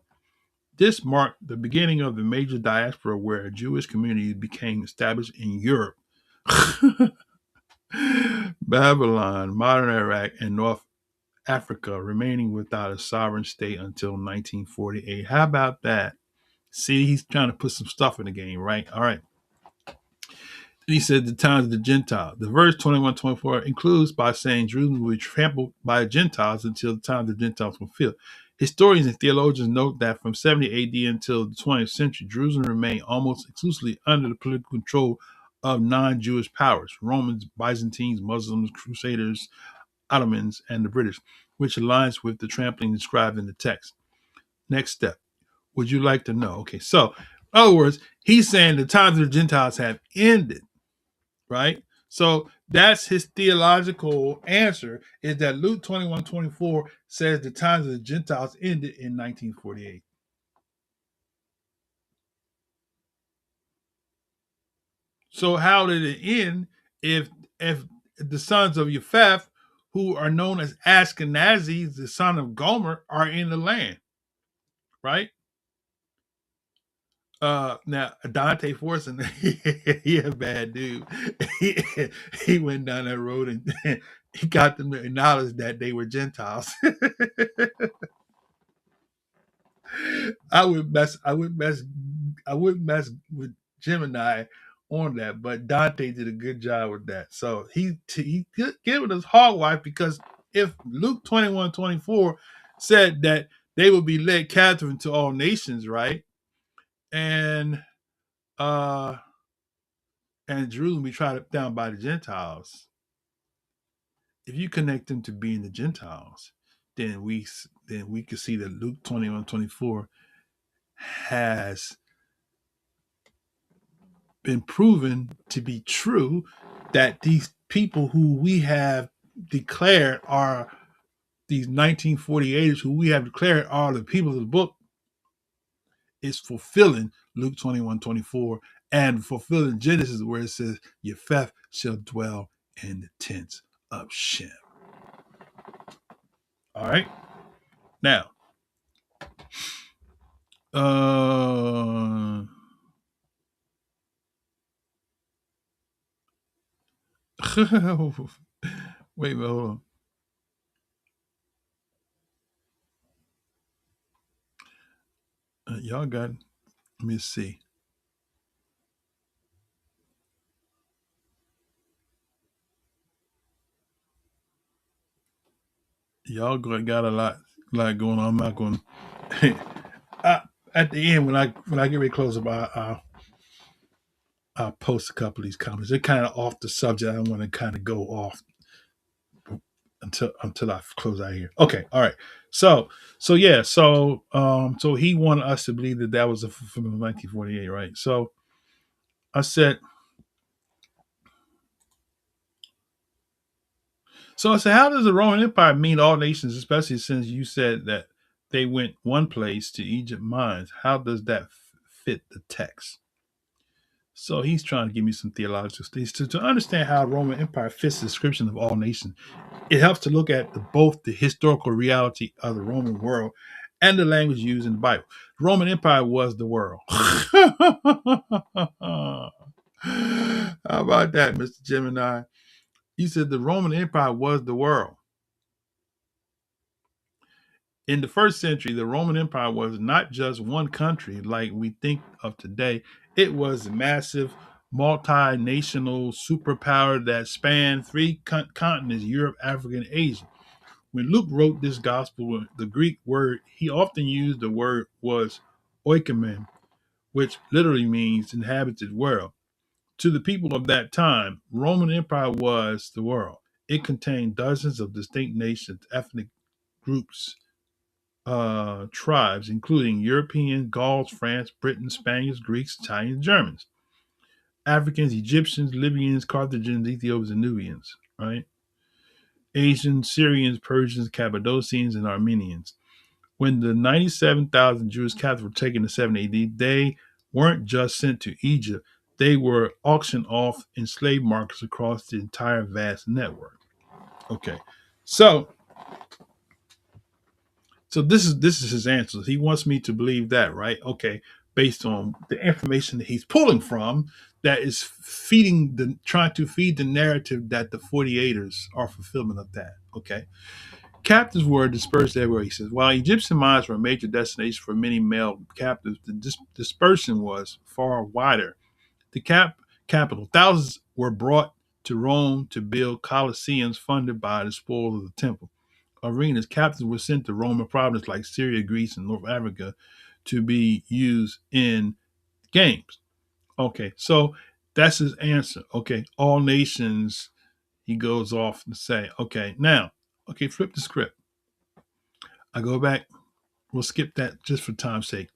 This marked the beginning of the major diaspora where a Jewish community became established in Europe, Babylon, modern Iraq, and North Africa, remaining without a sovereign state until 1948. How about that? See, he's trying to put some stuff in the game, right? All right. And he said the times of the Gentiles. The verse 21:24 includes by saying Jerusalem will be trampled by the Gentiles until the time the Gentiles were fulfilled. Historians and theologians note that from 70 AD until the 20th century, Jerusalem remained almost exclusively under the political control of non-Jewish powers, Romans, Byzantines, Muslims, Crusaders, Ottomans, and the British, which aligns with the trampling described in the text. Next step. Would you like to know? Okay, so In other words, he's saying the times of the Gentiles have ended, right? So that's his theological answer, is that Luke 21:24 says the times of the Gentiles ended in 1948. So how did it end if the sons of Japheth, who are known as Ashkenazis, the son of Gomer, are in the land, right? Now Dante Forson, he a bad dude. He, he went down that road and he got them to acknowledge that they were Gentiles. I would mess, I would mess, I would mess with Gemini on that, but Dante did a good job with that. So he giving us hogwash, because if Luke 21:24 said that they will be led captive into all nations, right? And uh and Jerusalem be trodden down by the Gentiles. If you connect them to being the Gentiles, then we can see that Luke 21:24 has been proven to be true, that these people who we have declared are these 1948ers, who we have declared are the people of the book, is fulfilling Luke 21:24 and fulfilling Genesis, where it says, Japheth shall dwell in the tents of Shem. All right. Now, wait, hold on. Y'all got, let me see. Y'all got a lot going on. I'm not going to. At the end, when I get ready to close up, I'll post a couple of these comments. They're kind of off the subject. I want to kind of go off until I close out here. Okay, all right. So yeah, so he wanted us to believe that was a fulfillment of 1948, right? So I said, how does the Roman Empire mean all nations, especially since you said that they went one place to Egypt mines? How does that fit the text? So he's trying to give me some theological studies to understand how Roman Empire fits the description of all nations. It helps to look at both the historical reality of the Roman world and the language used in the Bible. The Roman Empire was the world. How about that, Mr. Gemini? He said the Roman Empire was the world. In the first century, the Roman Empire was not just one country like we think of today. It was a massive, multinational superpower that spanned three continents: Europe, Africa, and Asia. When Luke wrote this gospel, the Greek word he often used the word was oikomen, which literally means inhabited world. To the people of that time, Roman Empire was the world. It contained dozens of distinct nations, ethnic groups, tribes, including Europeans, Gauls, France, Britons, Spaniards, Greeks, Italians, Germans, Africans, Egyptians, Libyans, Carthaginians, Ethiopians, and Nubians, right? Asians, Syrians, Persians, Cappadocians, and Armenians. When the 97,000 Jewish captives were taken in 7 AD, they weren't just sent to Egypt, they were auctioned off in slave markets across the entire vast network. Okay, so this is his answer. He wants me to believe that, right? Okay, based on the information that he's pulling from, that is trying to feed the narrative that the 48ers are fulfillment of that. Okay. Captives were dispersed everywhere. He says, while Egyptian mines were a major destination for many male captives, the dispersion was far wider. The capital, thousands were brought to Rome to build colosseums funded by the spoils of the temple. Arenas, captives were sent to Roman provinces like Syria, Greece, and North Africa to be used in games. Okay, so that's his answer. Okay, all nations, he goes off to say, okay, now, okay, flip the script. I go back. We'll skip that just for time's sake.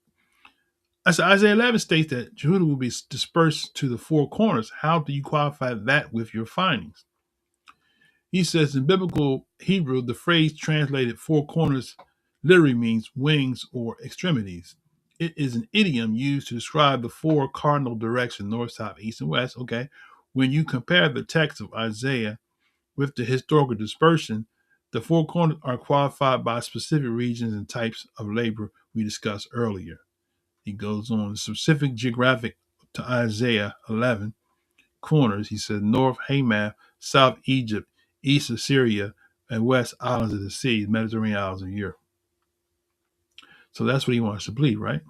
As Isaiah 11 states that Judah will be dispersed to the four corners. How do you qualify that with your findings? He says in biblical Hebrew, the phrase translated four corners literally means wings or extremities. It is an idiom used to describe the four cardinal directions, north, south, east, and west. Okay. When you compare the text of Isaiah with the historical dispersion, the four corners are qualified by specific regions and types of labor we discussed earlier. He goes on specific geographic to Isaiah 11 corners. He said north Hamath, south Egypt, east Assyria, and west islands of the sea, Mediterranean islands of Europe. So that's what he wants to believe, right?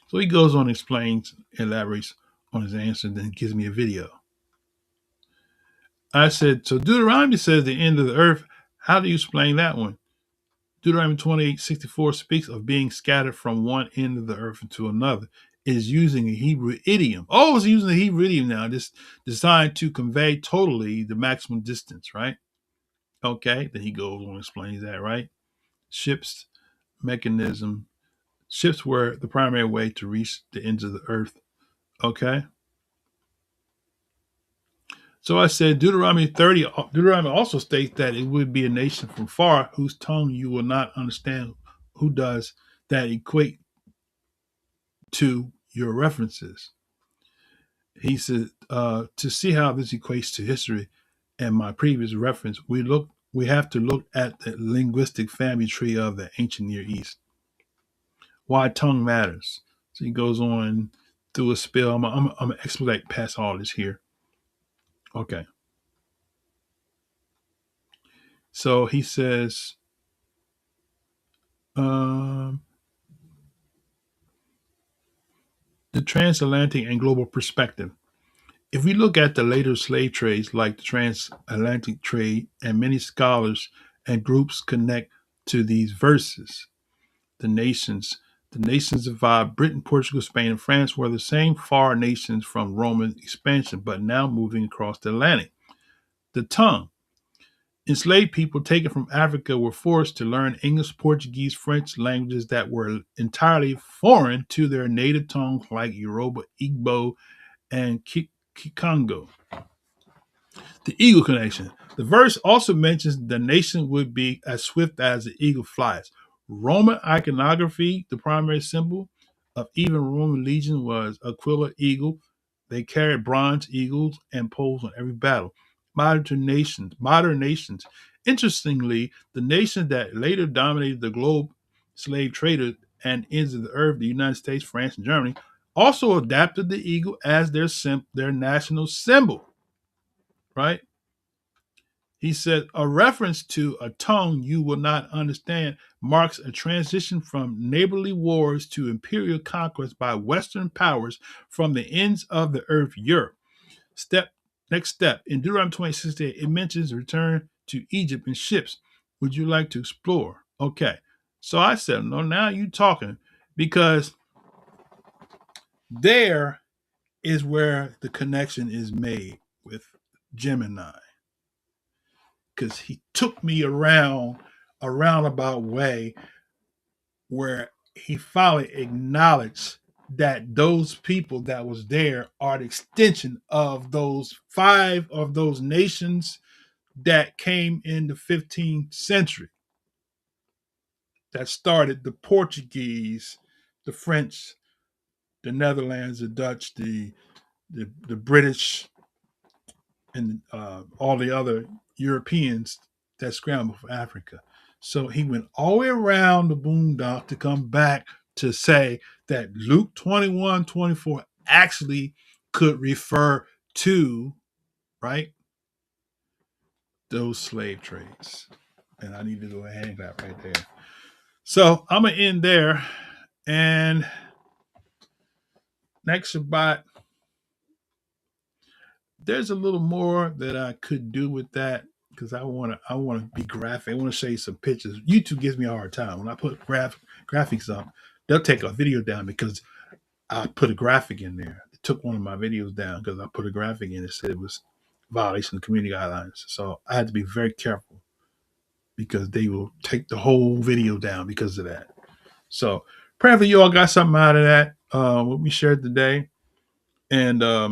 So he goes on, explains, elaborates on his answer, and then gives me a video. I said, so Deuteronomy says the end of the earth. How do you explain that one? Deuteronomy 28:64 speaks of being scattered from one end of the earth to another. It is using a Hebrew idiom. Oh, it's using a Hebrew idiom now. This designed to convey totally the maximum distance, right? Okay. Then he goes on and explains that, right? Ships, mechanism. Ships were the primary way to reach the ends of the earth. Okay. So I said Deuteronomy 30, Deuteronomy also states that it would be a nation from far whose tongue you will not understand. Who does that equate to your references? He said, to see how this equates to history and my previous reference, we have to look at the linguistic family tree of the ancient Near East. Why tongue matters. So he goes on through a spill. I'm gonna expedite past all this here. Okay. So he says, the transatlantic and global perspective. If we look at the later slave trades like the transatlantic trade, and many scholars and groups connect to these verses, the nations survived. Britain, Portugal, Spain, and France were the same far nations from Roman expansion, but now moving across the Atlantic. The tongue. Enslaved people taken from Africa were forced to learn English, Portuguese, French languages that were entirely foreign to their native tongues like Yoruba, Igbo, and Kikongo. The eagle connection. The verse also mentions the nation would be as swift as the eagle flies. Roman iconography, the primary symbol of even Roman legion was Aquila eagle. They carried bronze eagles and poles on every battle. Modern nations. Interestingly, the nation that later dominated the globe, slave traders and ends of the earth, the United States, France, and Germany, also adapted the eagle as their national symbol. Right? He said, a reference to a tongue you will not understand marks a transition from neighborly wars to imperial conquest by Western powers from the ends of the earth, Europe. Next step. In Deuteronomy 26:8, it mentions return to Egypt in ships. Would you like to explore? Okay. So I said, no, now you talking, because there is where the connection is made with Gemini. Because he took me around a roundabout way where he finally acknowledged that those people that was there are the extension of those 5 of those nations that came in the 15th century, that started the Portuguese, the French, the Netherlands, the Dutch, the British, and all the other Europeans that scrambled for Africa. So he went all the way around the boondock to come back to say that Luke 21:24 actually could refer to, right, those slave trades. And I need to go ahead and that right there. So I'm going to end there. And next Shabbat, there's a little more that I could do with that, because I want to be graphic. I want to show you some pictures. YouTube gives me a hard time when I put graphics up. They'll take a video down because I put a graphic in there. It took one of my videos down because I put a graphic in. It said it was violation of community guidelines. So I had to be very careful because they will take the whole video down because of that. So Prayerfully, you all got something out of that, what we shared today. And I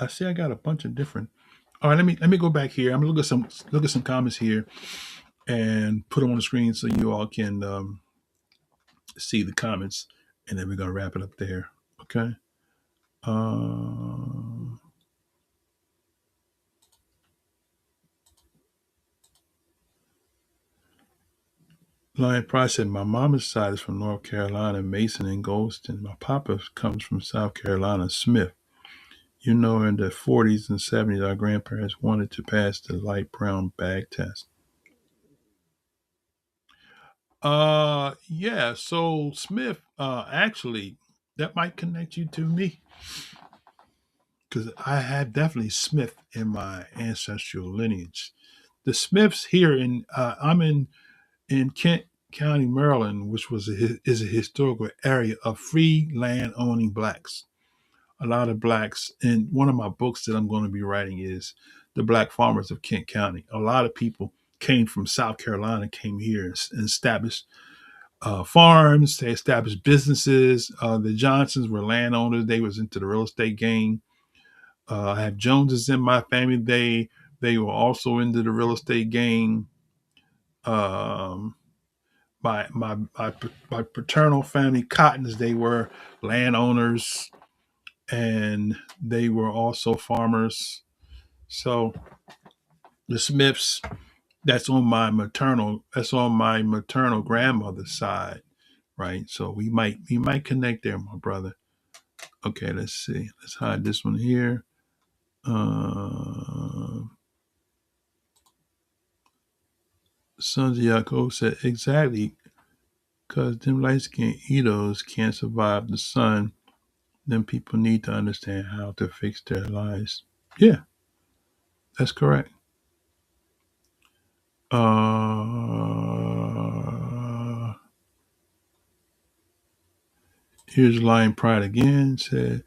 see I got a bunch of different. All right, let me go back here. I'm gonna look at some comments here and put them on the screen so you all can see the comments, and then we're gonna wrap it up there. Okay. Um, Lion Price said, my mama's side is from North Carolina, Mason and Goldston. My papa comes from South Carolina, Smith. You know, in the 40s and 70s, our grandparents wanted to pass the light brown bag test. Yeah. So Smith, actually, that might connect you to me because I have definitely Smith in my ancestral lineage. The Smiths here I'm in Kent County, Maryland, which is a historical area of free land owning blacks. A lot of blacks, and one of my books that I'm going to be writing is The Black Farmers of Kent County. A lot of people came from South Carolina, came here and established farms. They established businesses. The Johnsons were landowners. They was into the real estate game. I have Joneses in my family. They were also into the real estate game. Um, my paternal family, Cottons, they were landowners and they were also farmers. So the Smiths, that's on my maternal grandmother's side, right? So we might connect there, my brother. Okay, let's see. Let's hide this one here. Uh, Sons of Yaakov said exactly because them light skinned Edos can't survive the sun. Then people need to understand how to fix their lives. Yeah, that's correct. Uh, Here's Lion Pride again. Said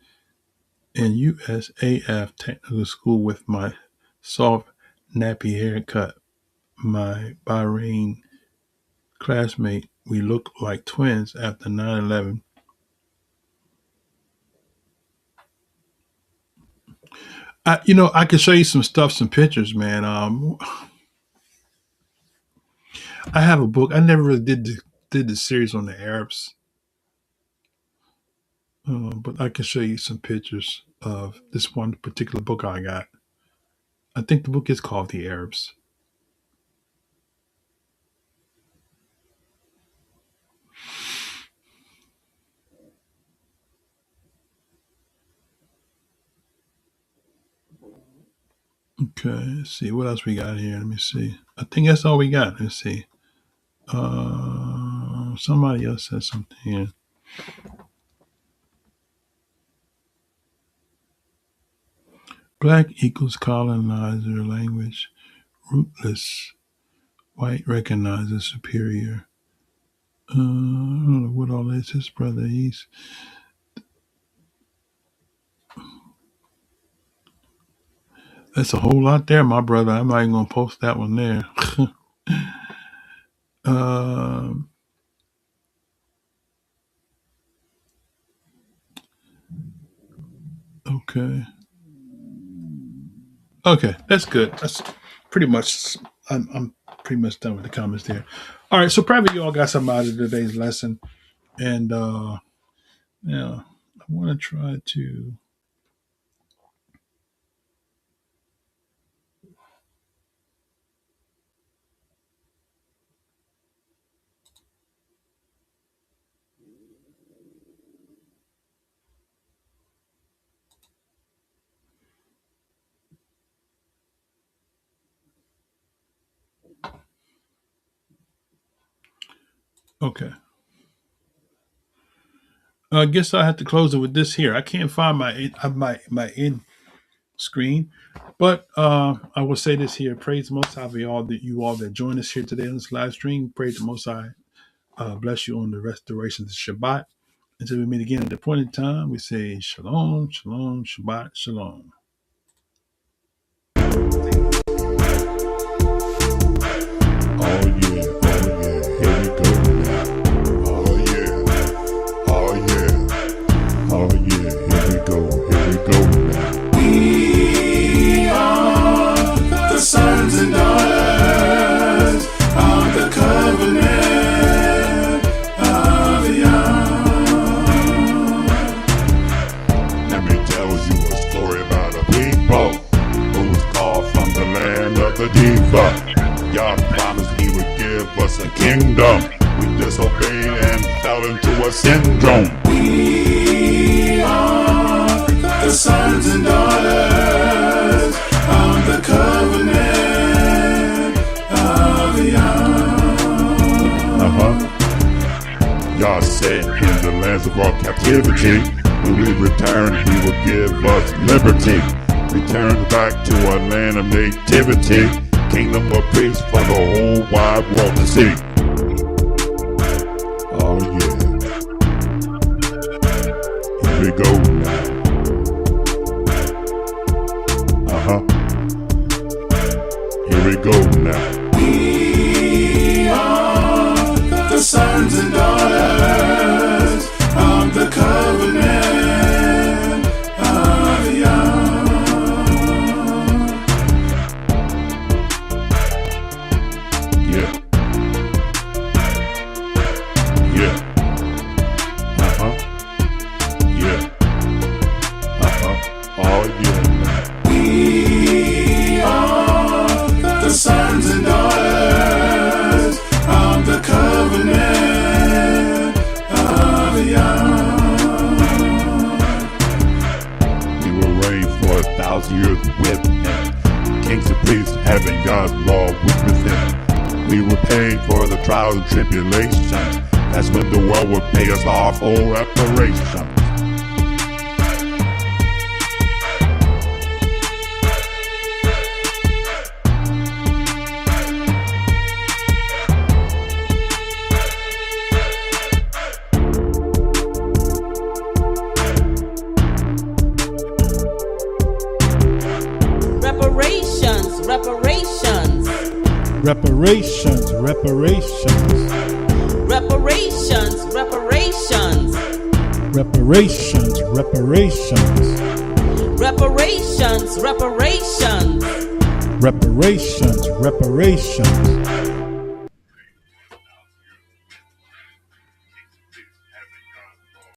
in USAF Technical School with my soft nappy haircut, my Bahrain classmate, we look like twins after 9/11. I can show you some stuff, some pictures, man. I have a book. I never really did the series on the Arabs, but I can show you some pictures of this one particular book I got. I think the book is called The Arabs. Okay, let's see what else we got here. Let me see. I think that's all we got. Let's see. Somebody else said something here. Black equals colonizer language. Rootless. White recognizes superior. I don't know what all this is, brother. That's a whole lot there, my brother. I'm not even gonna post that one there. um, okay. Okay, that's good. That's pretty much. I'm pretty much done with the comments there. All right, so probably you all got something out of today's lesson, and yeah, I want to try to. Okay, I guess I have to close it with this here. I can't find my end screen, but I will say this here: praise the Most High for you all that join us here today on this live stream. Praise the Most High. Bless you on the restoration of the Shabbat. Until we meet again at the appointed time, we say Shalom, Shalom, Shabbat, Shalom. the diva. God promised he would give us a kingdom. We disobeyed and fell into a syndrome. We are the sons and daughters of the covenant of Yah. God said in the lands of our captivity, when we return, he will give us liberty. Return back to our land of nativity, kingdom of peace for the whole wide world to see. Oh yeah. Here we go now. Here we go now. We are the sons and daughters of the covenant of Yah. Yeah. Yeah. Yeah. Oh yeah. We are the sons and daughters of the covenant of Yah. We will reign for 1,000 years with him. Kings and priests having God's law with him. We were paying for the trials and tribulations. That's when the world would pay us our full reparations. Reparations, reparations, Reparations, reparations, reparations, reparations, reparations, reparations, reparations, reparations, reparations, reparations.